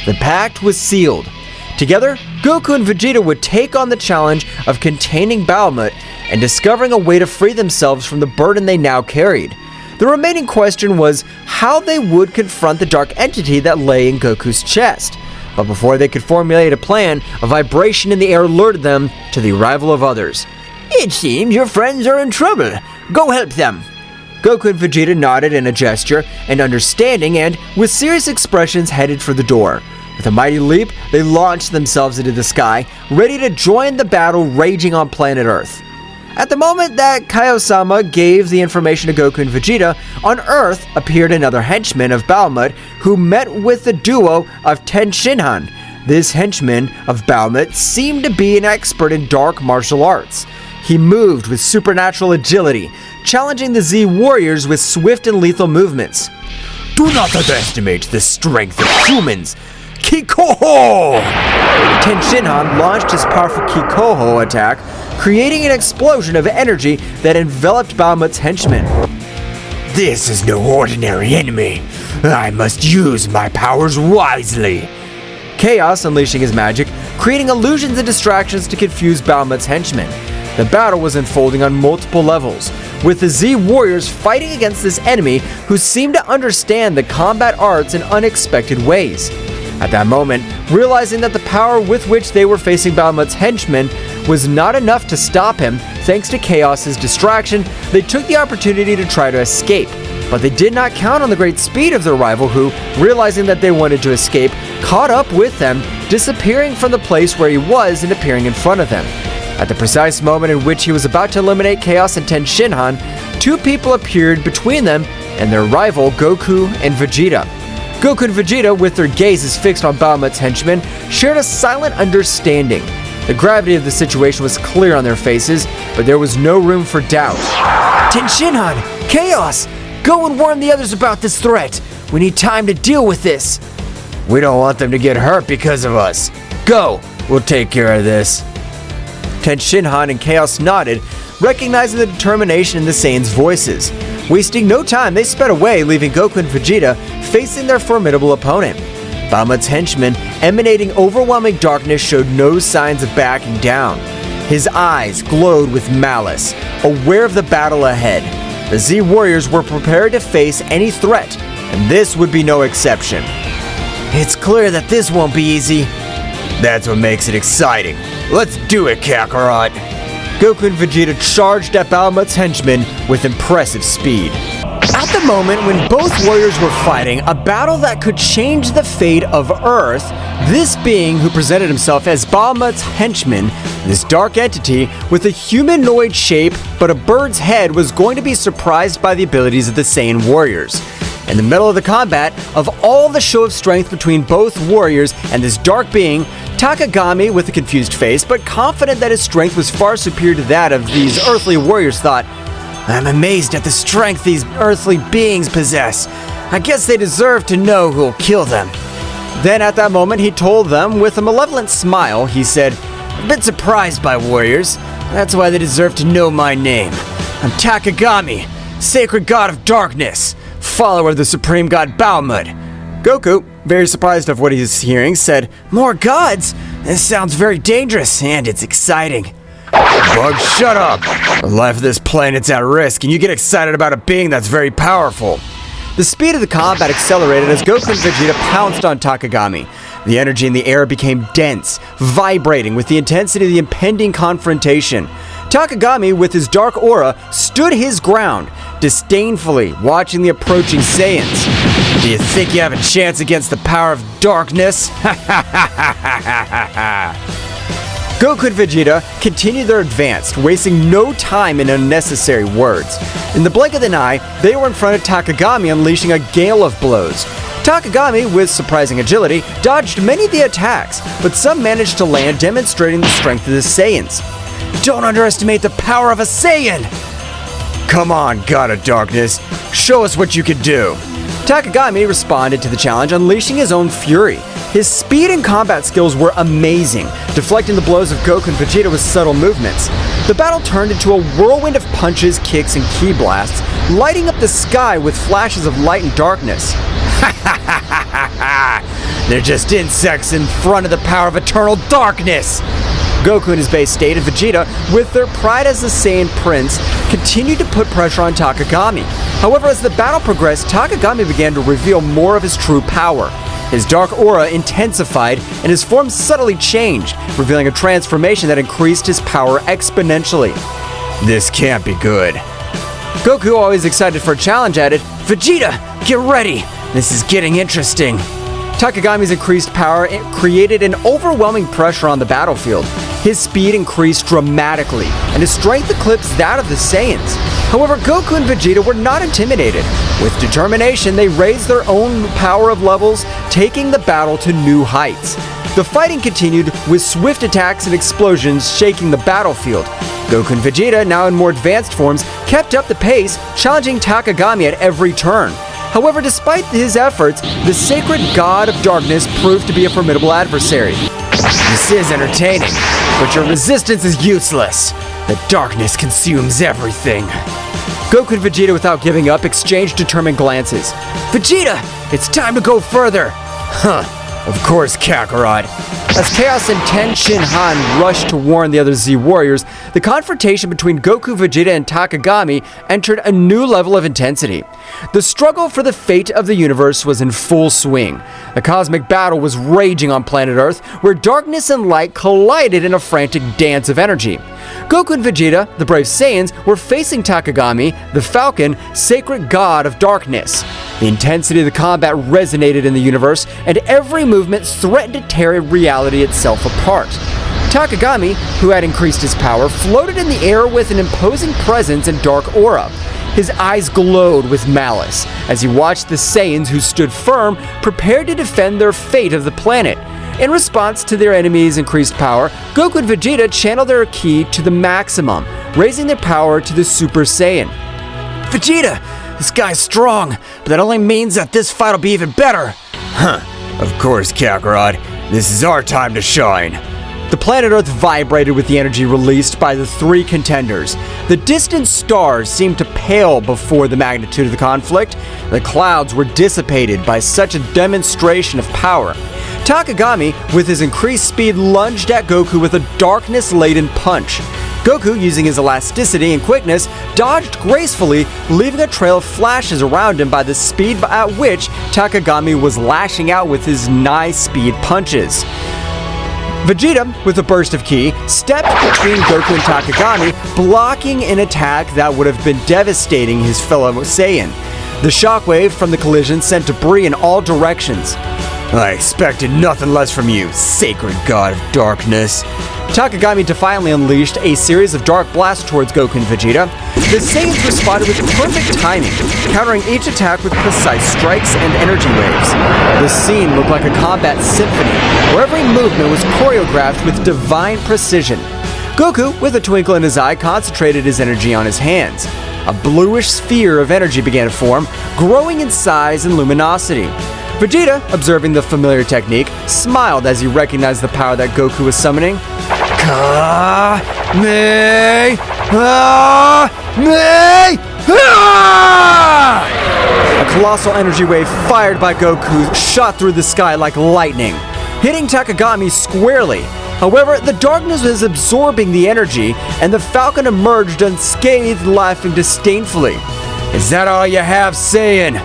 Speaker 4: The pact was sealed. Together, Goku and Vegeta would take on the challenge of containing Bahamut and discovering a way to free themselves from the burden they now carried. The remaining question was how they would confront the dark entity that lay in Goku's chest. But before they could formulate a plan, a vibration in the air alerted them to the arrival of others.
Speaker 5: It seems your friends are in trouble. Go help them.
Speaker 4: Goku and Vegeta nodded in a gesture and understanding and, with serious expressions, headed for the door. With a mighty leap, they launched themselves into the sky, ready to join the battle raging on planet Earth. At the moment that Kaiosama gave the information to Goku and Vegeta, on Earth appeared another henchman of Bahamut who met with the duo of Tenshinhan. This henchman of Bahamut seemed to be an expert in dark martial arts. He moved with supernatural agility, challenging the Z-Warriors with swift and lethal movements.
Speaker 5: Do not underestimate the strength of humans. Kikoho!
Speaker 4: Tenshinhan launched his powerful Kikoho attack, creating an explosion of energy that enveloped Bahamut's henchmen.
Speaker 5: This is no ordinary enemy. I must use my powers wisely.
Speaker 4: Chaos unleashing his magic, creating illusions and distractions to confuse Bahamut's henchmen. The battle was unfolding on multiple levels, with the Z-Warriors fighting against this enemy who seemed to understand the combat arts in unexpected ways. At that moment, realizing that the power with which they were facing Bahamut's henchmen was not enough to stop him, thanks to Chaos's distraction, they took the opportunity to try to escape. But they did not count on the great speed of their rival who, realizing that they wanted to escape, caught up with them, disappearing from the place where he was and appearing in front of them. At the precise moment in which he was about to eliminate Chaos and Tenshinhan, 2 people appeared between them and their rival Goku and Vegeta. Goku and Vegeta, with their gazes fixed on Bahamut's henchmen, shared a silent understanding. The gravity of the situation was clear on their faces, but there was no room for doubt.
Speaker 5: Tenshinhan! Chaos! Go and warn the others about this threat. We need time to deal with this.
Speaker 4: We don't want them to get hurt because of us. Go, we'll take care of this.
Speaker 1: Tenshinhan and Chaos nodded, recognizing the determination in the Saiyans' voices. Wasting no time, they sped away, leaving Goku and Vegeta facing their formidable opponent. Bulma's henchman, emanating overwhelming darkness, showed no signs of backing down. His eyes glowed with malice, aware of the battle ahead. The Z Warriors were prepared to face any threat, and this would be no exception.
Speaker 5: It's clear that this won't be easy.
Speaker 4: That's what makes it exciting. Let's do it, Kakarot.
Speaker 1: Goku and Vegeta charged at Bulma's henchmen with impressive speed. At the moment when both warriors were fighting a battle that could change the fate of Earth, this being who presented himself as Bulma's henchman, this dark entity with a humanoid shape but a bird's head, was going to be surprised by the abilities of the Saiyan warriors. In the middle of the combat, of all the show of strength between both warriors and this dark being, Takami, with a confused face but confident that his strength was far superior to that of these earthly warriors, thought, "I'm amazed at the strength these earthly beings possess. I guess they deserve to know who'll kill them." Then at that moment he told them with a malevolent smile, he said, "I've been surprised by warriors. That's why they deserve to know my name. I'm Takami, sacred god of darkness, follower of the supreme god Balmud." Goku, very surprised of what he's hearing, said, "More gods? This sounds very dangerous and it's exciting."
Speaker 4: Bug, shut up! The life of this planet's at risk, and you get excited about a being that's very powerful.
Speaker 1: The speed of the combat accelerated as Goku and Vegeta pounced on Takami. The energy in the air became dense, vibrating with the intensity of the impending confrontation. Takami, with his dark aura, stood his ground, disdainfully watching the approaching Saiyans. "Do you think you have a chance against the power of darkness?" Goku and Vegeta continued their advance, wasting no time in unnecessary words. In the blink of an eye, they were in front of Takami, unleashing a gale of blows. Takami, with surprising agility, dodged many of the attacks, but some managed to land, demonstrating the strength of the Saiyans. "Don't underestimate the power of a Saiyan!"
Speaker 4: Come on, God of Darkness. Show us what you can do.
Speaker 1: Takami responded to the challenge, unleashing his own fury. His speed and combat skills were amazing, deflecting the blows of Goku and Vegeta with subtle movements. The battle turned into a whirlwind of punches, kicks, and ki blasts, lighting up the sky with flashes of light and darkness.
Speaker 4: They're just insects in front of the power of eternal darkness.
Speaker 1: Goku in his base state and Vegeta, with their pride as the Saiyan Prince, continued to put pressure on Takami. However, as the battle progressed, Takami began to reveal more of his true power. His dark aura intensified and his form subtly changed, revealing a transformation that increased his power exponentially.
Speaker 4: This can't be good.
Speaker 1: Goku, always excited for a challenge, added, "Vegeta, get ready! This is getting interesting." Takagami's increased power created an overwhelming pressure on the battlefield. His speed increased dramatically, and his strength eclipsed that of the Saiyans. However, Goku and Vegeta were not intimidated. With determination, they raised their own power of levels, taking the battle to new heights. The fighting continued with swift attacks and explosions shaking the battlefield. Goku and Vegeta, now in more advanced forms, kept up the pace, challenging Takami at every turn. However, despite his efforts, the sacred god of darkness proved to be a formidable adversary.
Speaker 4: This is entertaining, but your resistance is useless. The darkness consumes everything.
Speaker 1: Goku and Vegeta, without giving up, exchanged determined glances. "Vegeta, it's time to go further!"
Speaker 4: Huh, of course, Kakarot.
Speaker 1: As Chaos and Tenshinhan rushed to warn the other Z Warriors, the confrontation between Goku, Vegeta, and Takami entered a new level of intensity. The struggle for the fate of the universe was in full swing. A cosmic battle was raging on planet Earth, where darkness and light collided in a frantic dance of energy. Goku and Vegeta, the brave Saiyans, were facing Takami, the Falcon, sacred god of darkness. The intensity of the combat resonated in the universe, and every movement threatened to tear reality itself apart. Takami, who had increased his power, floated in the air with an imposing presence and dark aura. His eyes glowed with malice as he watched the Saiyans, who stood firm, prepared to defend their fate of the planet. In response to their enemies' increased power, Goku and Vegeta channeled their ki to the maximum, raising their power to the Super Saiyan. "Vegeta,
Speaker 5: This guy's strong, but that only means that this fight will be even better.
Speaker 4: Of course, Kakarot. This is our time to shine.
Speaker 5: The planet Earth vibrated with the energy released by the three contenders. The distant stars seemed to pale before the magnitude of the conflict. The clouds were dissipated by such a demonstration of power. Takami, with his increased speed, lunged at Goku with a darkness-laden punch. Goku, using his elasticity and quickness, dodged gracefully, leaving a trail of flashes around him by the speed at which Takami was lashing out with his nigh-speed punches. Vegeta, with a burst of ki, stepped between Goku and Takami, blocking an attack that would have been devastating his fellow Saiyan. The shockwave from the collision sent debris in all directions.
Speaker 4: I expected nothing less from you, sacred god of darkness.
Speaker 5: Takami defiantly unleashed a series of dark blasts towards Goku and Vegeta. The Saiyans responded with perfect timing, countering each attack with precise strikes and energy waves. The scene looked like a combat symphony, where every movement was choreographed with divine precision. Goku, with a twinkle in his eye, concentrated his energy on his hands. A bluish sphere of energy began to form, growing in size and luminosity. Vegeta, observing the familiar technique, smiled as he recognized the power that Goku was summoning. A colossal energy wave fired by Goku shot through the sky like lightning, hitting Takami squarely. However, the darkness was absorbing the energy, and the Falcon emerged unscathed, laughing disdainfully.
Speaker 2: Is that all you have, Saiyan?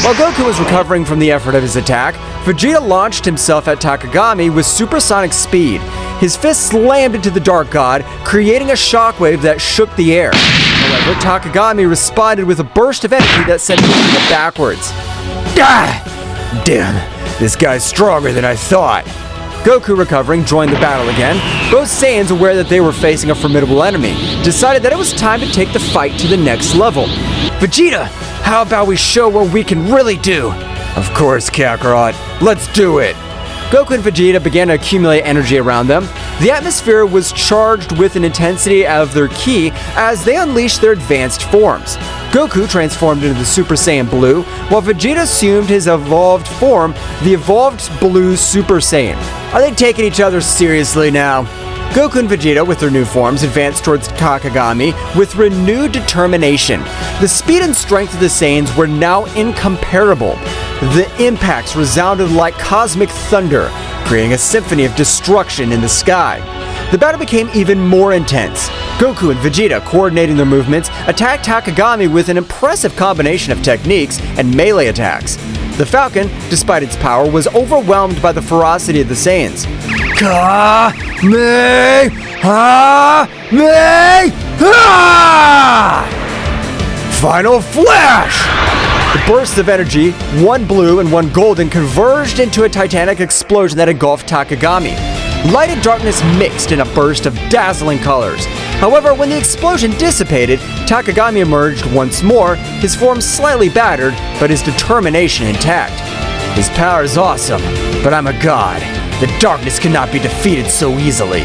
Speaker 5: While Goku was recovering from the effort of his attack, Vegeta launched himself at Takami with supersonic speed. His fist slammed into the Dark God, creating a shockwave that shook the air. However, Takami responded with a burst of energy that sent Vegeta backwards.
Speaker 4: Ah! Damn, this guy's stronger than I thought.
Speaker 5: Goku, recovering, joined the battle again. Both Saiyans, aware that they were facing a formidable enemy, decided that it was time to take the fight to the next level.
Speaker 2: Vegeta, how about we show what we can really do?
Speaker 4: Of course, Kakarot. Let's do it.
Speaker 5: Goku and Vegeta began to accumulate energy around them. The atmosphere was charged with an intensity of their ki as they unleashed their advanced forms. Goku transformed into the Super Saiyan Blue, while Vegeta assumed his evolved form, the evolved Blue Super Saiyan. Are they taking each other seriously now? Goku and Vegeta, with their new forms, advanced towards Takami with renewed determination. The speed and strength of the Saiyans were now incomparable. The impacts resounded like cosmic thunder, creating a symphony of destruction in the sky. The battle became even more intense. Goku and Vegeta, coordinating their movements, attacked Takami with an impressive combination of techniques and melee attacks. The Falcon, despite its power, was overwhelmed by the ferocity of the Saiyans.
Speaker 4: Final flash!
Speaker 5: The bursts of energy, one blue and one golden, converged into a titanic explosion that engulfed Takami. Light and darkness mixed in a burst of dazzling colors. However, when the explosion dissipated, Takami emerged once more, his form slightly battered, but his determination intact.
Speaker 4: His power is awesome, but I'm a god. The darkness cannot be defeated so easily.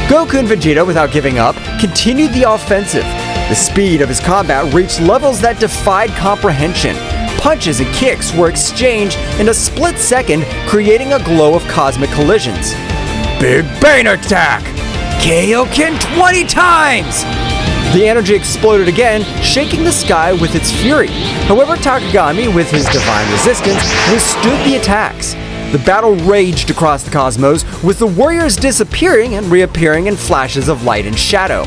Speaker 5: Goku and Vegeta, without giving up, continued the offensive. The speed of his combat reached levels that defied comprehension. Punches and kicks were exchanged in a split second, creating a glow of cosmic collisions.
Speaker 4: Big Bang attack! Kaioken 20 times!
Speaker 5: The energy exploded again, shaking the sky with its fury. However, Takami, with his divine resistance, withstood the attacks. The battle raged across the cosmos, with the warriors disappearing and reappearing in flashes of light and shadow.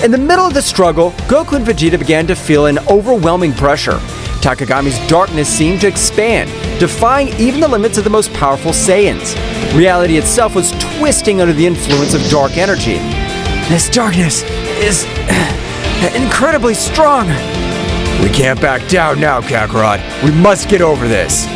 Speaker 5: In the middle of the struggle, Goku and Vegeta began to feel an overwhelming pressure. Takami's darkness seemed to expand, defying even the limits of the most powerful Saiyans. Reality itself was twisting under the influence of dark energy.
Speaker 2: This darkness is incredibly strong.
Speaker 4: We can't back down now, Kakarot. We must get over this.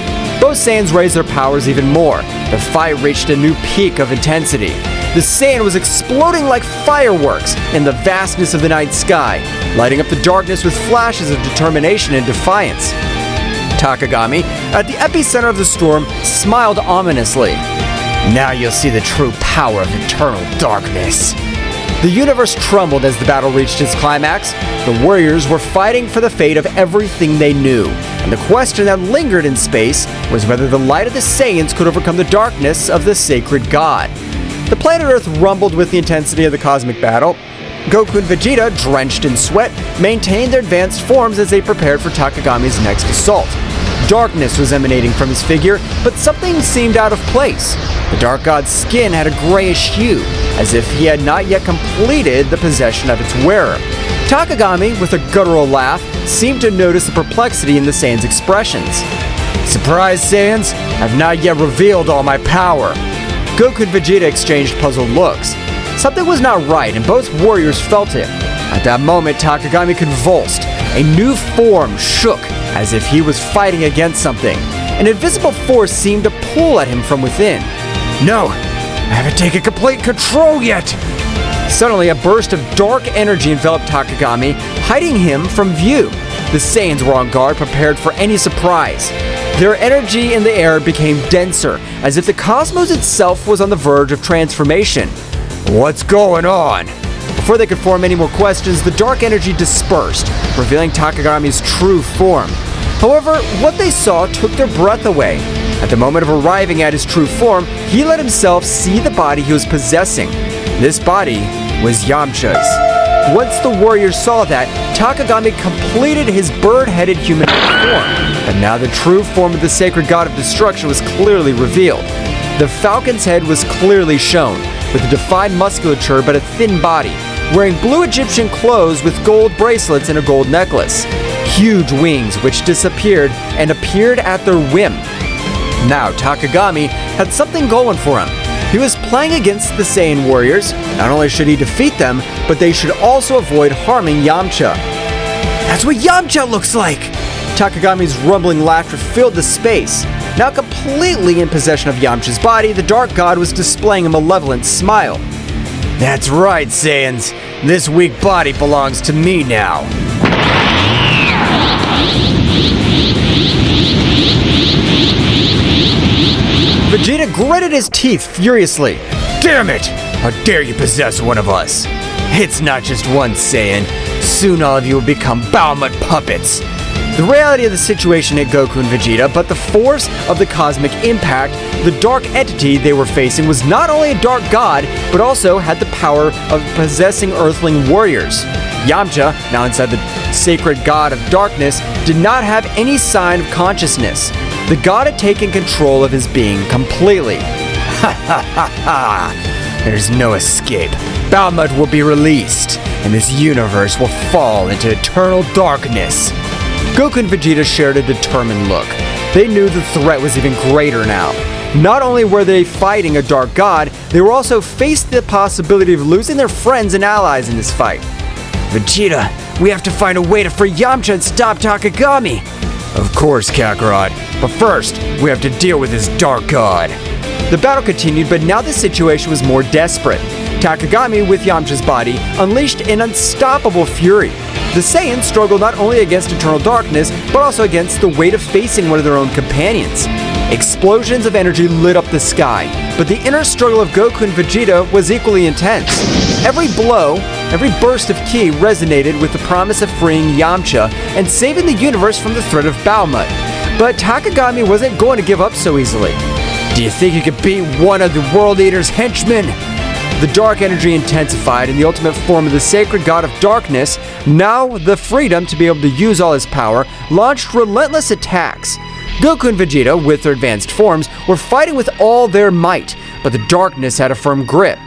Speaker 5: Both Saiyans raised their powers even more. The fight reached a new peak of intensity. The Saiyan was exploding like fireworks in the vastness of the night sky, lighting up the darkness with flashes of determination and defiance. Takami, at the epicenter of the storm, smiled ominously.
Speaker 4: Now you'll see the true power of eternal darkness. The universe trembled as the battle reached its climax. The warriors were fighting for the fate of everything they knew, and the question that lingered in space was whether the light of the Saiyans could overcome the darkness of the sacred god. The planet Earth rumbled with the intensity of the cosmic battle. Goku and Vegeta, drenched in sweat, maintained their advanced forms as they prepared for Takagami's next assault. Darkness was emanating from his figure, but something seemed out of place. The Dark God's skin had a grayish hue, as if he had not yet completed the possession of its wearer. Takagami, with a guttural laugh, seemed to notice the perplexity in the Saiyans' expressions. "Surprise, Saiyans? I've not yet revealed all my power." Goku and Vegeta exchanged puzzled looks. Something was not right, and both warriors felt it. At that moment, Takagami convulsed. A new form shook, as if he was fighting against something. An invisible force seemed to pull at him from within. "No, I haven't taken complete control yet." Suddenly, a burst of dark energy enveloped Takagami, hiding him from view. The Saiyans were on guard, prepared for any surprise. Their energy in the air became denser, as if the cosmos itself was on the verge of transformation. "What's going on?" Before they could form any more questions, the dark energy dispersed, revealing Takagami's true form. However, what they saw took their breath away. At the moment of arriving at his true form, he let himself see the body he was possessing. This body was Yamcha's. Once the warriors saw that, Takagami completed his bird-headed humanoid form, and now the true form of the sacred god of destruction was clearly revealed. The falcon's head was clearly shown, with a defined musculature but a thin body, wearing blue Egyptian clothes with gold bracelets and a gold necklace. Huge wings which disappeared and appeared at their whim. Now Takagami had something going for him. He was playing against the Saiyan warriors. Not only should he defeat them, but they should also avoid harming Yamcha. "That's what Yamcha looks like!" Takagami's rumbling laughter filled the space. Now completely in possession of Yamcha's body, the Dark God was displaying a malevolent smile. "That's right, Saiyans. This weak body belongs to me now." Vegeta gritted his teeth furiously. "Damn it! How dare you possess one of us? It's not just one Saiyan. Soon all of you will become Baumut puppets." The reality of the situation hit Goku and Vegeta, but the force of the cosmic impact, the dark entity they were facing was not only a dark god, but also had the power of possessing earthling warriors. Yamcha, now inside the sacred god of darkness, did not have any sign of consciousness. The god had taken control of his being completely. "Ha ha ha ha! There's no escape. Baumut will be released, and this universe will fall into eternal darkness." Goku and Vegeta shared a determined look. They knew the threat was even greater now. Not only were they fighting a dark god, they were also faced the possibility of losing their friends and allies in this fight. "Vegeta, we have to find a way to free Yamcha and stop Takagami." "Of course, Kakarot. But first, we have to deal with this dark god." The battle continued, but now the situation was more desperate. Takagami, with Yamcha's body, unleashed an unstoppable fury. The Saiyans struggled not only against eternal darkness, but also against the weight of facing one of their own companions. Explosions of energy lit up the sky, but the inner struggle of Goku and Vegeta was equally intense. Every blow, every burst of ki resonated with the promise of freeing Yamcha and saving the universe from the threat of Baumut. But Takagami wasn't going to give up so easily. "Do you think you could beat one of the World Eater's henchmen?" The dark energy intensified in the ultimate form of the sacred god of darkness. Now, the freedom to be able to use all his power launched relentless attacks. Goku and Vegeta, with their advanced forms, were fighting with all their might, but the darkness had a firm grip.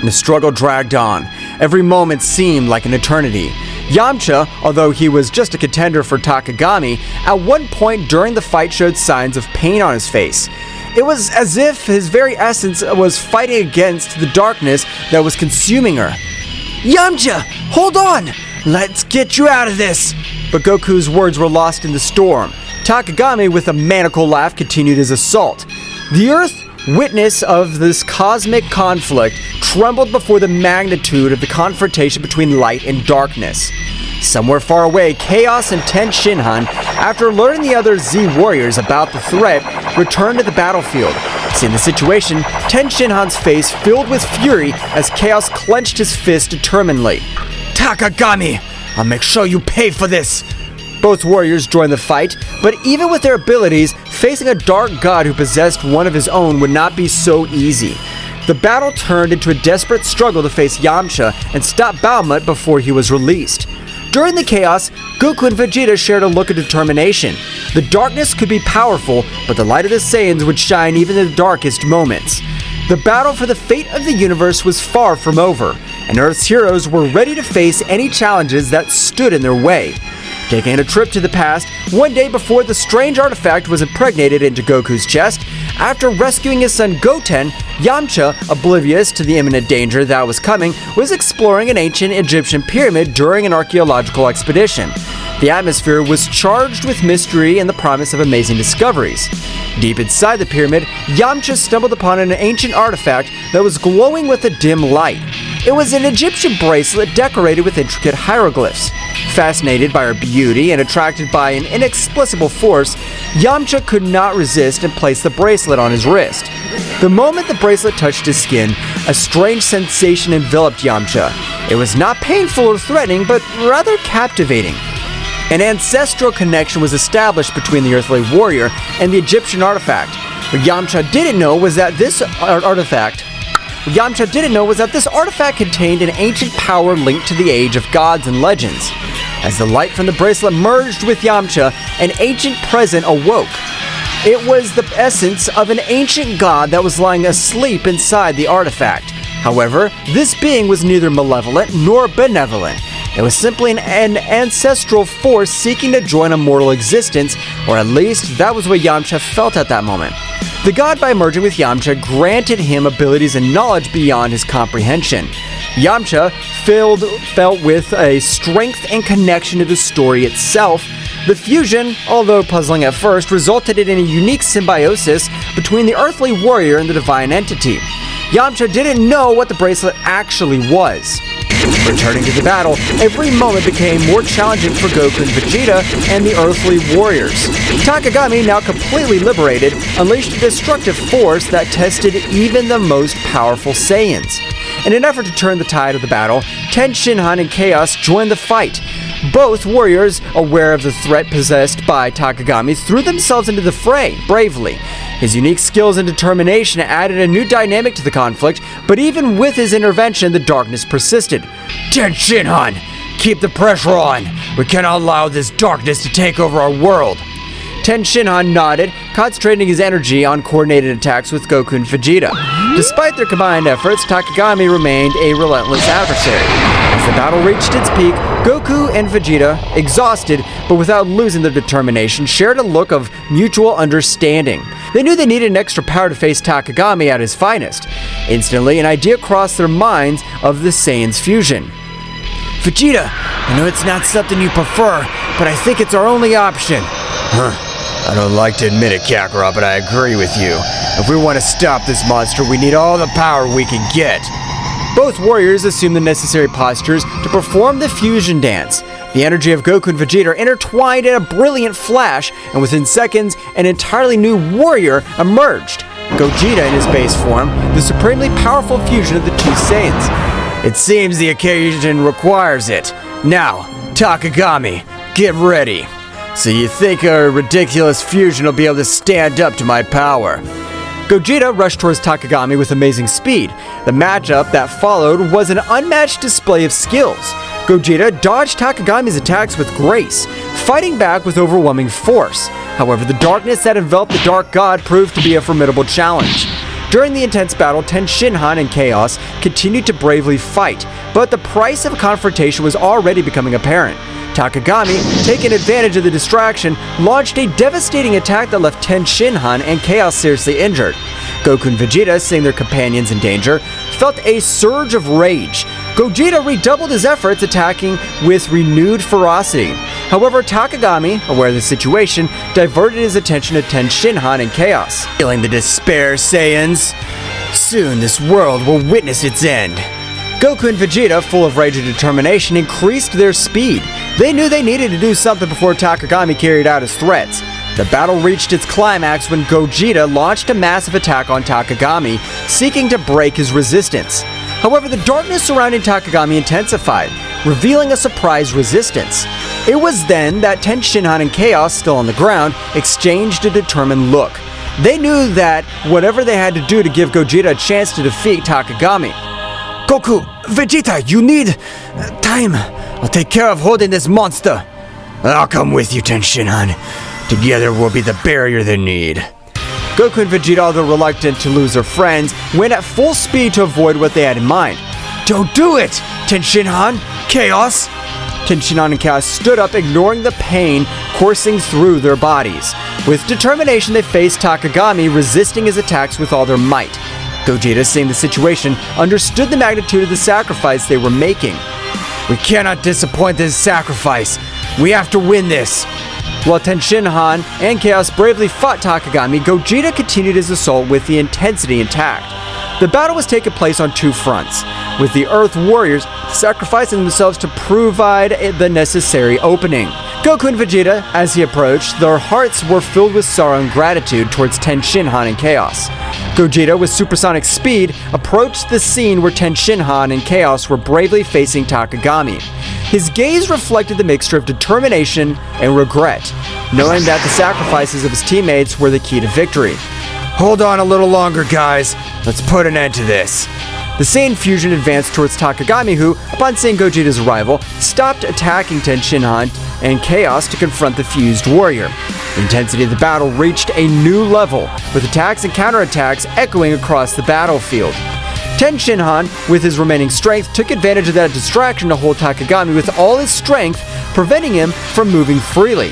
Speaker 4: The struggle dragged on. Every moment seemed like an eternity. Yamcha, although he was just a contender for Takagami, at one point during the fight showed signs of pain on his face. It was as if his very essence was fighting against the darkness that was consuming her. "Yamcha, hold on! Let's get you out of this!" But Goku's words were lost in the storm. Takagami, with a maniacal laugh, continued his assault. The Earth, witness of this cosmic conflict, trembled before the magnitude of the confrontation between light and darkness. Somewhere far away, Chaos and Ten Shinhan, after alerting the other Z warriors about the threat, returned to the battlefield. Seeing the situation, Ten Shinhan's face filled with fury as Chaos clenched his fist determinedly.
Speaker 2: Takami! I'll make sure you pay for this!
Speaker 4: Both warriors joined the fight, but even with their abilities, facing a dark god who possessed one of his own would not be so easy. The battle turned into a desperate struggle to face Yamcha and stop Bahamut before he was released. During the chaos, Goku and Vegeta shared a look of determination. The darkness could be powerful, but the light of the Saiyans would shine even in the darkest moments. The battle for the fate of the universe was far from over, and Earth's heroes were ready to face any challenges that stood in their way. Taking a trip to the past, one day before the strange artifact was impregnated into Goku's chest, after rescuing his son Goten, Yamcha, oblivious to the imminent danger that was coming, was exploring an ancient Egyptian pyramid during an archaeological expedition. The atmosphere was charged with mystery and the promise of amazing discoveries. Deep inside the pyramid, Yamcha stumbled upon an ancient artifact that was glowing with a dim light. It was an Egyptian bracelet decorated with intricate hieroglyphs. Fascinated by her beauty and attracted by an inexplicable force, Yamcha could not resist and placed the bracelet on his wrist. The moment the bracelet touched his skin, a strange sensation enveloped Yamcha. It was not painful or threatening, but rather captivating. An ancestral connection was established between the earthly warrior and the Egyptian artifact. What Yamcha didn't know was that this artifact contained an ancient power linked to the age of gods and legends. As the light from the bracelet merged with Yamcha, an ancient presence awoke. It was the essence of an ancient god that was lying asleep inside the artifact. However, this being was neither malevolent nor benevolent. It was simply an ancestral force seeking to join a mortal existence, or at least that was what Yamcha felt at that moment. The god, by merging with Yamcha, granted him abilities and knowledge beyond his comprehension. Yamcha felt with a strength and connection to the story itself. The fusion, although puzzling at first, resulted in a unique symbiosis between the earthly warrior and the divine entity. Yamcha didn't know what the bracelet actually was. Returning to the battle, every moment became more challenging for Goku and Vegeta and the earthly warriors. Takami, now completely liberated, unleashed a destructive force that tested even the most powerful Saiyans. In an effort to turn the tide of the battle, Ten Shinhan and Chaos joined the fight. Both warriors, aware of the threat possessed by Takami, threw themselves into the fray bravely. His unique skills and determination added a new dynamic to the conflict, but even with his intervention, the darkness persisted.
Speaker 2: Ten Shinhan, keep the pressure on. We cannot allow this darkness to take over our world.
Speaker 4: Ten Shinhan nodded, concentrating his energy on coordinated attacks with Goku and Vegeta. Despite their combined efforts, Takami remained a relentless adversary. As the battle reached its peak, Goku and Vegeta, exhausted but without losing their determination, shared a look of mutual understanding. They knew they needed an extra power to face Takami at his finest. Instantly, an idea crossed their minds of the Saiyans fusion.
Speaker 2: Vegeta, I know it's not something you prefer, but I think it's our only option.
Speaker 4: I don't like to admit it, Kakarot, but I agree with you. If we want to stop this monster, we need all the power we can get. Both warriors assumed the necessary postures to perform the fusion dance. The energy of Goku and Vegeta intertwined in a brilliant flash, and within seconds, an entirely new warrior emerged. Gogeta in his base form, the supremely powerful fusion of the two Saiyans. It seems the occasion requires it. Now, Takami, get ready. So you think a ridiculous fusion will be able to stand up to my power? Gogeta rushed towards Takami with amazing speed. The matchup that followed was an unmatched display of skills. Gogeta dodged Takami's attacks with grace, fighting back with overwhelming force. However, the darkness that enveloped the Dark God proved to be a formidable challenge. During the intense battle, Ten Shinhan and Chaos continued to bravely fight, but the price of a confrontation was already becoming apparent. Takami, taking advantage of the distraction, launched a devastating attack that left Ten Shinhan and Chaos seriously injured. Goku and Vegeta, seeing their companions in danger, felt a surge of rage. Gogeta redoubled his efforts, attacking with renewed ferocity. However, Takami, aware of the situation, diverted his attention to Ten Shinhan and Chaos. Feeling the despair, Saiyans? Soon this world will witness its end. Goku and Vegeta, full of rage and determination, increased their speed. They knew they needed to do something before Takami carried out his threats. The battle reached its climax when Gogeta launched a massive attack on Takami, seeking to break his resistance. However, the darkness surrounding Takami intensified, revealing a surprise resistance. It was then that Tenshinhan and Chaos, still on the ground, exchanged a determined look. They knew that whatever they had to do to give Gogeta a chance to defeat Takami.
Speaker 5: Goku, Vegeta, you need time. I'll take care of holding this monster. I'll come with you, Tenshinhan. Together we'll be the barrier they need.
Speaker 4: Goku and Vegeta, although reluctant to lose their friends, went at full speed to avoid what they had in mind.
Speaker 5: Don't do it, Tenshinhan! Chaos!
Speaker 4: Tenshinhan and Chaos stood up, ignoring the pain coursing through their bodies. With determination, they faced Takami, resisting his attacks with all their might. Gogeta, seeing the situation, understood the magnitude of the sacrifice they were making.
Speaker 5: We cannot disappoint this sacrifice. We have to win this.
Speaker 4: While Tenshinhan and Chaos bravely fought Takami, Gogeta continued his assault with the intensity intact. The battle was taking place on two fronts, with the Earth Warriors sacrificing themselves to provide the necessary opening. Goku and Vegeta, as he approached, their hearts were filled with sorrow and gratitude towards Tenshinhan and Chaos. Gogeta, with supersonic speed, approached the scene where Tenshinhan and Chaos were bravely facing Takami. His gaze reflected the mixture of determination and regret, knowing that the sacrifices of his teammates were the key to victory.
Speaker 5: Hold on a little longer, guys. Let's put an end to this.
Speaker 4: The Saiyan fusion advanced towards Takami, who, upon seeing Gogeta's arrival, stopped attacking Tenshinhan and Chaos to confront the fused warrior. The intensity of the battle reached a new level, with attacks and counterattacks echoing across the battlefield. Tenshinhan, with his remaining strength, took advantage of that distraction to hold Takami with all his strength, preventing him from moving freely.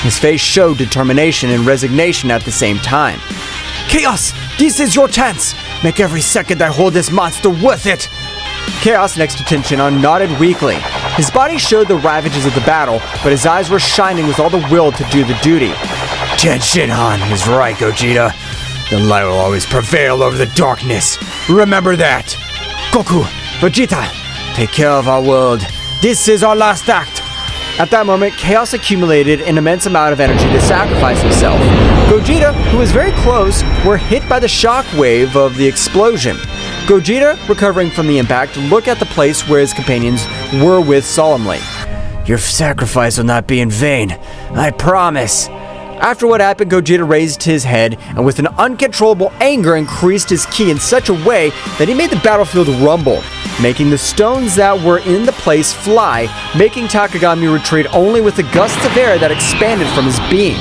Speaker 4: His face showed determination and resignation at the same time.
Speaker 5: Chaos, this is your chance. Make every second I hold this monster worth it.
Speaker 4: Chaos, next to Tenshinhan, nodded weakly. His body showed the ravages of the battle, but his eyes were shining with all the will to do the duty.
Speaker 5: Tenshinhan is right, Gogeta. The light will always prevail over the darkness. Remember that. Goku, Vegeta, take care of our world. This is our last act.
Speaker 4: At that moment, Chaos accumulated an immense amount of energy to sacrifice himself. Gogeta, who was very close, were hit by the shock wave of the explosion. Gogeta, recovering from the impact, looked at the place where his companions were with solemnly.
Speaker 5: Your sacrifice will not be in vain. I promise.
Speaker 4: After what happened, Gogeta raised his head and with an uncontrollable anger increased his ki in such a way that he made the battlefield rumble, making the stones that were in the place fly, making Takami retreat only with the gusts of air that expanded from his being.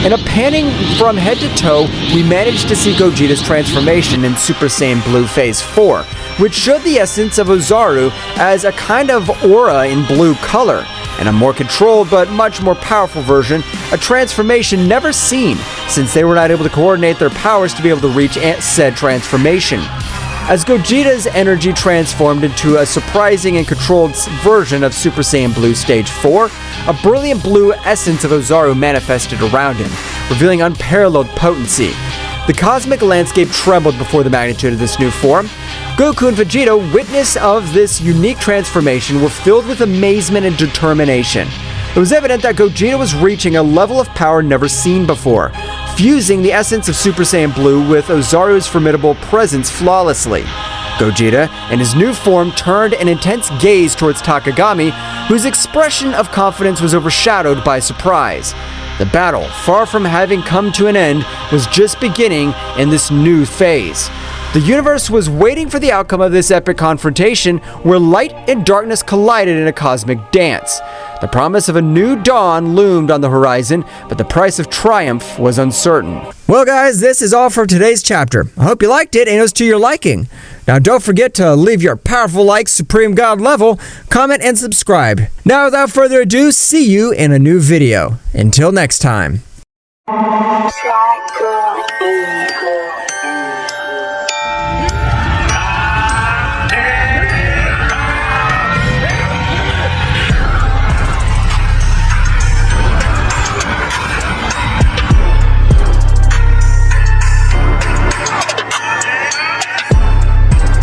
Speaker 4: In a panning from head to toe, we managed to see Gogeta's transformation in Super Saiyan Blue Phase 4, which showed the essence of Ozaru as a kind of aura in blue color, and a more controlled but much more powerful version, a transformation never seen, since they were not able to coordinate their powers to be able to reach said transformation. As Gogeta's energy transformed into a surprising and controlled version of Super Saiyan Blue Stage 4, a brilliant blue essence of Ozaru manifested around him, revealing unparalleled potency. The cosmic landscape trembled before the magnitude of this new form. Goku and Vegeta, witness of this unique transformation, were filled with amazement and determination. It was evident that Gogeta was reaching a level of power never seen before, fusing the essence of Super Saiyan Blue with Ozaru's formidable presence flawlessly. Gogeta, in his new form, turned an intense gaze towards Takami, whose expression of confidence was overshadowed by surprise. The battle, far from having come to an end, was just beginning in this new phase. The universe was waiting for the outcome of this epic confrontation, where light and darkness collided in a cosmic dance. The promise of a new dawn loomed on the horizon, but the price of triumph was uncertain.
Speaker 1: Well guys, this is all for today's chapter. I hope you liked it and it was to your liking. Now don't forget to leave your powerful like Supreme God level, comment and subscribe. Now without further ado, see you in a new video. Until next time.
Speaker 6: Black girl,